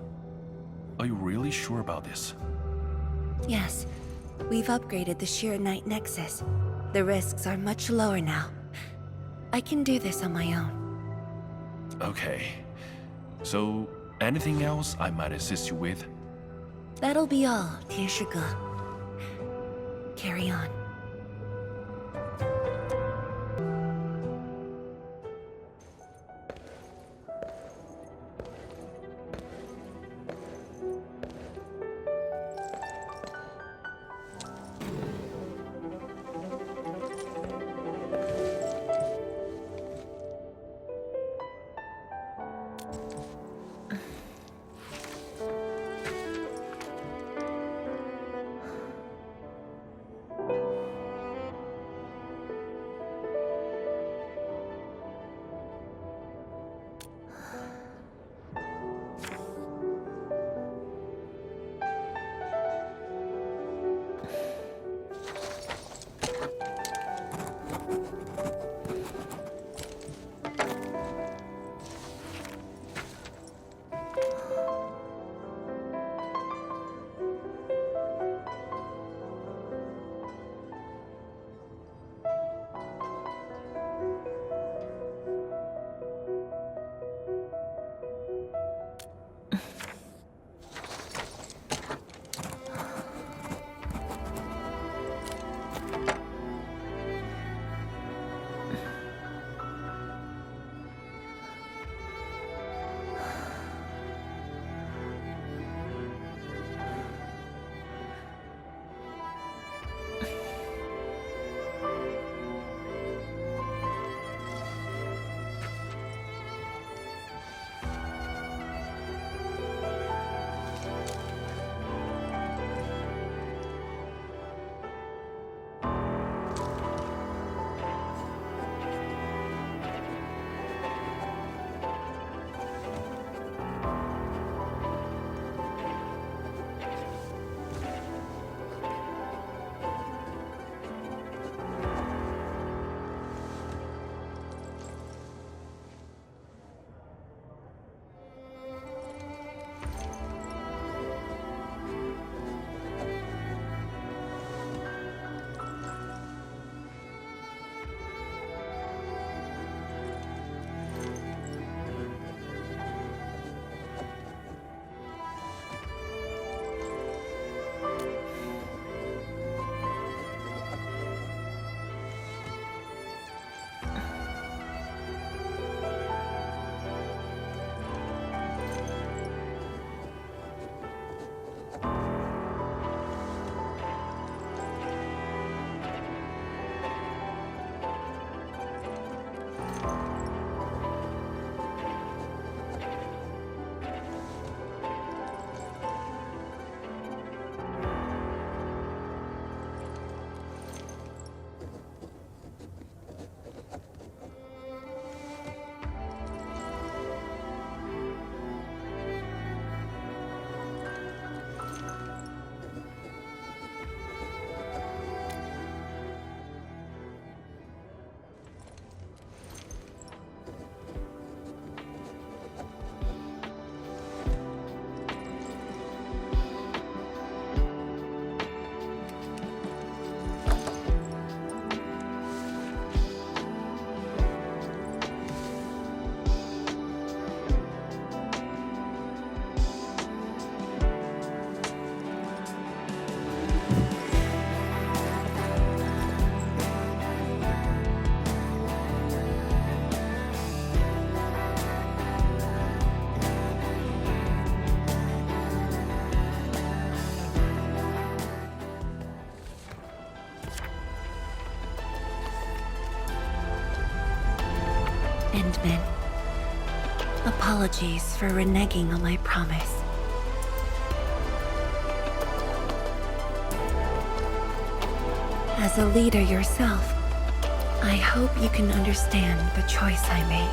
Are you really sure about this? Yes. We've upgraded the Sheer Knight Nexus. The risks are much lower now. I can do this on my own. Okay. So, anything else I might assist you with? That'll be all, Tian Shige. Carry on. Endmin. Apologies for reneging on my promise. As a leader yourself, I hope you can understand the choice I made.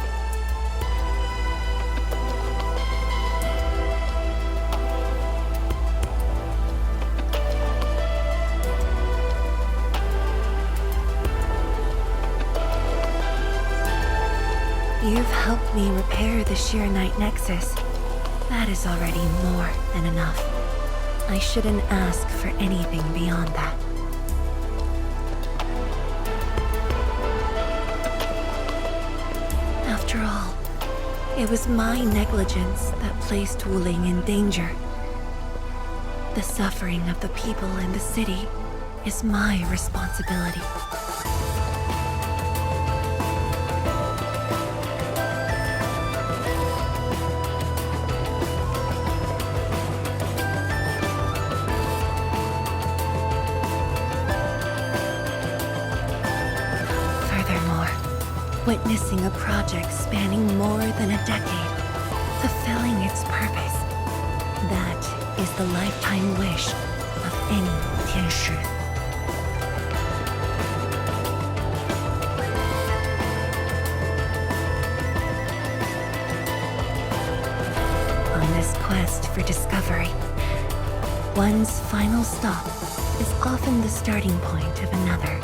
You've helped me repair the Sheer Knight Nexus. That is already more than enough. I shouldn't ask for anything beyond that. After all, it was my negligence that placed Wuling in danger. The suffering of the people in the city is my responsibility. Witnessing a project spanning more than a decade, fulfilling its purpose. That is the lifetime wish of any Tianshi. On this quest for discovery, one's final stop is often the starting point of another.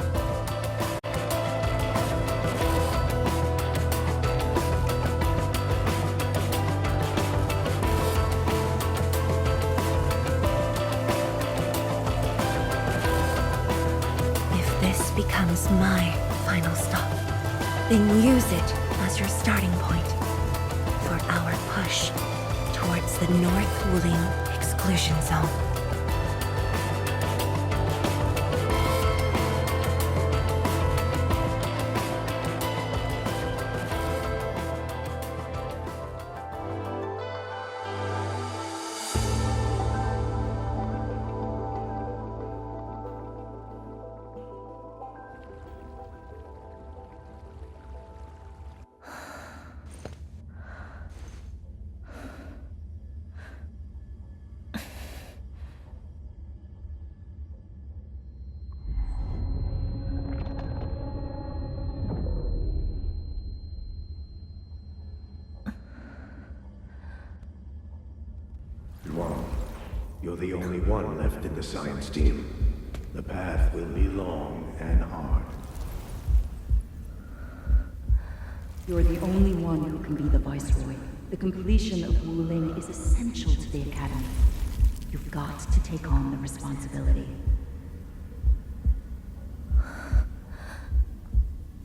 Becomes my final stop. Then use it as your starting point for our push towards the North Wuling exclusion zone. You're the only one left in the science team. The path will be long and hard. You're the only one who can be the Viceroy. The completion of Wuling is essential to the Academy. You've got to take on the responsibility.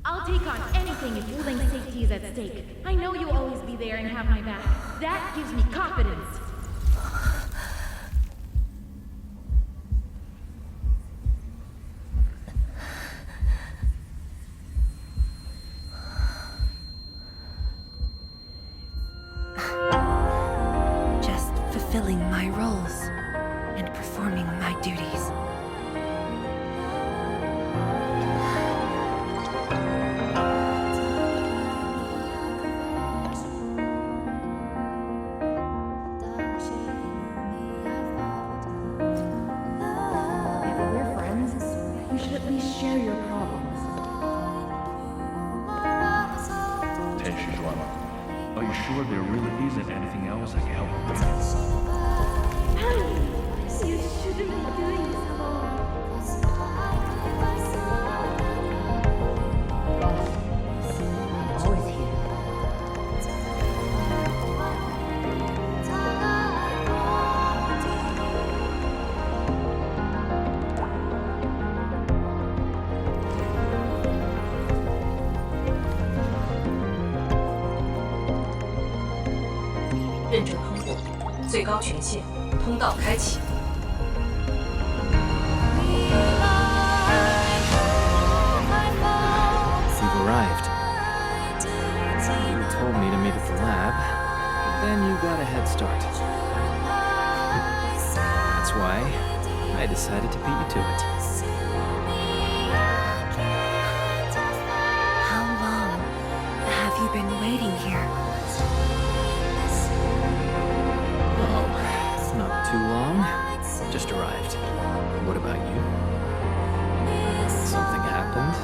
I'll take on anything if Wuling's safety is at stake. I know you'll always be there and have my back. That gives me confidence. Fulfilling my roles and performing my duties. If we're friends, we should at least share your problems. Tianshi Zhuang, are you sure there really isn't anything else I can help you with? You shouldn't be doing this alone. I'm always here.认证通过，最高权限，通道开启。 You've arrived. You told me to meet at the lab, then you got a head start. That's why I decided to beat you to it. How long have you been waiting here. Oh, not too long. Just arrived. What about you? Something happened?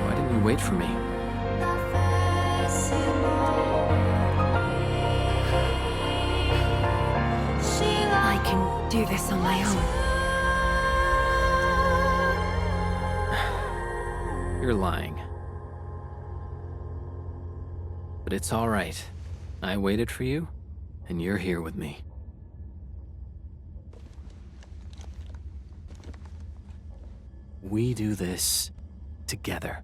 Why didn't you wait for me? I can do this on my own. You're lying. But it's all right. I waited for you, and you're here with me. We do this together.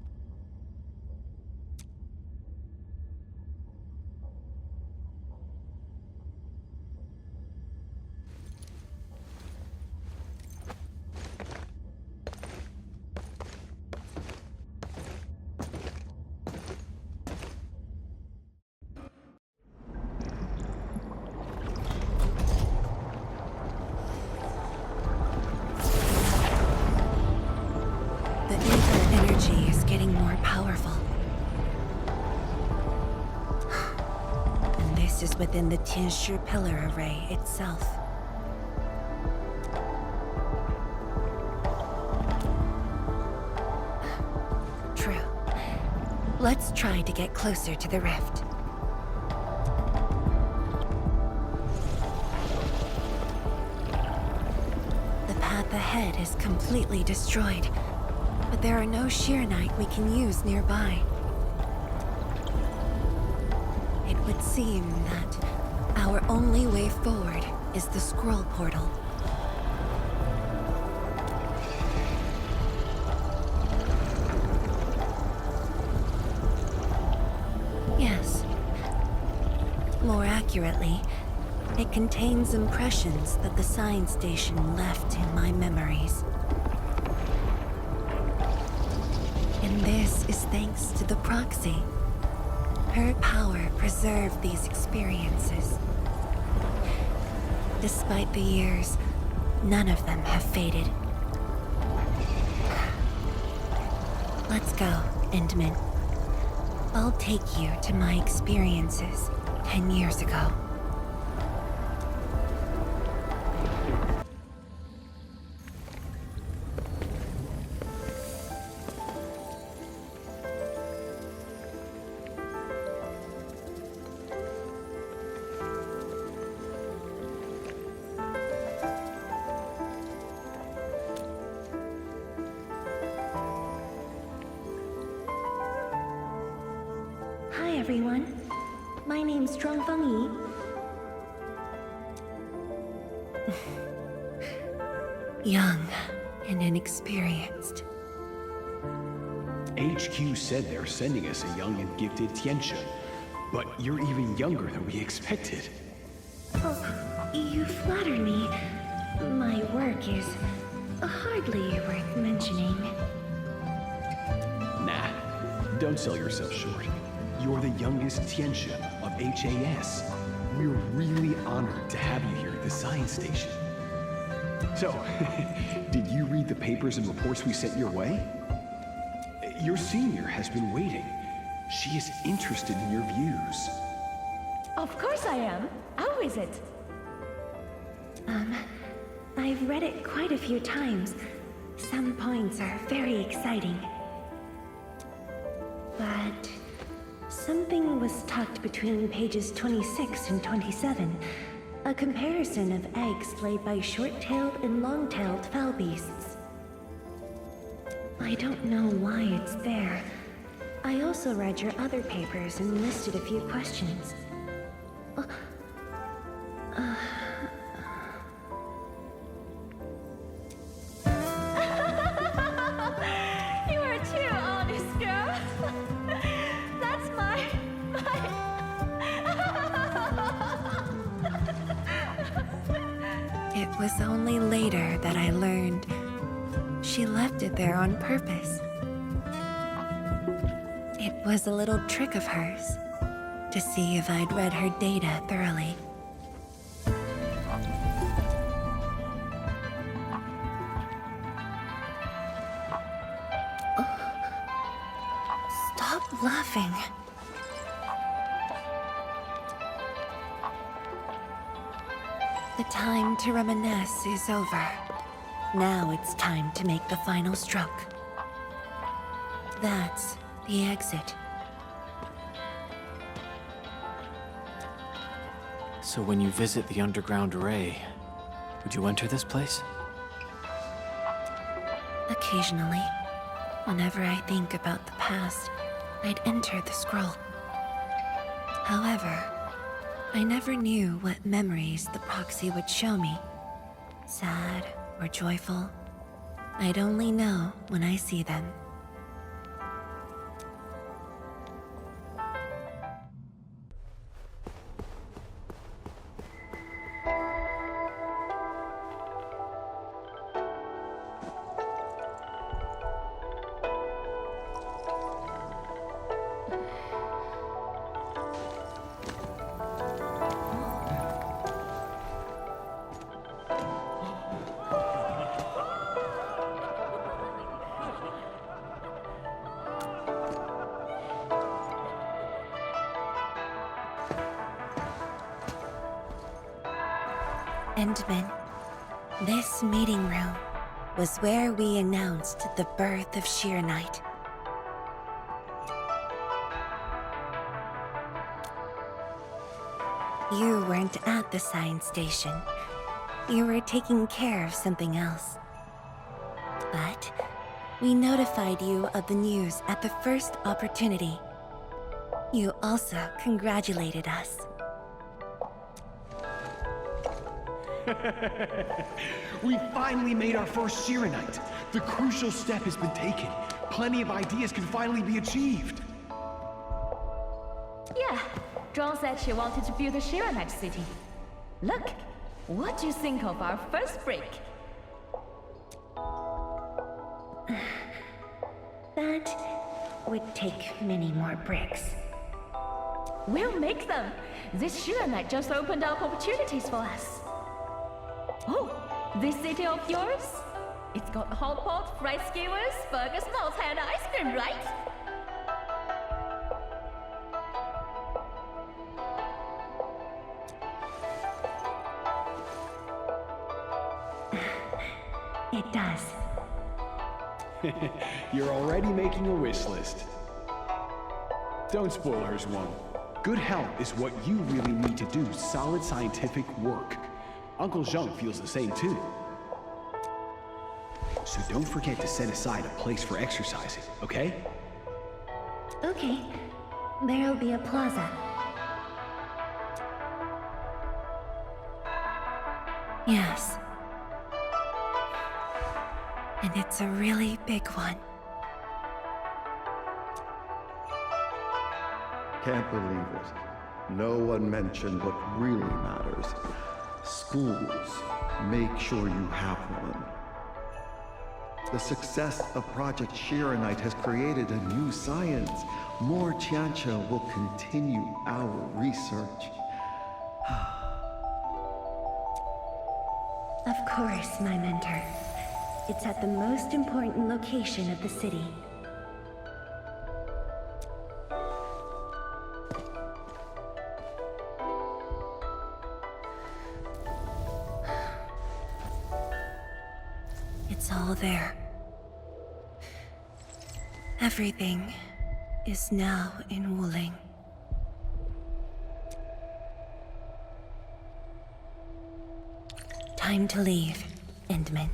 Within the Tianshi pillar array itself. True. Let's try to get closer to the rift. The path ahead is completely destroyed, but there are no Shiranite we can use nearby. It would seem that our only way forward is the scroll portal. Yes. More accurately, it contains impressions that the science station left in my memories. And this is thanks to the proxy. Her power preserved these experiences. Despite the years, none of them have faded. Let's go, Endman. I'll take you to my experiences 10 years ago. Hi everyone, my name's Zhuangfang Yi. Young and inexperienced. HQ said they're sending us a young and gifted Tianshi, but you're even younger than we expected. Oh, you flatter me. My work is hardly worth mentioning. Nah, don't sell yourself short. You're the youngest Tianshi of HAS. We're really honored to have you here at the science station. So, did you read the papers and reports we sent your way? Your senior has been waiting. She is interested in your views. Of course I am. How is it? I've read it quite a few times. Some points are very exciting. But something was tucked between pages 26 and 27. A comparison of eggs laid by short-tailed and long-tailed fowl beasts. I don't know why it's there. I also read your other papers and listed a few questions. You are too honest, girl. That's my... It was only later that I learned she left it there on purpose. It was a little trick of hers to see if I'd read her data thoroughly. Stop laughing. The time to reminisce is over. Now it's time to make the final stroke. That's the exit. So when you visit the underground array, would you enter this place? Occasionally, whenever I think about the past, I'd enter the scroll. However, I never knew what memories the proxy would show me. Sad or joyful, I'd only know when I see them. Endman, this meeting room was where we announced the birth of Sheer Knight. You weren't at the science station. You were taking care of something else. But we notified you of the news at the first opportunity. You also congratulated us. We finally made our first Shiranite. The crucial step has been taken. Plenty of ideas can finally be achieved. Yeah, John said she wanted to build a Shiranite city. Look, what do you think of our first brick? That would take many more bricks. We'll make them. This Shiranite just opened up opportunities for us. Oh, this city of yours? It's got hot pot, fried skewers, burgers, nuts, and ice cream, right? It does. You're already making a wish list. Don't spoil her, Zhuang. Good health is what you really need to do solid scientific work. Uncle Zheng feels the same too. So don't forget to set aside a place for exercising, okay? Okay. There'll be a plaza. Yes. And it's a really big one. Can't believe it. No one mentioned what really matters. Schools. Make sure you have one. The success of Project Shiranite has created a new science. More Tianxia will continue our research. Of course, my mentor. It's at the most important location of the city. It's all there. Everything is now in Wuling. Time to leave, Endman.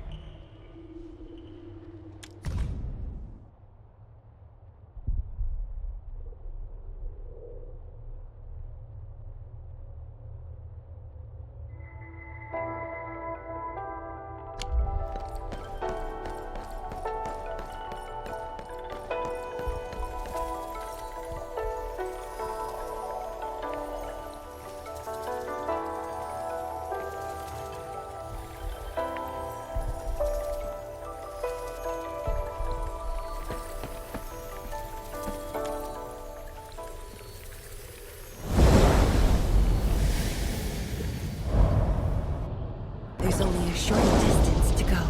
There's only a short distance to go.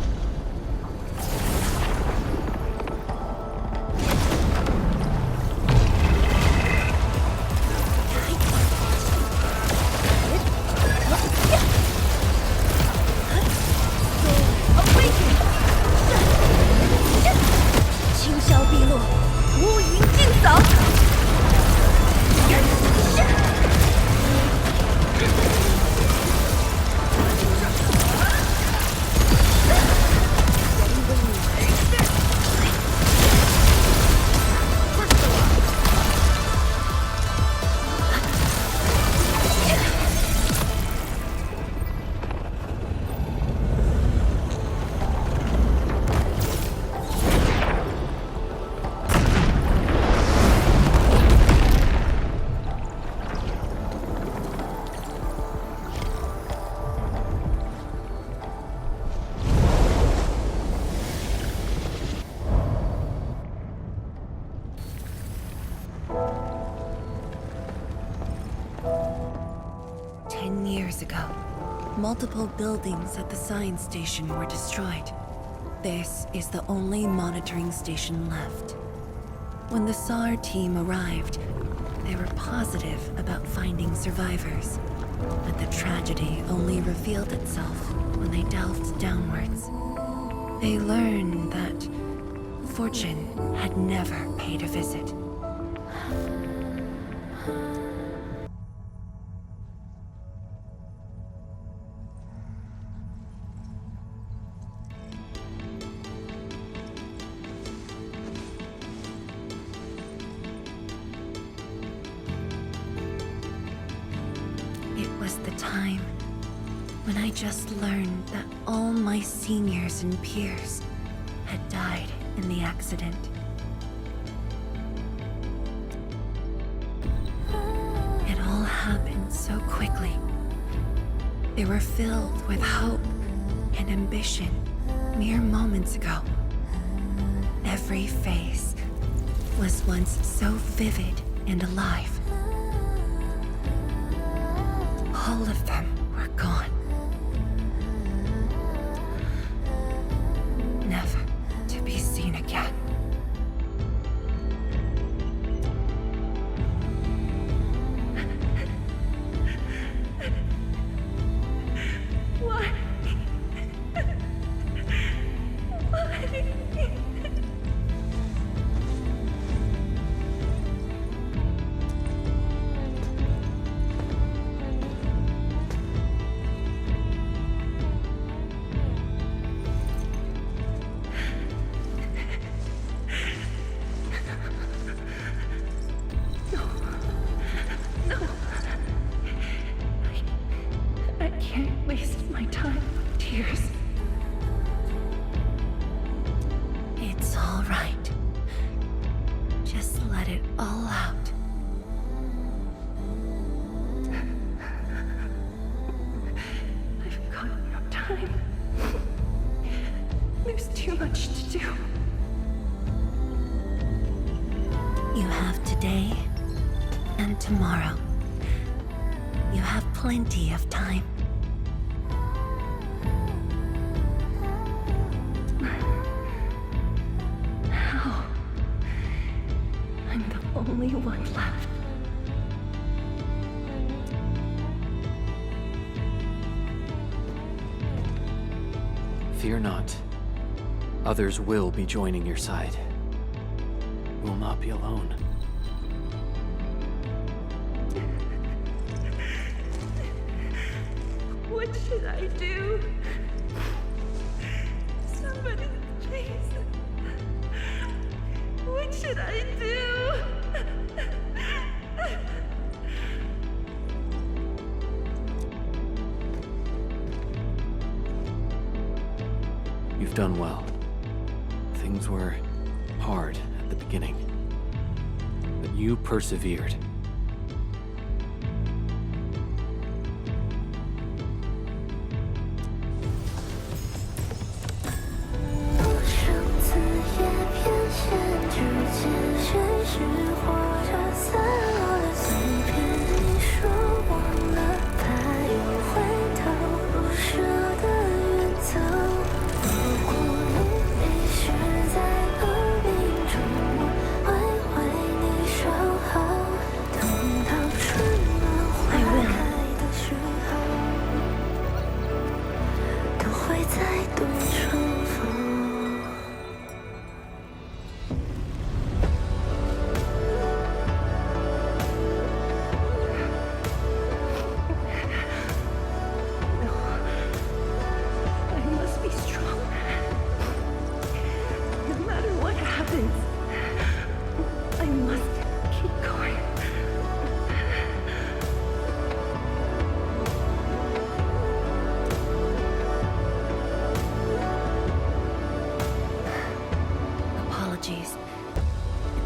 10 years ago, multiple buildings at the science station were destroyed. This is the only monitoring station left. When the SAR team arrived, they were positive about finding survivors. But the tragedy only revealed itself when they delved downwards. They learned that fortune had never paid a visit. It was the time when I just learned that all my seniors and peers had died in the accident. It all happened so quickly. They were filled with hope and ambition mere moments ago. Every face was once so vivid and alive. All of them were gone. Never to be seen again. Why? I can't waste my time with tears. It's all right. Just let it all out. I've got no time. There's too much to do. You have today and tomorrow. You have plenty of time. How? I'm the only one left. Fear not. Others will be joining your side. You will not be alone. What should I do? Somebody, please. What should I do? You've done well. Things were hard at the beginning, but you persevered.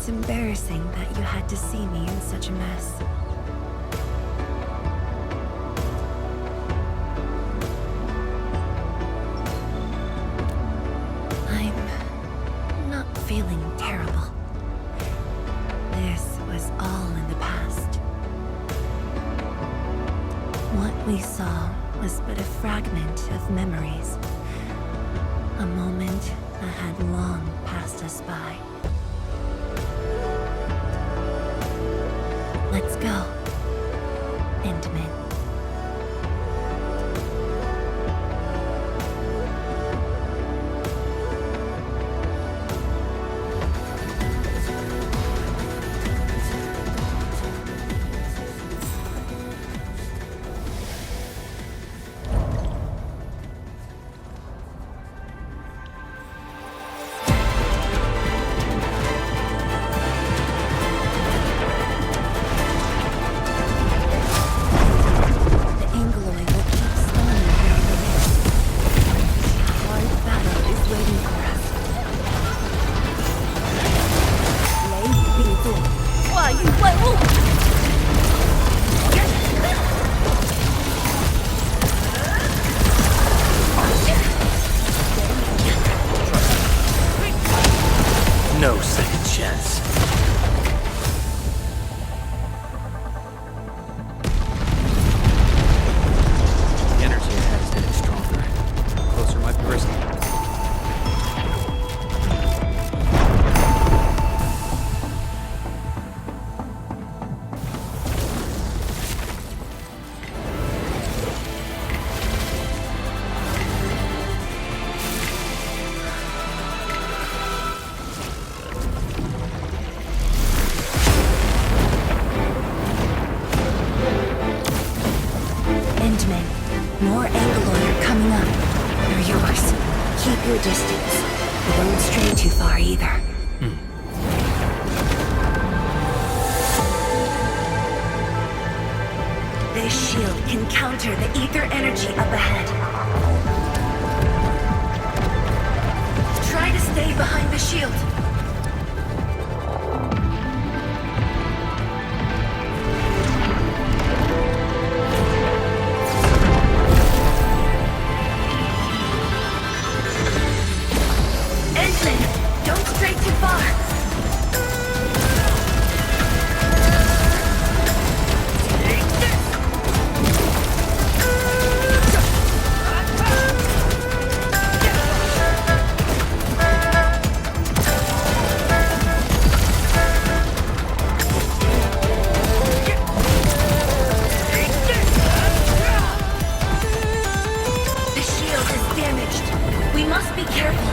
Embarrassing that you had to see me in such a mess. I'm not feeling terrible. This was all in the past. What we saw was but a fragment of memories. A moment that had long passed us by. Let's go, Endman. No second chance. The energy ahead is getting stronger. Closer might be risky. More Angaloid are coming up. They're yours. Keep your distance. But don't stray too far either. This shield can counter the ether energy up ahead. Try to stay behind the shield. Don't stray too far! The shield is damaged. We must be careful.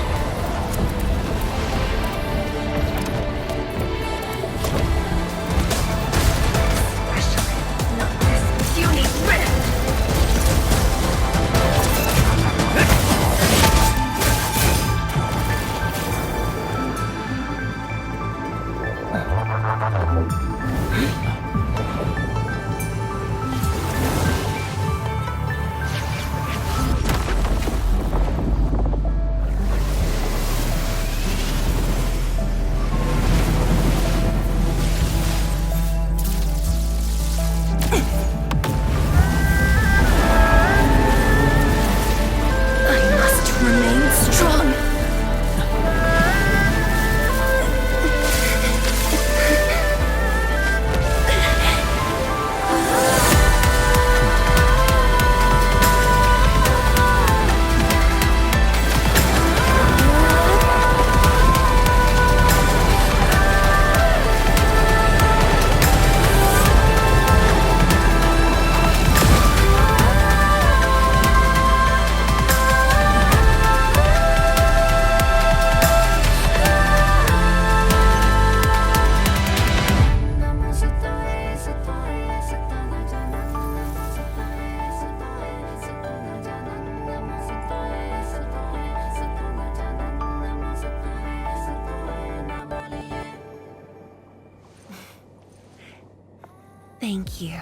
Thank you,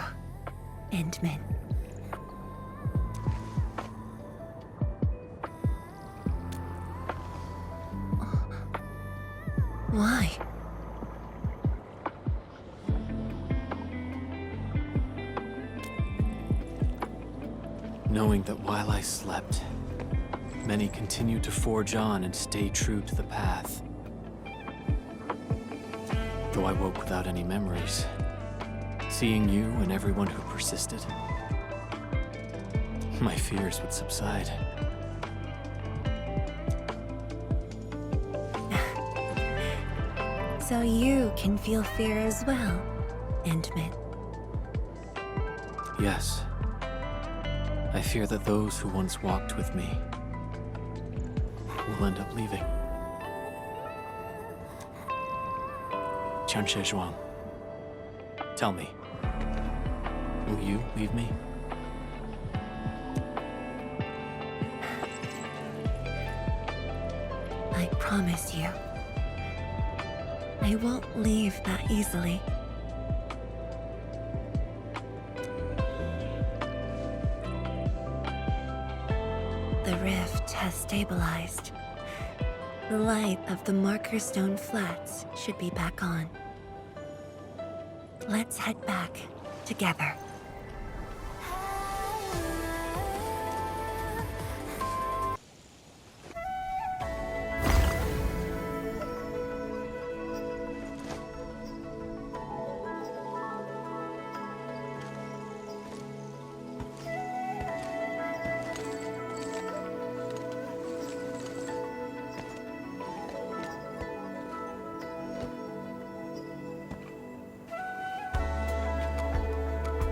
Endman. Why? Knowing that while I slept, many continued to forge on and stay true to the path. Though I woke without any memories, seeing you and everyone who persisted, my fears would subside. So you can feel fear as well, Endman. Yes. I fear that those who once walked with me will end up leaving. Qianxie Zhuang, tell me, will you leave me? I promise you, I won't leave that easily. The rift has stabilized. The light of the Marker Stone Flats should be back on. Let's head back together.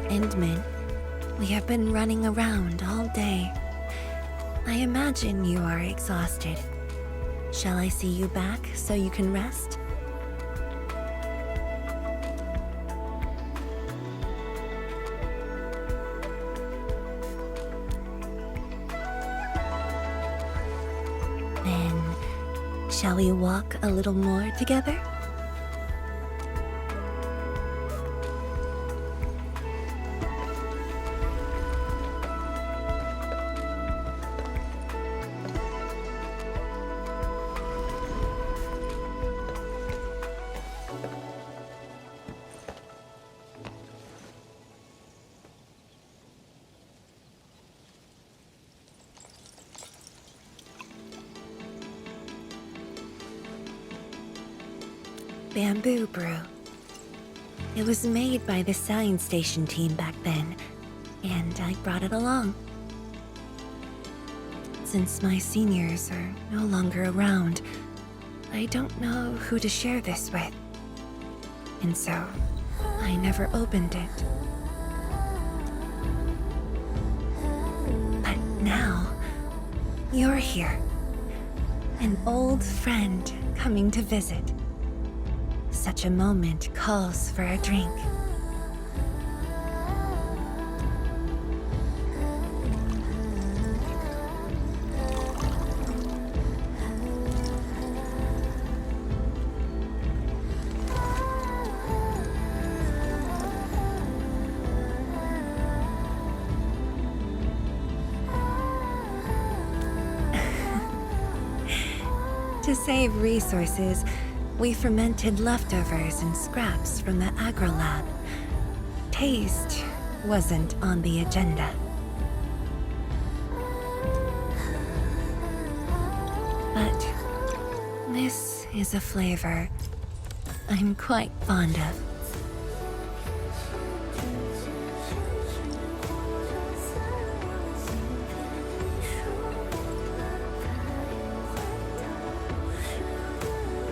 Endman, we have been running around all day. I imagine you are exhausted. Shall I see you back so you can rest? Then, shall we walk a little more together? Bamboo brew. It was made by the science station team back then, and I brought it along. Since my seniors are no longer around, I don't know who to share this with. And so, I never opened it. But now, you're here. An old friend coming to visit. Such a moment calls for a drink. To save resources, we fermented leftovers and scraps from the agro lab. Taste wasn't on the agenda. But this is a flavor I'm quite fond of.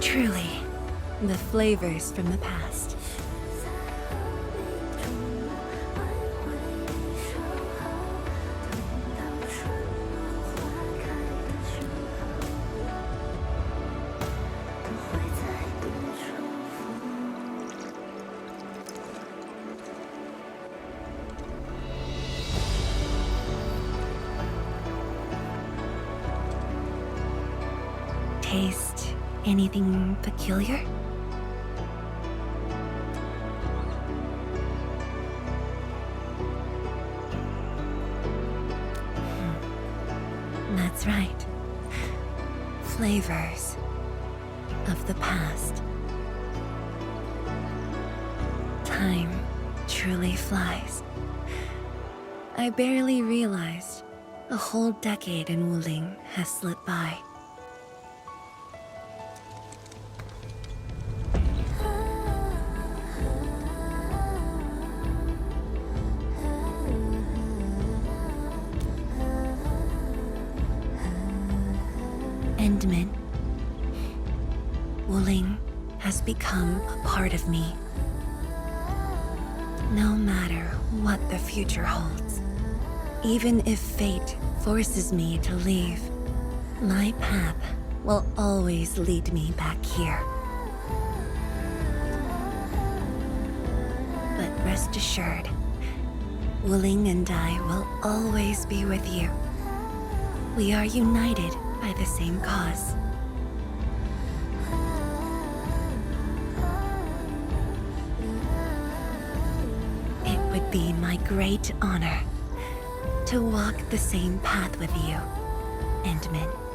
Truly, the flavors from the past. Taste anything peculiar? That's right. Flavors of the past. Time truly flies. I barely realized a whole decade in Wuling has slipped by. Endmin, Wuling has become a part of me. No matter what the future holds, even if fate forces me to leave, my path will always lead me back here. But rest assured, Wuling and I will always be with you. We are united by the same cause. It would be my great honor to walk the same path with you, Endmin.